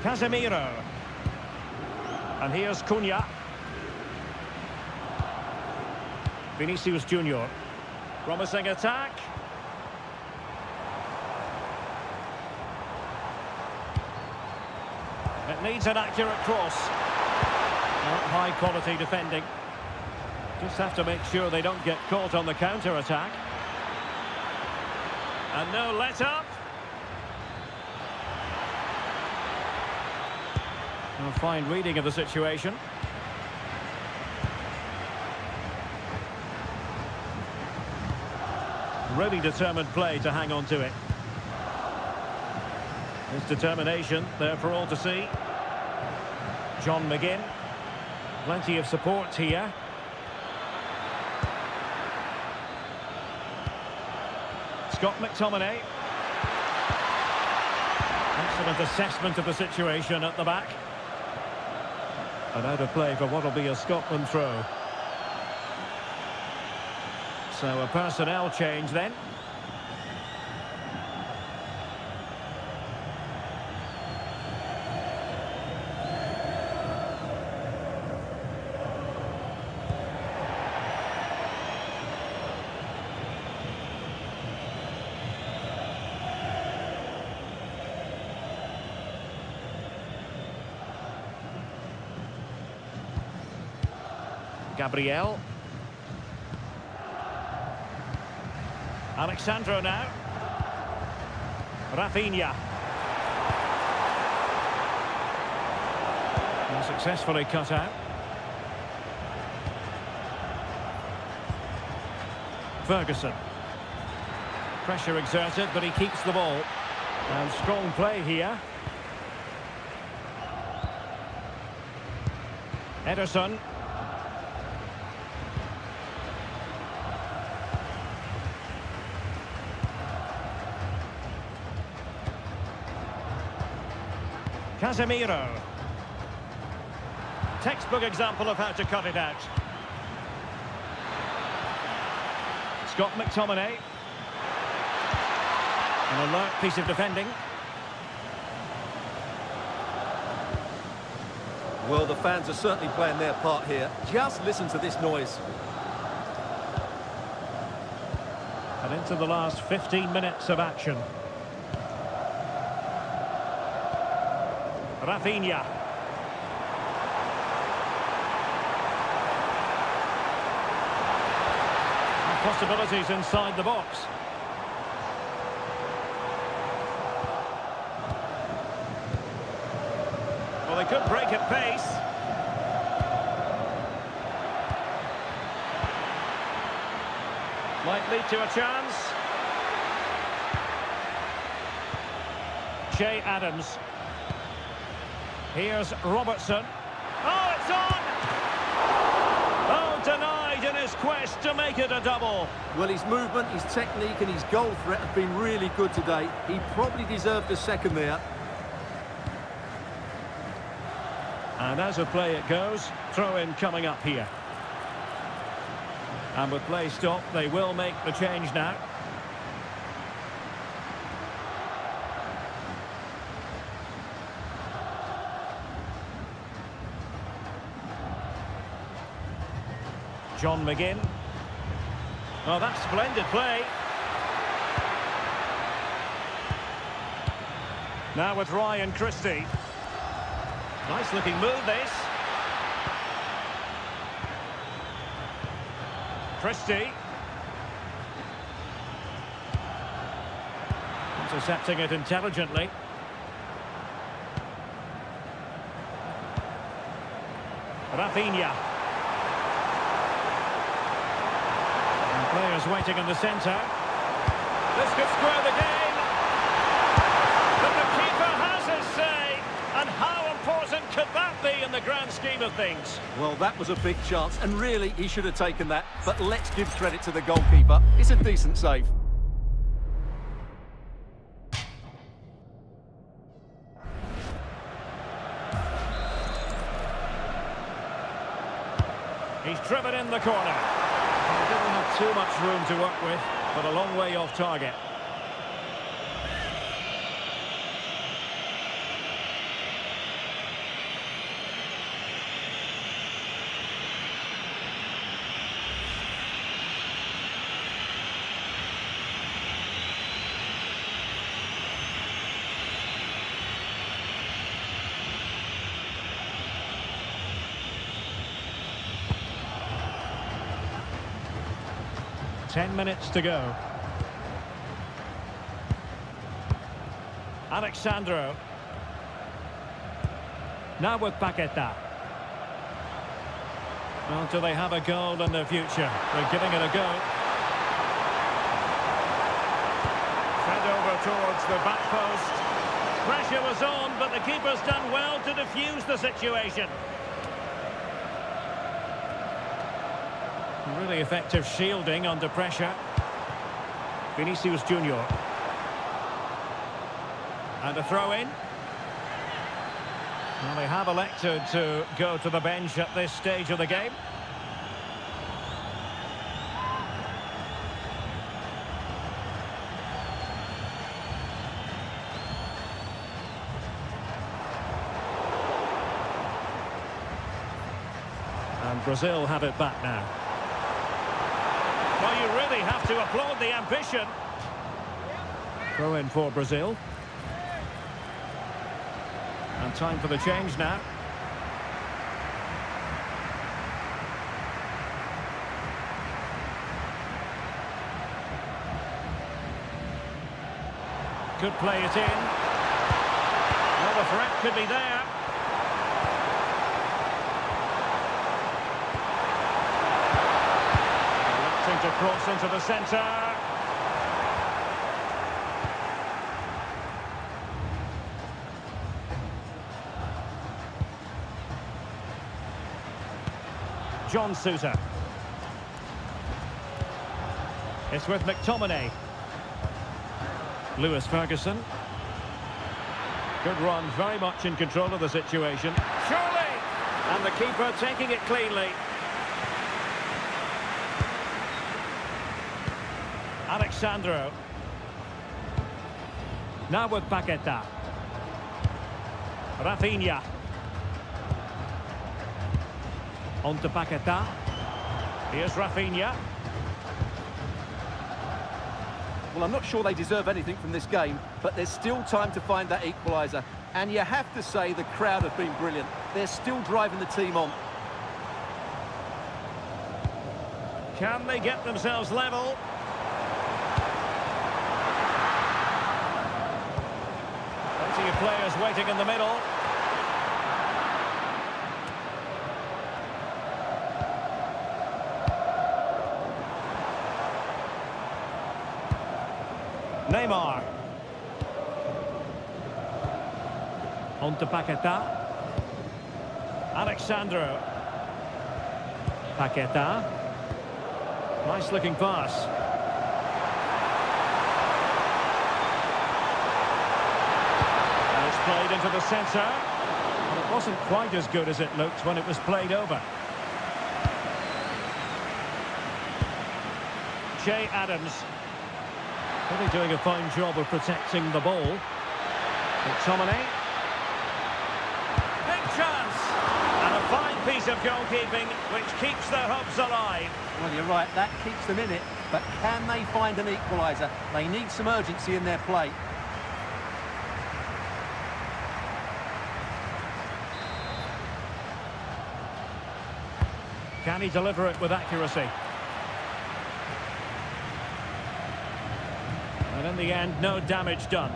Casemiro. And here's Cunha. Vinicius Junior. Promising attack. It needs an accurate cross. Not high quality defending. Just have to make sure they don't get caught on the counter-attack. And no let-up. A fine reading of the situation. Really determined play to hang on to it. His determination there for all to see. John McGinn. Plenty of support here. Scott McTominay. Excellent assessment of the situation at the back. And out of play for what will be a Scotland throw. So a personnel change then. Gabriel. Alexandro now. Rafinha. And successfully cut out. Ferguson. Pressure exerted, but he keeps the ball. And strong play here. Ederson. Casemiro. Textbook example of how to cut it out. Scott McTominay. An alert piece of defending. Well, the fans are certainly playing their part here. Just listen to this noise. And into the last 15 minutes of action. Rafinha. And possibilities inside the box. Well, they could break at pace. Might lead to a chance. Che Adams. Here's Robertson. Oh, it's on! Oh, denied in his quest to make it a double. Well, his movement, his technique and his goal threat have been really good today. He probably deserved a second there. And as a play it goes, throw-in coming up here. And with play stopped, they will make the change now. John McGinn. Oh, that's splendid play. Now with Ryan Christie. Nice looking move, this. Christie. Intercepting it intelligently. Rafinha. And players waiting in the centre. This could square the game. But the keeper has his say. And how important could that be in the grand scheme of things? Well, that was a big chance, and really, he should have taken that. But let's give credit to the goalkeeper. It's a decent save. He's driven in the corner. He didn't have too much room to work with, but a long way off target. Ten minutes to go. Alexandro. Now with Paqueta. Well, do they have a goal in the future? They're giving it a go. Fed over towards the back post. Pressure was on, but the keeper's done well to defuse the situation. Really effective shielding under pressure. Vinicius Junior. And a throw-in. Well, they have elected to go to the bench at this stage of the game. And Brazil have it back now. Well, you really have to applaud the ambition. Throw in for Brazil. And time for the change now. Could play it in. Well, the threat could be there. To cross into the centre. John Sousa. It's with McTominay. Lewis Ferguson. Good run, very much in control of the situation. Surely! And the keeper taking it cleanly. Alexandro. Now with Paqueta. Rafinha. On to Paqueta. Here's Rafinha. Well, I'm not sure they deserve anything from this game, but there's still time to find that equaliser. And you have to say the crowd have been brilliant. They're still driving the team on. Can they get themselves level? Plenty of players waiting in the middle. Neymar. On to Paquetá. Alexandro. Paquetá. Nice looking pass. And it's played into the centre. Well, it wasn't quite as good as it looked when it was played over. Jay Adams. Really doing a fine job of protecting the ball. McTominay. Big chance. And a fine piece of goalkeeping which keeps their hopes alive. Well, you're right, that keeps them in it. But can they find an equaliser? They need some urgency in their play. Can he deliver it with accuracy? And in the end, no damage done.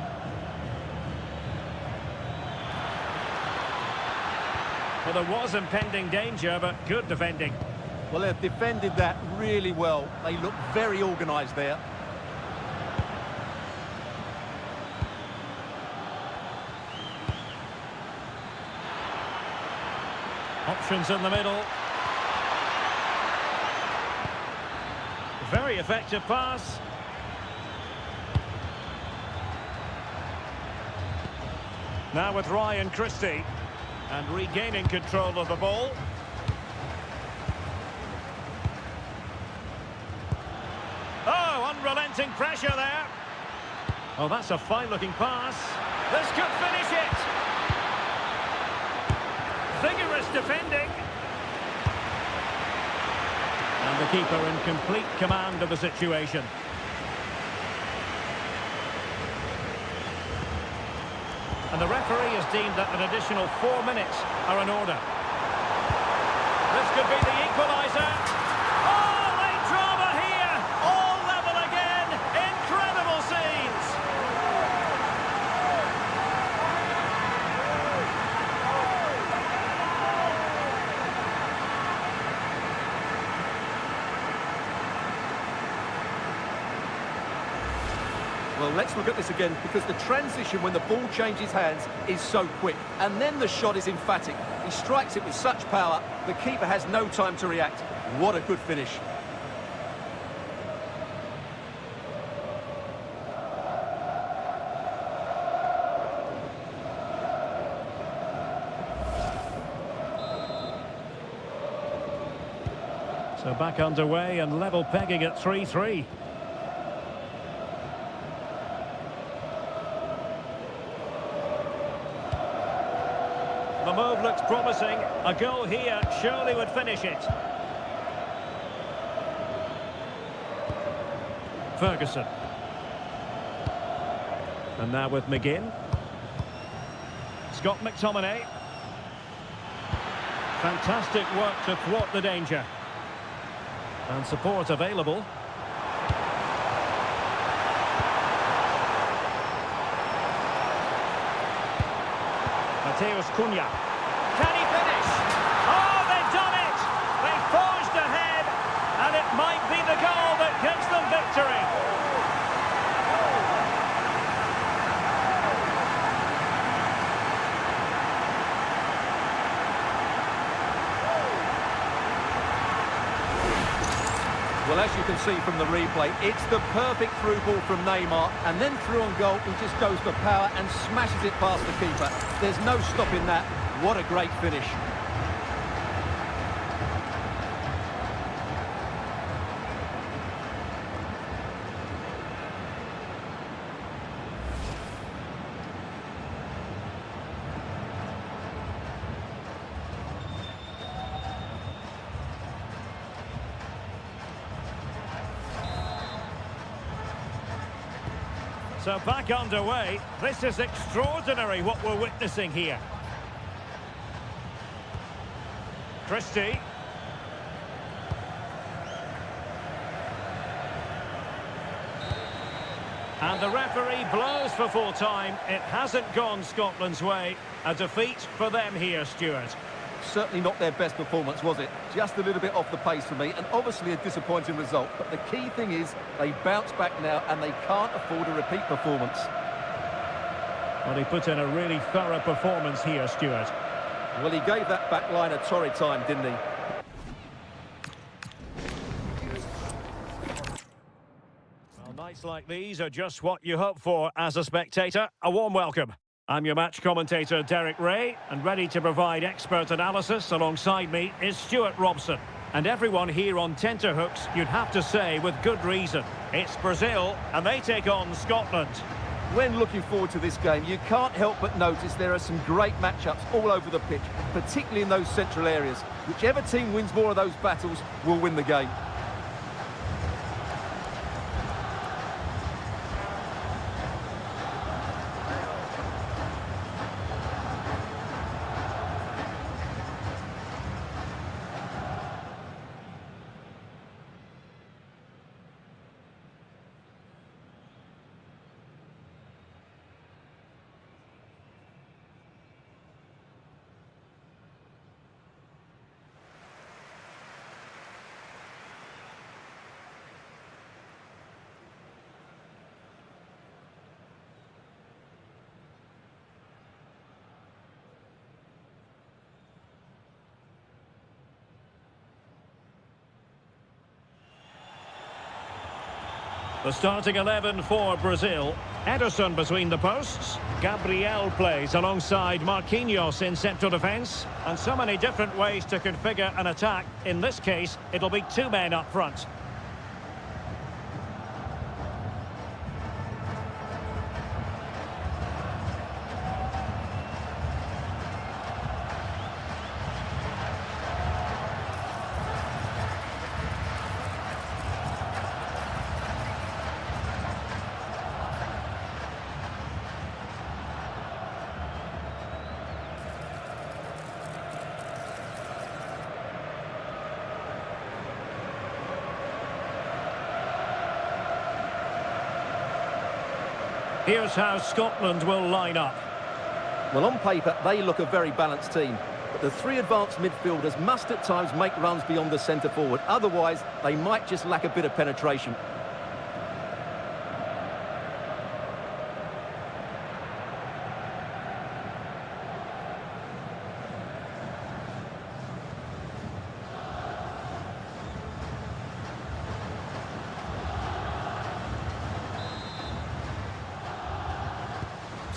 Well, there was impending danger, but good defending. Well, they've defended that really well. They look very organised there. Options in the middle. Very effective pass. Now with Ryan Christie. And regaining control of the ball. Oh, unrelenting pressure there. Oh, that's a fine-looking pass. This could finish it. Vigorous defending. And the keeper in complete command of the situation. And the referee has deemed that an additional 4 minutes are in order. This could be the equaliser. Oh, late drama here. All level again. Incredible scenes. Well, let's look at this again, because the transition when the ball changes hands is so quick. And then the shot is emphatic. He strikes it with such power, the keeper has no time to react. What a good finish. So back underway and level pegging at 3-3. The move looks promising. A goal here surely would finish it. Ferguson. And now with McGinn. Scott McTominay. Fantastic work to thwart the danger. And support available. Mateus Cunha. Can he finish? Oh, they've done it! They forged ahead, and it might be the goal that gives them victory. Well, as you can see from the replay, it's the perfect through ball from Neymar, and then through on goal, he just goes for power and smashes it past the keeper. There's no stopping that. What a great finish. So back underway. This is extraordinary what we're witnessing here. Christie. And the referee blows for full time. It hasn't gone Scotland's way. A defeat for them here, Stuart. certainly not their best performance, was it? Just a little bit off the pace for me, and obviously a disappointing result. But the key thing is they bounce back now, and they can't afford a repeat performance. Well, he put in a really thorough performance here, Stuart. Well, he gave that back line a torrid time, didn't he? Well, nights like these are just what you hope for as a spectator. A warm welcome. I'm your match commentator, Derek Ray, and ready to provide expert analysis alongside me is Stuart Robson. And everyone here on tenterhooks, you'd have to say with good reason. It's Brazil, and they take on Scotland. When looking forward to this game, you can't help but notice there are some great matchups all over the pitch, particularly in those central areas. Whichever team wins more of those battles will win the game. The starting 11 for Brazil. Ederson between the posts. Gabriel plays alongside Marquinhos in central defence. And so many different ways to configure an attack. In this case, it'll be two men up front. Here's how Scotland will line up. Well, on paper, they look a very balanced team. But the three advanced midfielders must at times make runs beyond the centre forward. Otherwise, they might just lack a bit of penetration.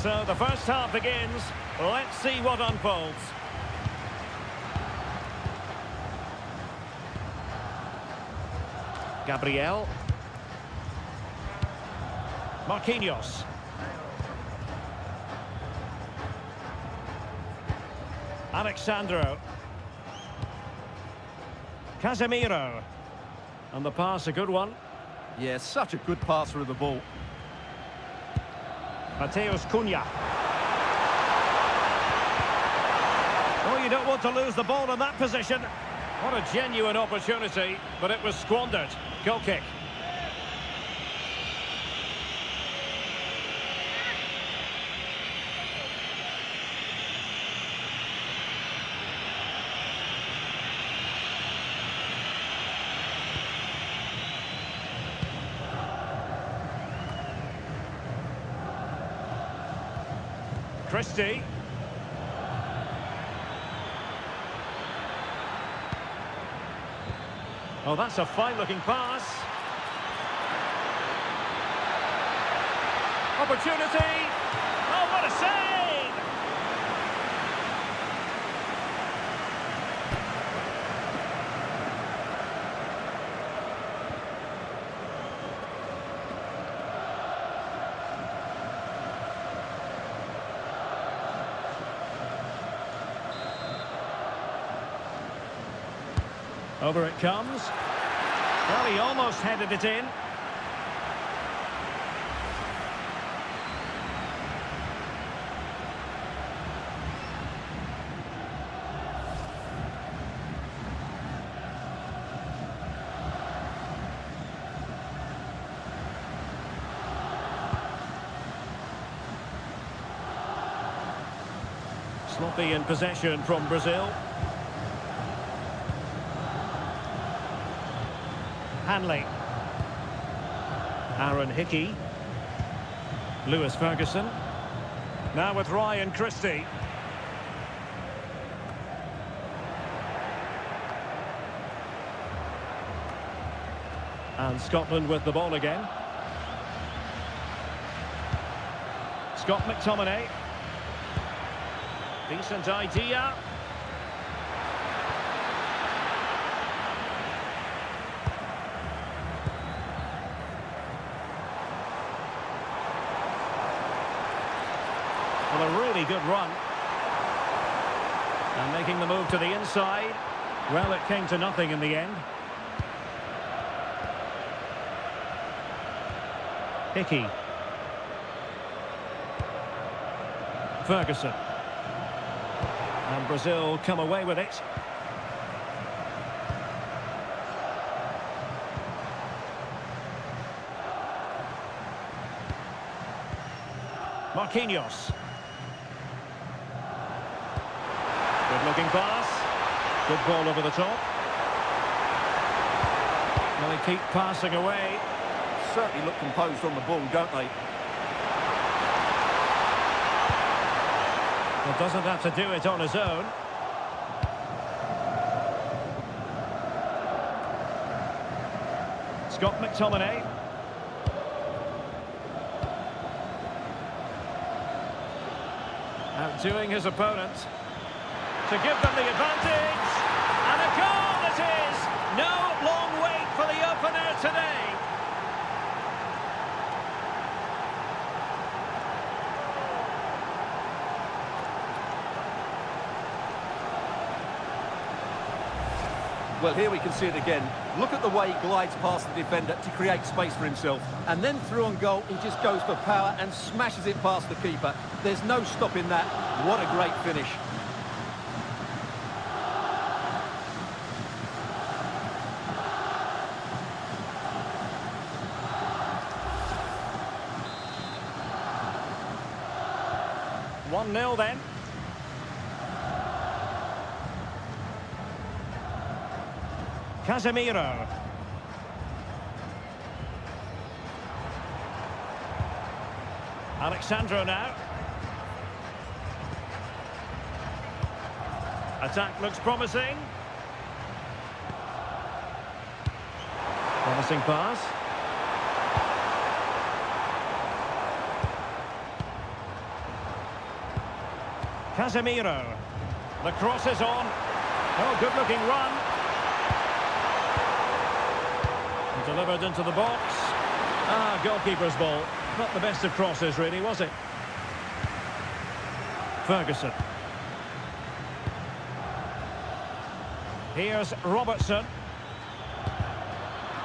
So the first half begins. Let's see what unfolds. Gabriel. Marquinhos. Alexandro. Casemiro. And the pass, a good one. Yeah, such a good passer of the ball. Mateus Cunha. Oh, you don't want to lose the ball in that position. What a genuine opportunity, but it was squandered. Goal kick. Christie. Oh, that's a fine-looking pass. Opportunity. Oh, what a save! Over it comes. Well, he almost headed it in. Sloppy in possession from Brazil. Hanley. Aaron Hickey. Lewis Ferguson. Now with Ryan Christie. And Scotland with the ball again. Scott McTominay. Decent idea. Well, a really good run. And making the move to the inside. Well, it came to nothing in the end. Hickey. Ferguson. And Brazil come away with it. Marquinhos. Good looking pass. Good ball over the top. Well, they keep passing away. Certainly look composed on the ball, don't they? Well, doesn't have to do it on his own. Scott McTominay. Outdoing his opponent to give them the advantage. And a goal it is! No long wait for the opener today. Well, here we can see it again. Look at the way he glides past the defender to create space for himself. And then through on goal, he just goes for power and smashes it past the keeper. There's no stopping that. What a great finish. One 0 then. Casemiro. Alexandro now. Attack looks promising. Promising pass. Casemiro. The cross is on. Oh, good looking run. Delivered into the box. Ah, goalkeeper's ball. Not the best of crosses, really, was it? Ferguson. Here's Robertson.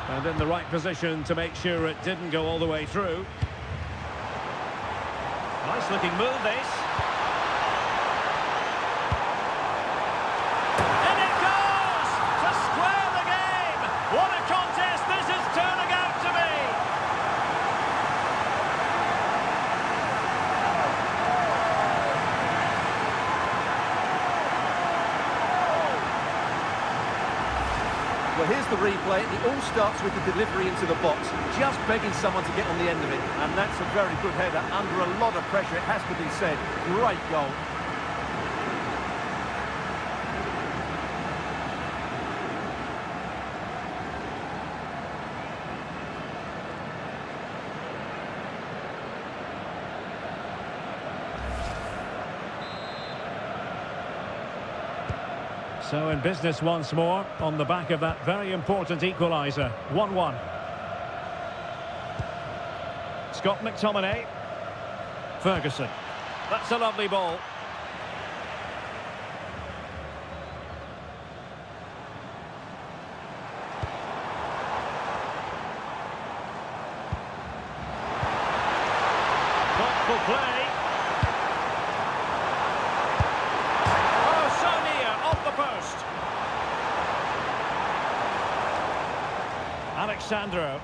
And in the right position to make sure it didn't go all the way through. Nice looking move, this. And it goes to square the game. What a contest this is turning out to be. Well, here's the replay. It all starts with the delivery into the box, just begging someone to get on the end of it. And that's a very good header, under a lot of pressure, it has to be said. Great goal. So in business once more, on the back of that very important equaliser. 1-1. Scott McTominay. Ferguson. That's a lovely ball. Thoughtful play. Alexandro.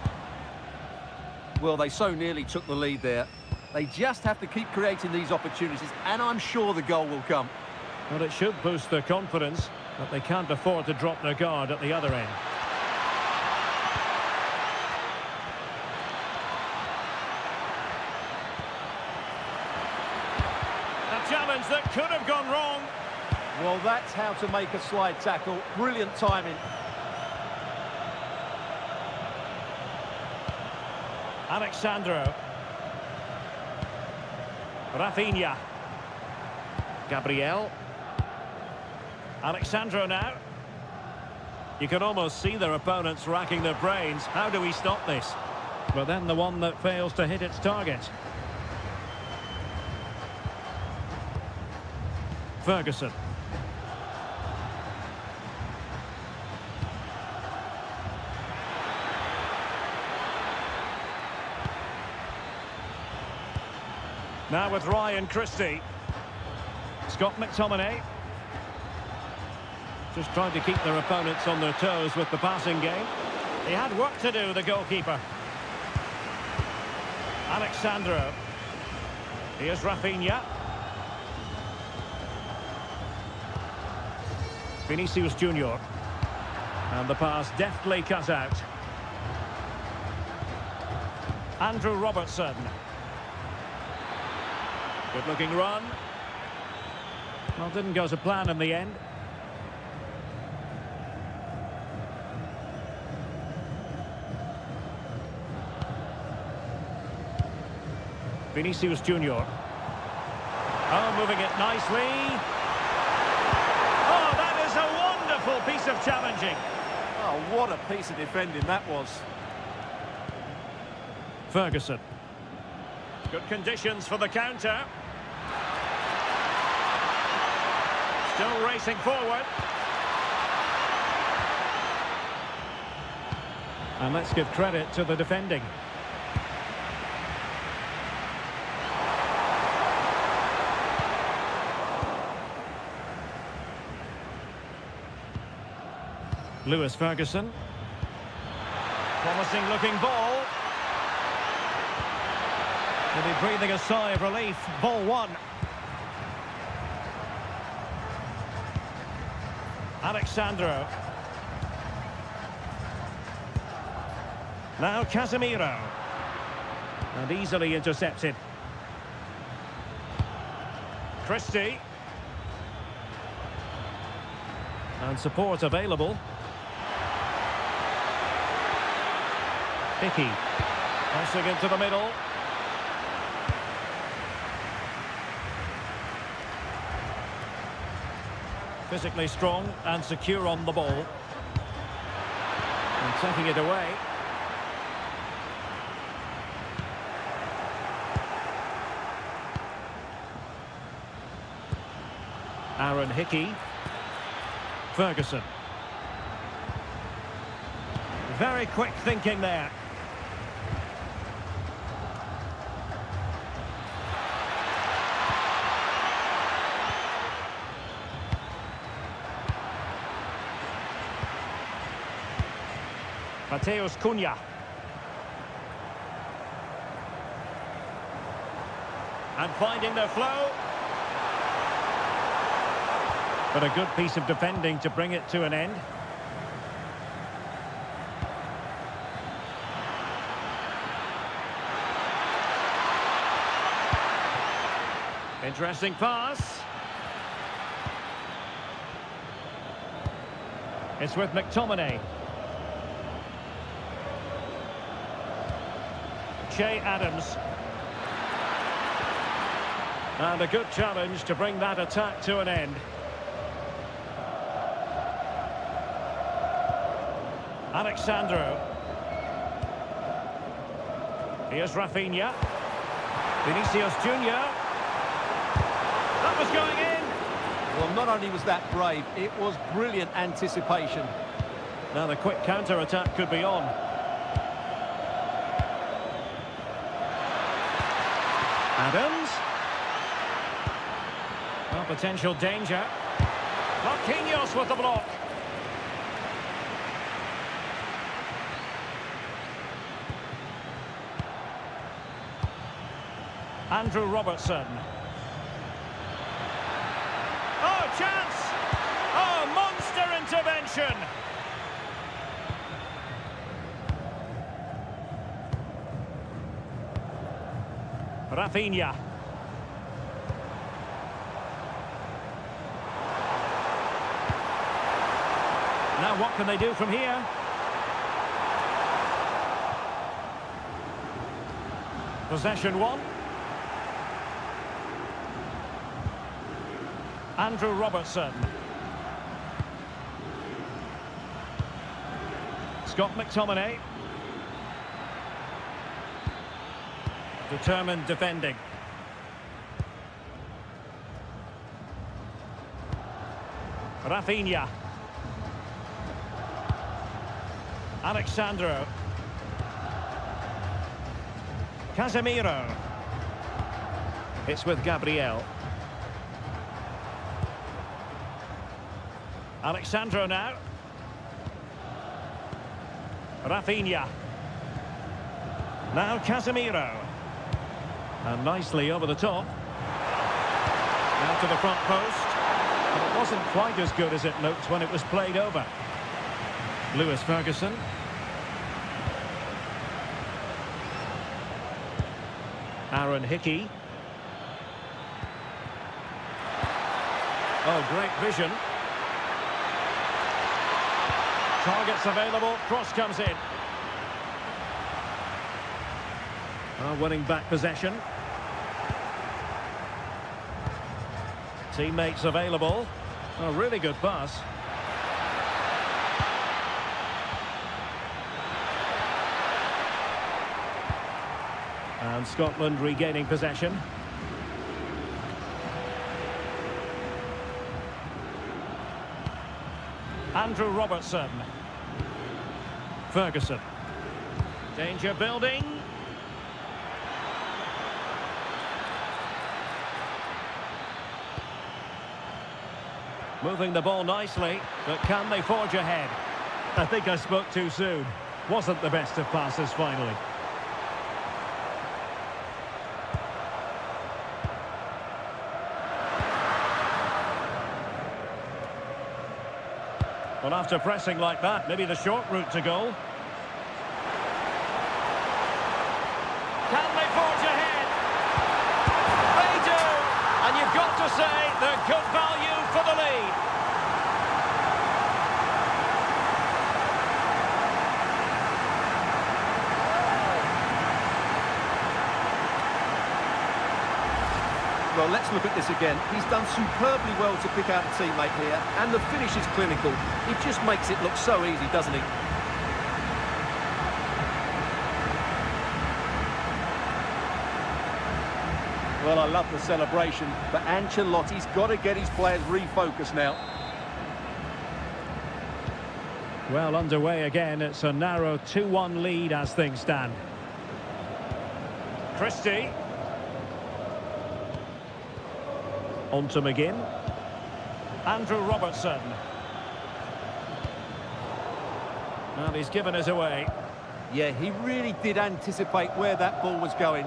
Well, they so nearly took the lead there. They just have to keep creating these opportunities, and I'm sure the goal will come. Well, it should boost their confidence, but they can't afford to drop their guard at the other end. challenge that could have gone wrong. Well, that's how to make a slide tackle. Brilliant timing. Alexandro. Rafinha. Gabriel. Alexandro now. You can almost see their opponents racking their brains. How do we stop this? But then the one that fails to hit its target. Ferguson. Now with Ryan Christie. Scott McTominay. Just trying to keep their opponents on their toes with the passing game. He had work to do, the goalkeeper. Alexandro. Here's Rafinha. Vinicius Junior. And the pass deftly cut out. Andrew Robertson. Good looking run. Well, didn't go to plan in the end. Vinicius Junior. Oh, moving it nicely. Oh, that is a wonderful piece of challenging. Oh, what a piece of defending that was. Ferguson. Good conditions for the counter. Still racing forward. And let's give credit to the defending. Lewis Ferguson. Promising looking ball. Will be breathing a sigh of relief. Ball one. Alexandro. Now Casemiro. And easily intercepted. Christie. And support available. Hickey. Passing into the middle. Physically strong and secure on the ball. And taking it away. Aaron Hickey. Ferguson. Very quick thinking there. Mateus Cunha. And finding their flow. But a good piece of defending to bring it to an end. Interesting pass. It's with McTominay. Adams. And a good challenge to bring that attack to an end. Alexandro. Here's Rafinha. Vinicius Junior. That was going in. Well, not only was that brave, it was brilliant anticipation. Now the quick counter-attack could be on. Adams. Well, potential danger. Marquinhos with the block. Andrew Robertson. Oh, chance! Oh, monster intervention! Rafinha. Now what can they do from here? Possession one. Andrew Robertson. Scott McTominay. Determined defending. Rafinha. Alexandro. Casemiro. It's with Gabriel. Alexandro now. Rafinha. Now Casemiro. And nicely over the top. Now to the front post. And it wasn't quite as good as it looked when it was played over. Lewis Ferguson. Aaron Hickey. Oh, great vision. Targets available, cross comes in. Winning back possession. Teammates available. A really good pass. And Scotland regaining possession. Andrew Robertson. Ferguson. Danger building. Moving the ball nicely, but can they forge ahead? I think I spoke too soon. Wasn't the best of passes finally. Well, after pressing like that, maybe the short route to goal. Can they forge ahead? They do! And you've got to say they're good value for the lead. Well, let's look at this again. He's done superbly well to pick out a teammate here, and the finish is clinical. He just makes it look so easy, doesn't he? Well, I love the celebration, but Ancelotti's got to get his players refocused now. Well, underway again. It's a narrow 2-1 lead as things stand. Christie. On to McGinn. Andrew Robertson. Well, he's given us away. Yeah, he really did anticipate where that ball was going.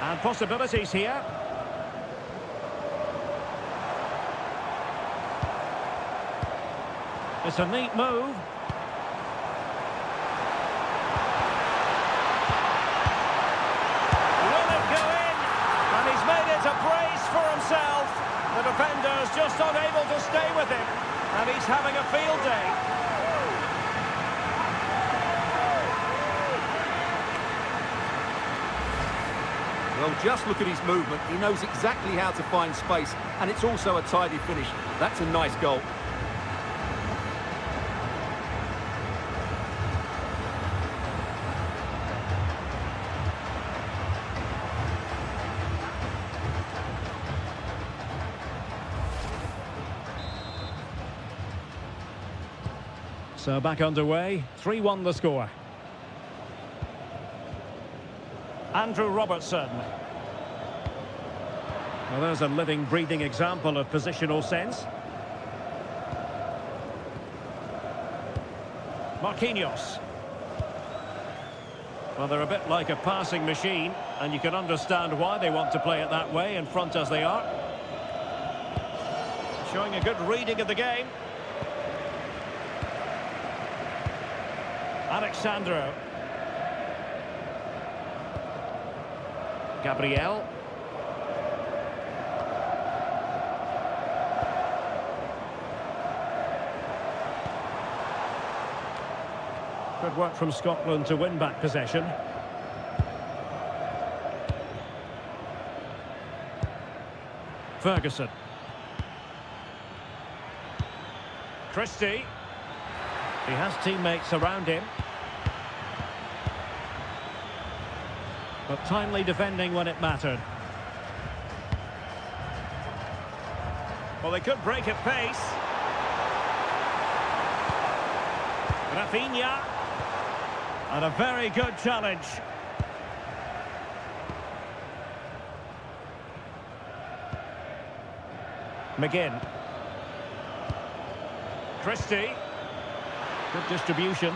And possibilities here. It's a neat move. Will it go in? And he's made it a brace for himself. The defender's just unable to stay with him. And he's having a field day. Well, just look at his movement. He knows exactly how to find space, and it's also a tidy finish. That's a nice goal. So back underway, 3-1 the score. Andrew Robertson. Well, there's a living, breathing example of positional sense. Marquinhos. Well, they're a bit like a passing machine, and you can understand why they want to play it that way, in front as they are. Showing a good reading of the game. Alexandro. Gabriel. Good work from Scotland to win back possession. Ferguson. Christie. He has teammates around him. But timely defending when it mattered. Well, they could break at pace. Rafinha. And a very good challenge. McGinn. Christie. Good distribution.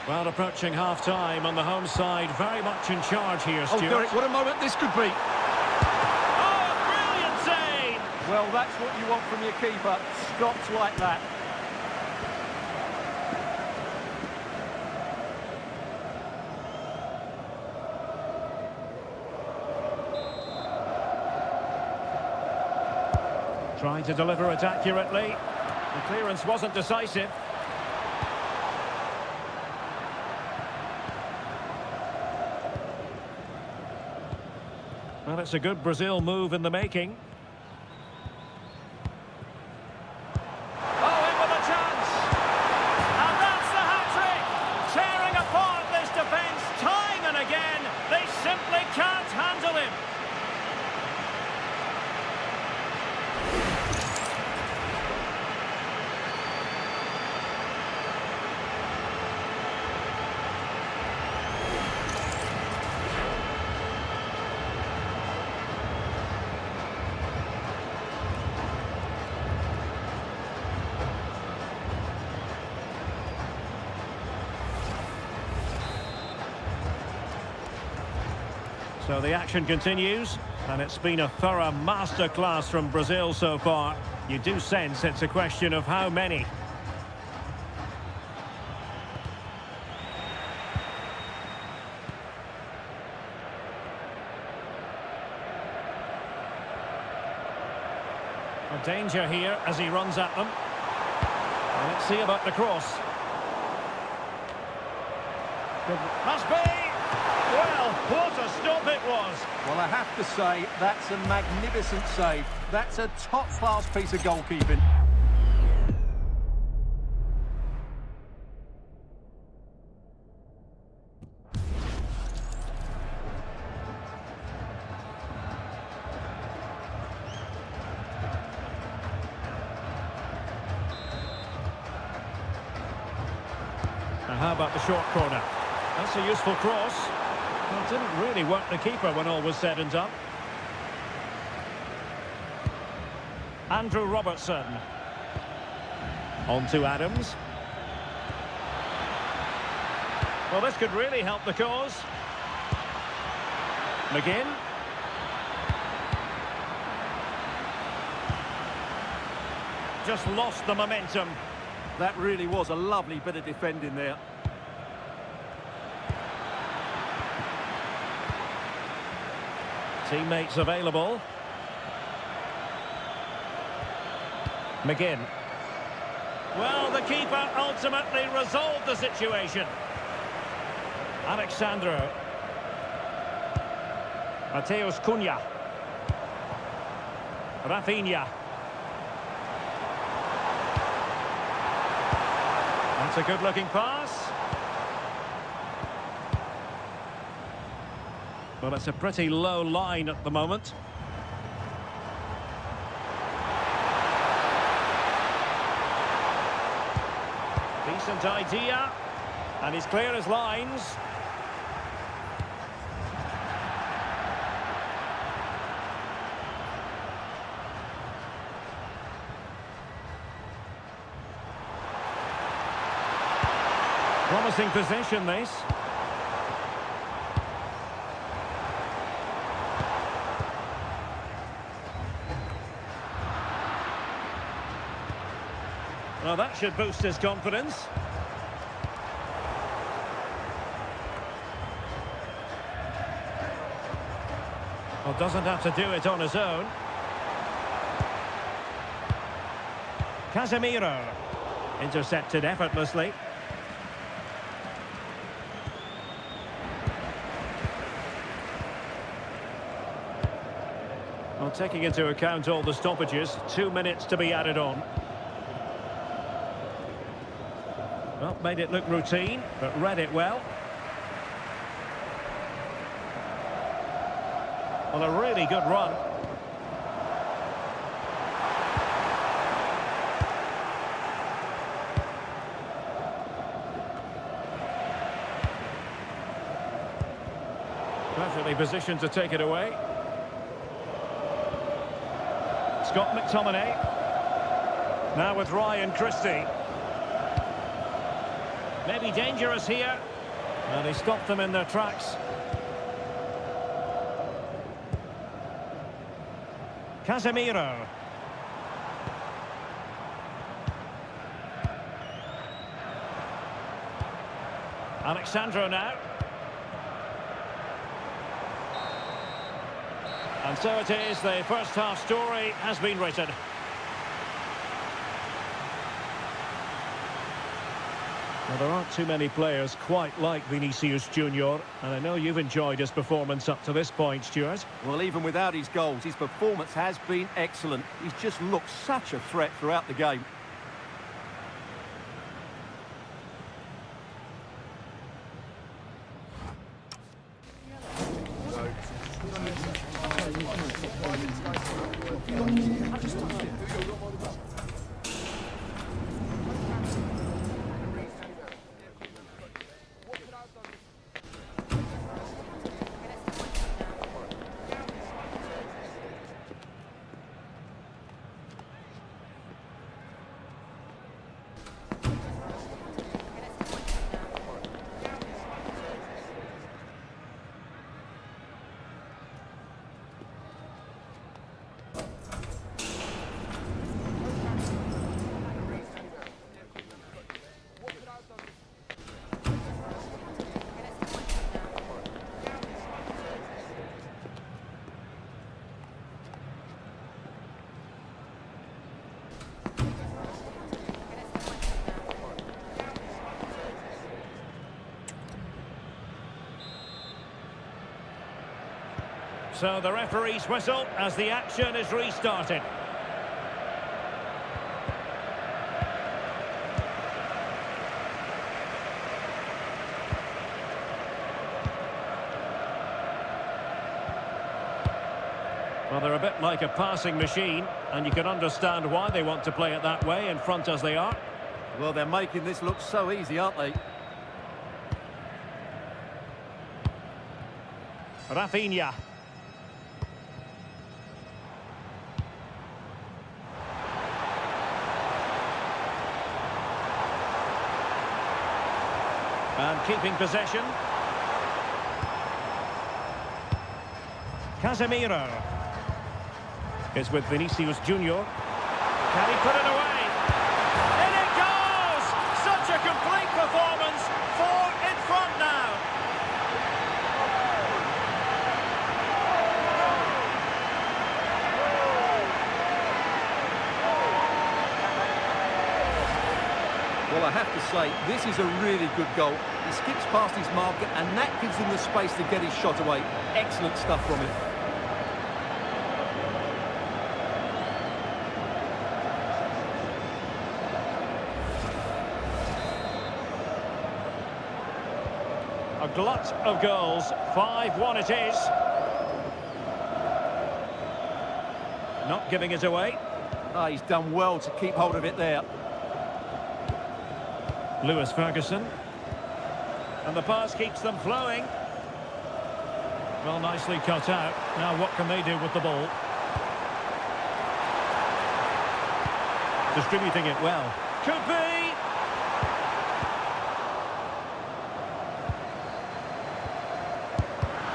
Well, approaching half-time on the home side, very much in charge here, Stuart. Oh, Derek, what a moment this could be. Oh, brilliant save! Well, that's what you want from your keeper. Stops like that. Trying to deliver it accurately. The clearance wasn't decisive. Well, it's a good Brazil move in the making. Oh, in with a chance! And that's the hat-trick! Tearing apart this defence time and again. They simply can't handle him. So the action continues, and it's been a thorough masterclass from Brazil so far. You do sense it's a question of how many. A danger here as he runs at them. Well, let's see about the cross. Must be! Well, what a stop it was. Well, I have to say, that's a magnificent save. That's a top-class piece of goalkeeping. And how about the short corner? That's a useful cross. Well, it didn't really work the keeper when all was said and done. Andrew Robertson. On to Adams. Well, this could really help the cause. McGinn. Just lost the momentum. That really was a lovely bit of defending there. Teammates available. McGinn. Well, the keeper ultimately resolved the situation. Alexandro. Mateus Cunha. Rafinha. That's a good-looking pass. Well, it's a pretty low line at the moment. Decent idea. And he's clear as lines. Promising possession, this. Well, that should boost his confidence. Well, doesn't have to do it on his own. Casemiro. Intercepted effortlessly. Well, taking into account all the stoppages, 2 minutes to be added on. Well, made it look routine, but read it well. Well, a really good run. Perfectly positioned to take it away. Scott McTominay. Now with Ryan Christie. Maybe dangerous here. And he stopped them in their tracks. Casemiro. Alexandro now. And so it is, the first half story has been written. Well, there aren't too many players quite like Vinicius Junior, and I know you've enjoyed his performance up to this point, Stuart. Well, even without his goals, his performance has been excellent. He's just looked such a threat throughout the game. So the referee's whistle as the action is restarted. Well, they're a bit like a passing machine, and you can understand why they want to play it that way, in front as they are. Well, they're making this look so easy, aren't they? Rafinha. And keeping possession. Casemiro. Is with Vinicius Junior. Can he put it away? In it goes! Such a complete performance. 4 in front now. Well, I have to say, this is a really good goal. He skips past his marker, and that gives him the space to get his shot away. Excellent stuff from him. A glut of goals. 5-1 it is. Not giving it away. Oh, he's done well to keep hold of it there. Lewis Ferguson. And the pass keeps them flowing. Well, nicely cut out. Now what can they do with the ball? Distributing it well. Could be!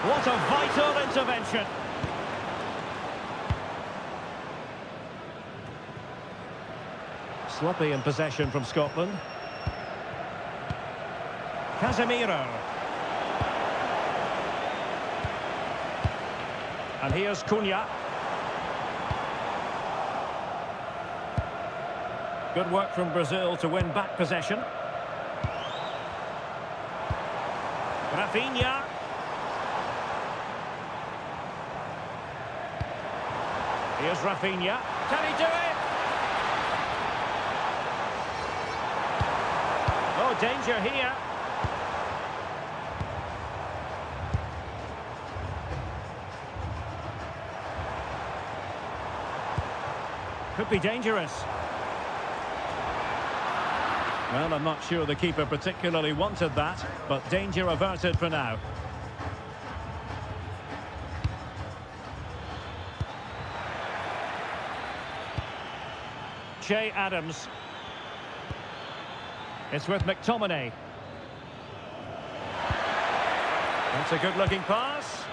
What a vital intervention. Sloppy in possession from Scotland. Casemiro. And here's Cunha. Good work from Brazil to win back possession. Rafinha. Here's Rafinha. Can he do it? Oh, danger here. Could be dangerous. Well, I'm not sure the keeper particularly wanted that, but danger averted for now. Che Adams. It's with McTominay. That's a good-looking pass.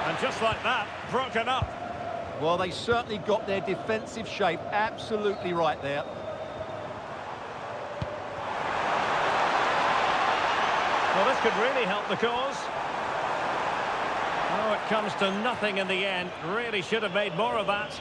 And just like that, broken up. Well, they certainly got their defensive shape absolutely right there. Well, this could really help the cause. Oh, it comes to nothing in the end. Really should have made more of that.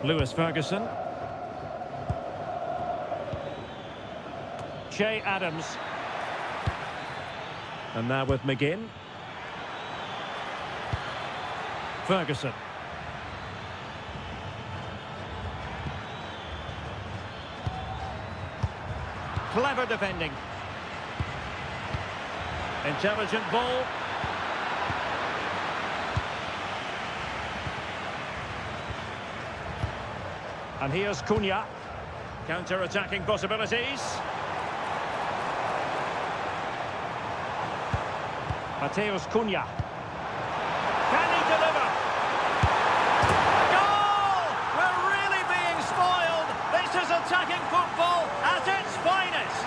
Lewis Ferguson. Che Adams. And now with McGinn. Ferguson. Clever defending. Intelligent ball. And here's Cunha. Counter-attacking possibilities. Mateus Cunha. Can he deliver? Goal! We're really being spoiled. This is attacking football at its finest.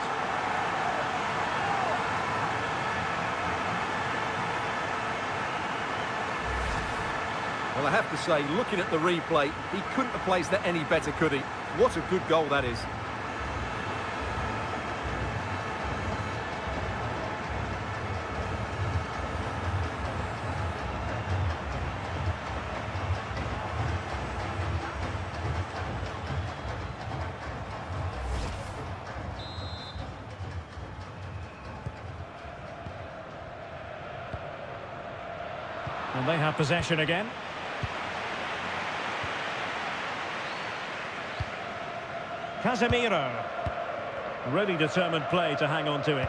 Well, I have to say, looking at the replay, he couldn't have placed that any better, could he? What a good goal that is. And they have possession again. Casemiro. Really determined play to hang on to it.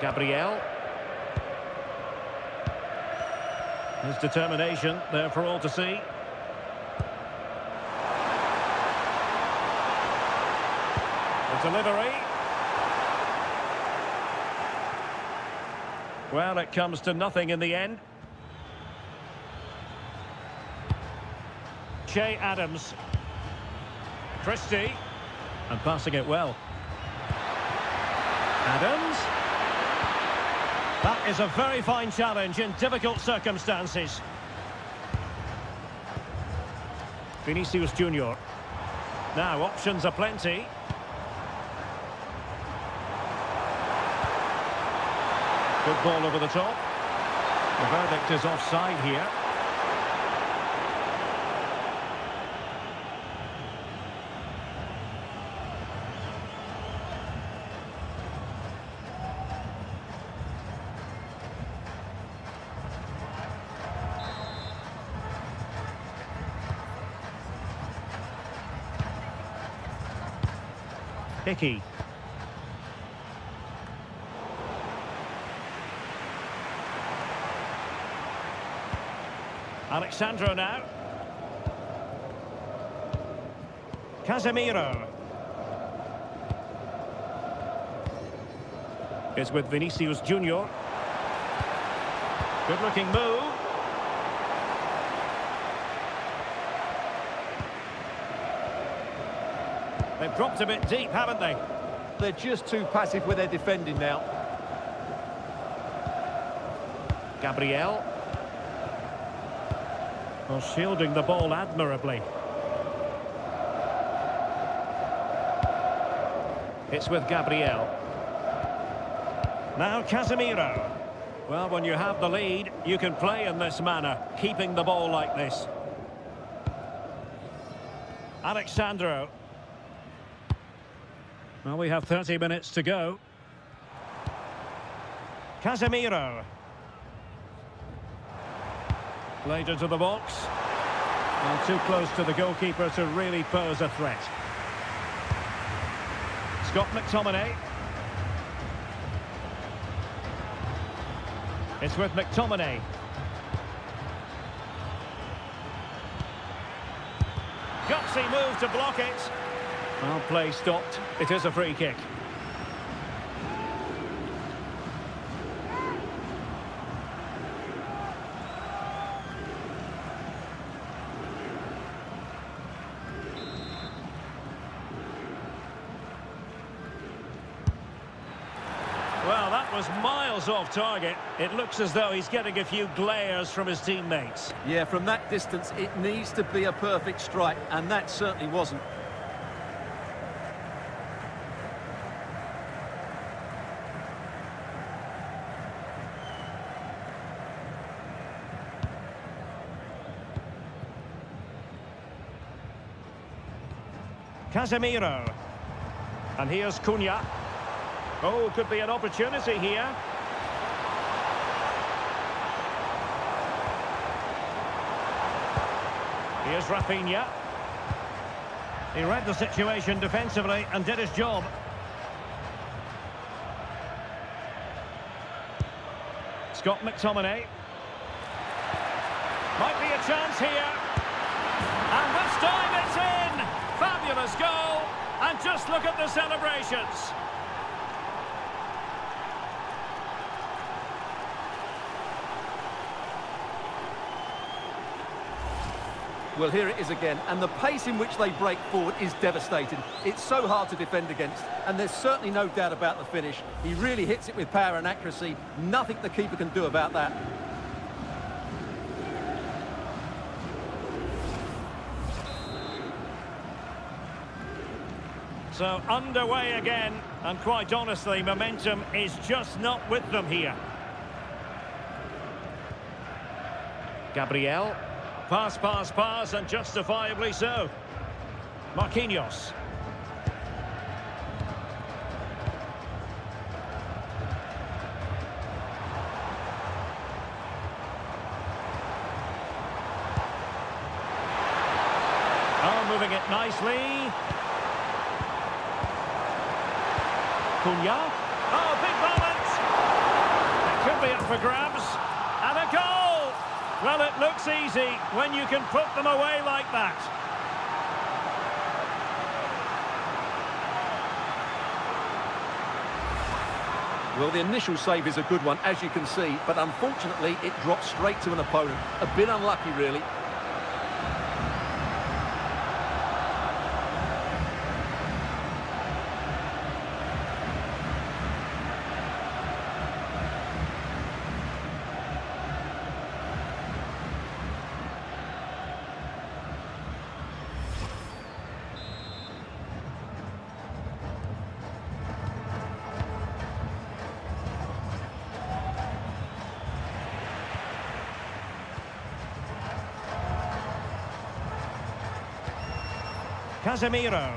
Gabriel. His determination there for all to see. The delivery. Well, it comes to nothing in the end. Che Adams. Christie. And passing it well. Adams. That is a very fine challenge in difficult circumstances. Vinicius Junior. Now, options are plenty. Good ball over the top. The verdict is offside here. Hickey. Alexandro now. Casemiro. It's with Vinicius Junior. Good looking move. They've dropped a bit deep, haven't they? They're just too passive with their defending now. Gabriel. Well, shielding the ball admirably. It's with Gabriel. Now Casemiro. Well, when you have the lead, you can play in this manner, keeping the ball like this. Alexandro. Well, we have 30 minutes to go. Casemiro. Played into the box. Well, too close to the goalkeeper to really pose a threat. Scott McTominay. It's with McTominay. Gutsy move to block it. Well, play stopped. It is a free kick. Well, that was miles off target. It looks as though he's getting a few glares from his teammates. Yeah, from that distance, it needs to be a perfect strike, and that certainly wasn't. Casemiro. And here's Cunha. Oh, could be an opportunity here. Here's Rafinha. He read the situation defensively and did his job. Scott McTominay. Might be a chance here. And this time it's in! Fabulous goal! And just look at the celebrations. Well, here it is again, and the pace in which they break forward is devastating. It's so hard to defend against, and there's certainly no doubt about the finish. He really hits it with power and accuracy. Nothing the keeper can do about that. So underway again, and quite honestly, momentum is just not with them here. Gabriel. Pass, pass, pass, and justifiably so. Marquinhos. Oh, moving it nicely. Cunha. Oh, big moment. It could be up for grabs. And a goal! Well, it looks easy when you can put them away like that. Well, the initial save is a good one, as you can see, but unfortunately it dropped straight to an opponent. A bit unlucky, really. Casemiro.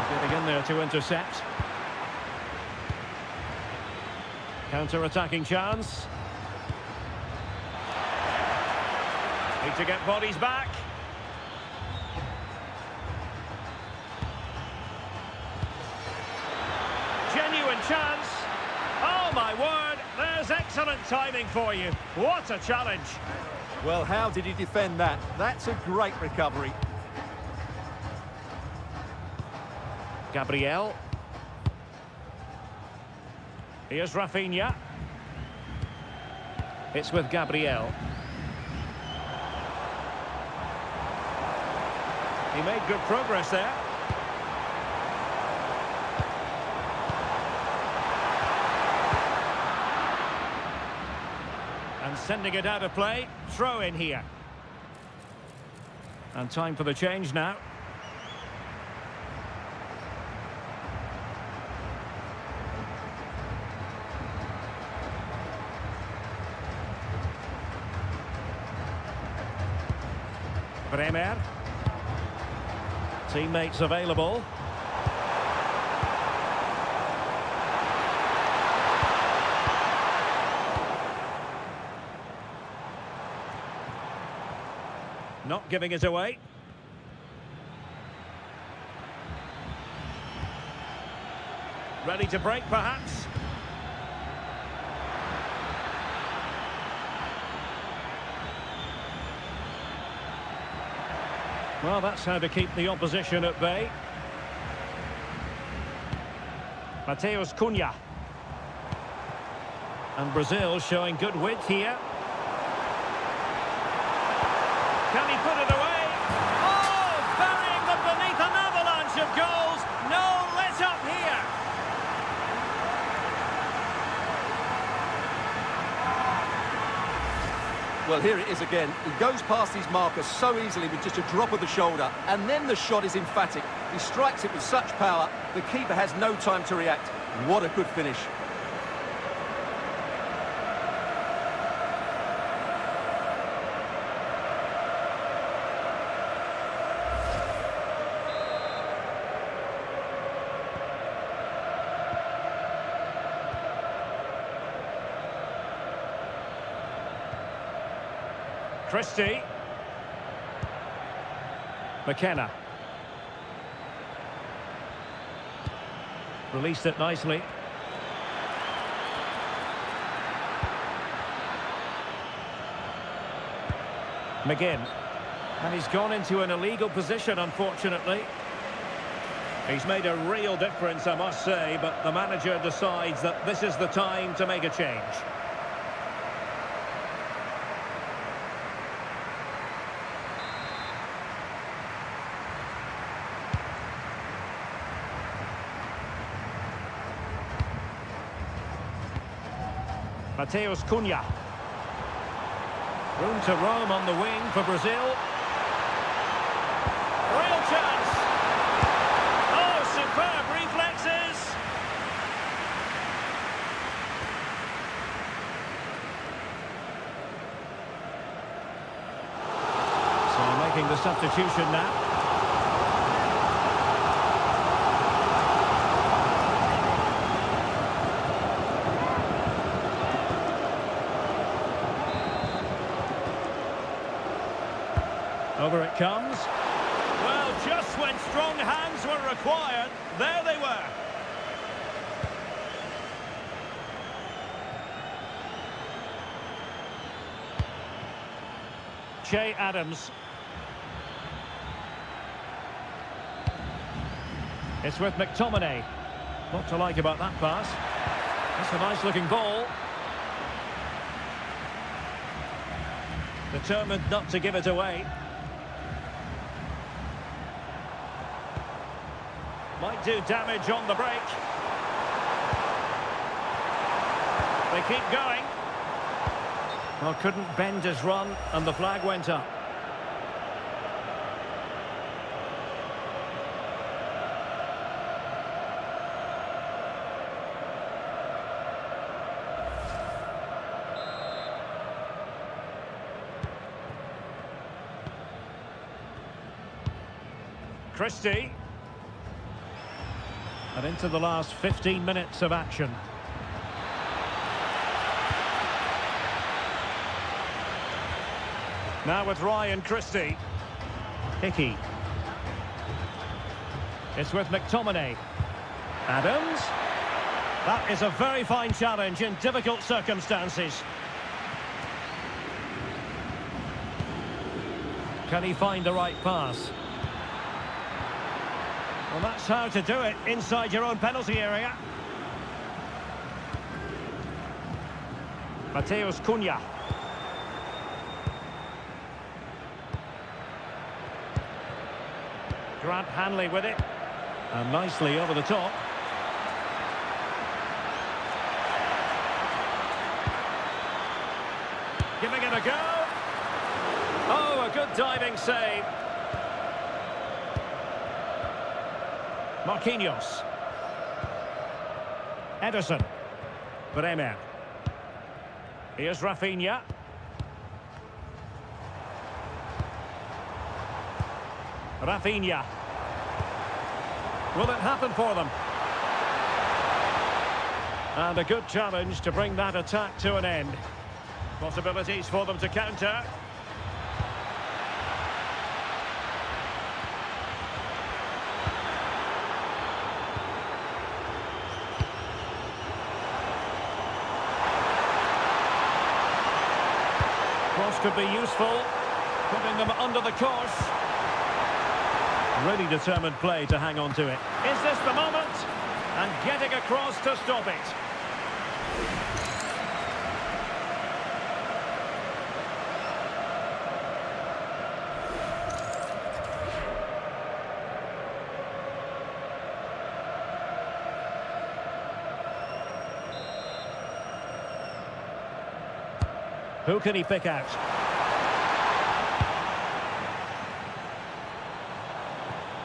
Getting in there to intercept. Counter-attacking chance. Need to get bodies back. Genuine chance. Oh my word, there's excellent timing for you. What a challenge. Well, how did he defend that? That's a great recovery. Gabriel. Here's Rafinha. It's with Gabriel. He made good progress there. And sending it out of play. Throw in here. And time for the change now. Bremer. Teammates available. Not giving it away. Ready to break, perhaps. Well, that's how to keep the opposition at bay. Matheus Cunha. And Brazil showing good width here. Can he put it away? Oh, burying them beneath an avalanche of goals. No let up here. Well, here it is again. He goes past his marker so easily with just a drop of the shoulder, and then the shot is emphatic. He strikes it with such power, the keeper has no time to react. What a good finish. Christie. McKenna. Released it nicely. McGinn. And he's gone into an illegal position, unfortunately. He's made a real difference, I must say, but the manager decides that this is the time to make a change. Matheus Cunha. Room to roam on the wing for Brazil. Real chance. Oh, superb reflexes. So making the substitution now. Over it comes. Well, just when strong hands were required, there they were. Che Adams. It's with McTominay. What to like about that pass? That's a nice-looking ball. Determined not to give it away. Might do damage on the break. They keep going. Well, couldn't bend his run, and the flag went up. Christie. And into the last 15 minutes of action. Now with Ryan Christie. Hickey. It's with McTominay. Adams. That is a very fine challenge in difficult circumstances. Can he find the right pass? Well, that's how to do it inside your own penalty area. Matheus Cunha. Grant Hanley with it. And nicely over the top. Giving it a go. Oh, a good diving save. Marquinhos. Ederson. Bremer. Here's Rafinha. Rafinha. Will it happen for them? And a good challenge to bring that attack to an end. Possibilities for them to counter. Cross could be useful, putting them under the course. Really determined play to hang on to it. Is this the moment? And getting across to stop it. Who can he pick out?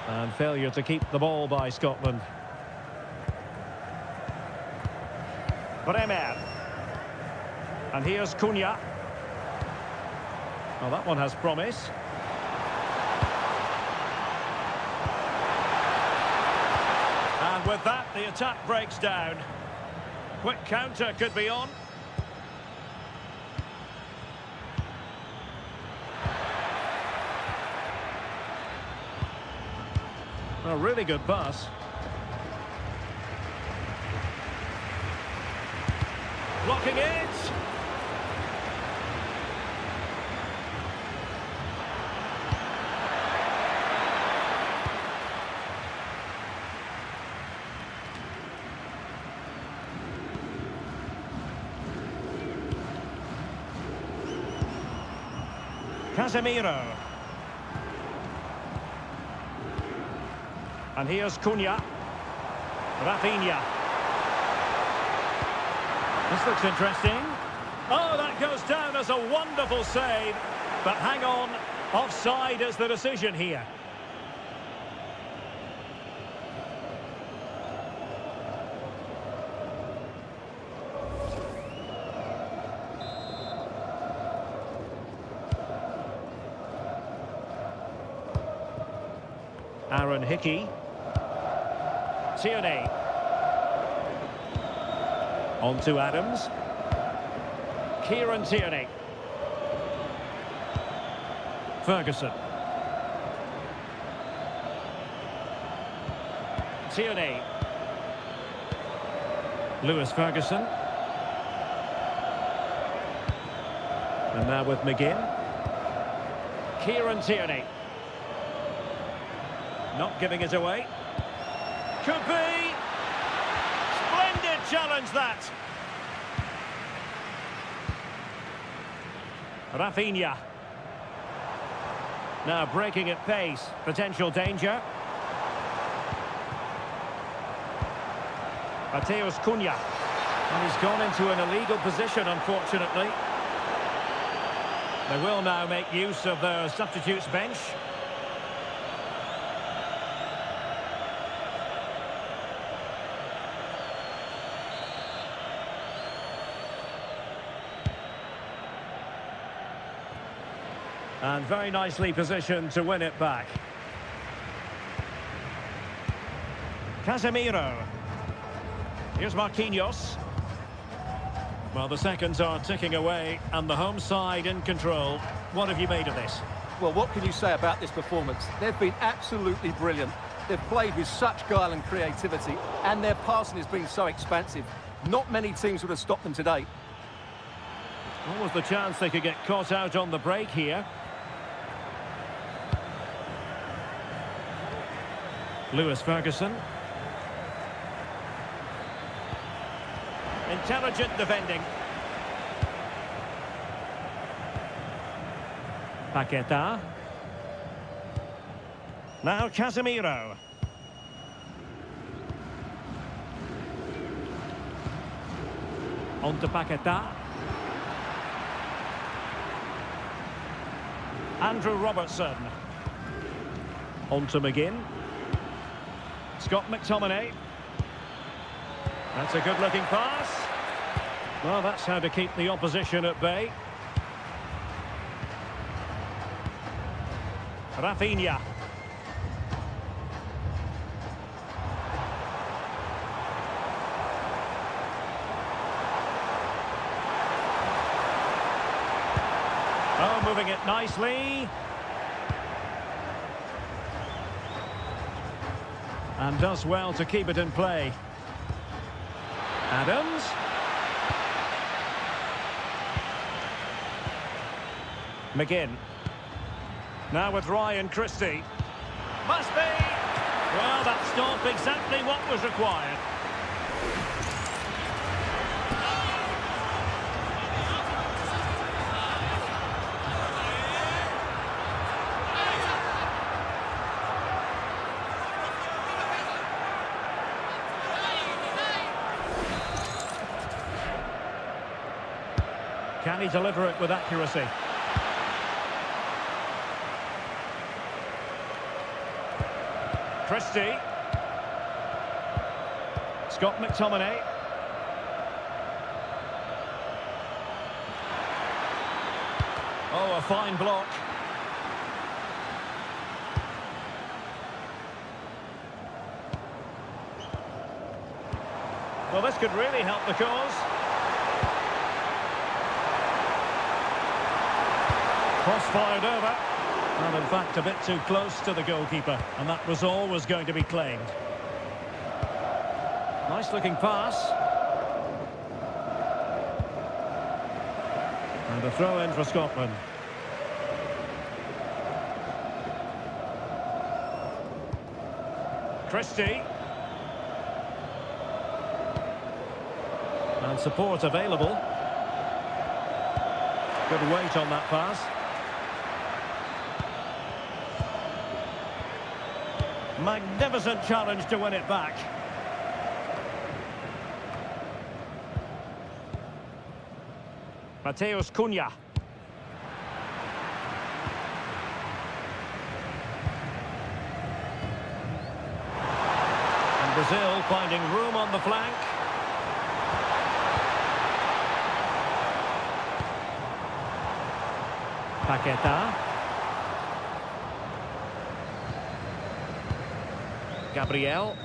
And failure to keep the ball by Scotland. Bremer. And here's Cunha. Well, that one has promise. And with that, the attack breaks down. Quick counter could be on. A really good pass. Blocking it. Casemiro. And here's Cunha. Rafinha. This looks interesting. Oh, that goes down as a wonderful save. But hang on, offside is the decision here. Aaron Hickey. Tierney. On to Adams. Kieran Tierney. Ferguson. Tierney. Lewis Ferguson. And now with McGinn. Kieran Tierney. Not giving it away. Could be. Splendid challenge, that. Rafinha. Now breaking at pace. Potential danger. Mateus Cunha. And he's gone into an illegal position, unfortunately. They will now make use of their substitutes bench. And very nicely positioned to win it back. Casemiro. Here's Marquinhos. Well, the seconds are ticking away and the home side in control. What have you made of this? Well, what can you say about this performance? They've been absolutely brilliant. They've played with such guile and creativity, and their passing has been so expansive. Not many teams would have stopped them today. What was the chance they could get caught out on the break here? Lewis Ferguson. Intelligent defending. Paqueta. Now Casemiro. On to Paquetá. Andrew Robertson. On to McGinn. Scott McTominay. That's a good-looking pass. Well, that's how to keep the opposition at bay. Rafinha. Oh, moving it nicely. And does well to keep it in play. Adams. McGinn. Now with Ryan Christie. Must be! Well, that's not exactly what was required. Can he deliver it with accuracy? Christie. Scott McTominay. Oh, a fine block. Well, this could really help the cause. Cross fired over. Well, in fact, a bit too close to the goalkeeper, and that was always going to be claimed. Nice looking pass. And a throw in for Scotland. Christie. And support available. Good weight on that pass. Magnificent challenge to win it back. Mateus Cunha. And Brazil finding room on the flank. Paquetá. Gabriel.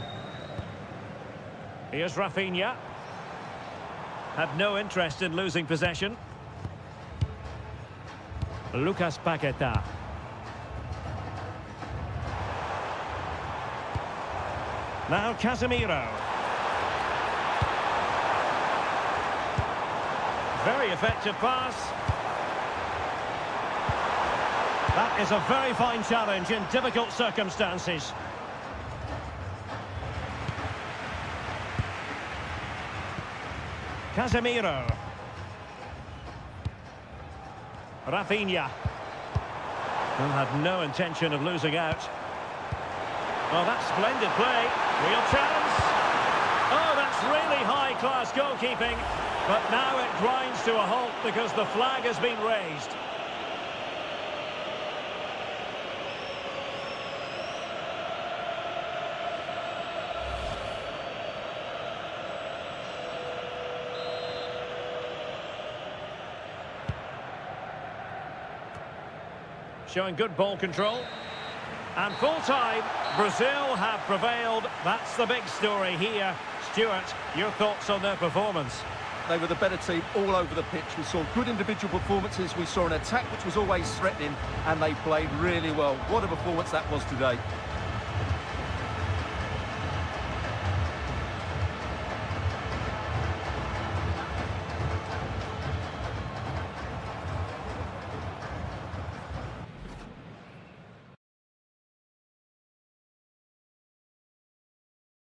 Here's Rafinha. Had no interest in losing possession. Lucas Paquetá. Now Casemiro. Very effective pass. That is a very fine challenge in difficult circumstances. Casemiro. Rafinha. Who had no intention of losing out. Oh, that's splendid play. Real chance. Oh, that's really high-class goalkeeping. But now it grinds to a halt because the flag has been raised. Showing good ball control. And full time, Brazil have prevailed. That's the big story here. Stuart, your thoughts on their performance? They were the better team all over the pitch. We saw good individual performances. We saw an attack which was always threatening, and they played really well. What a performance that was today.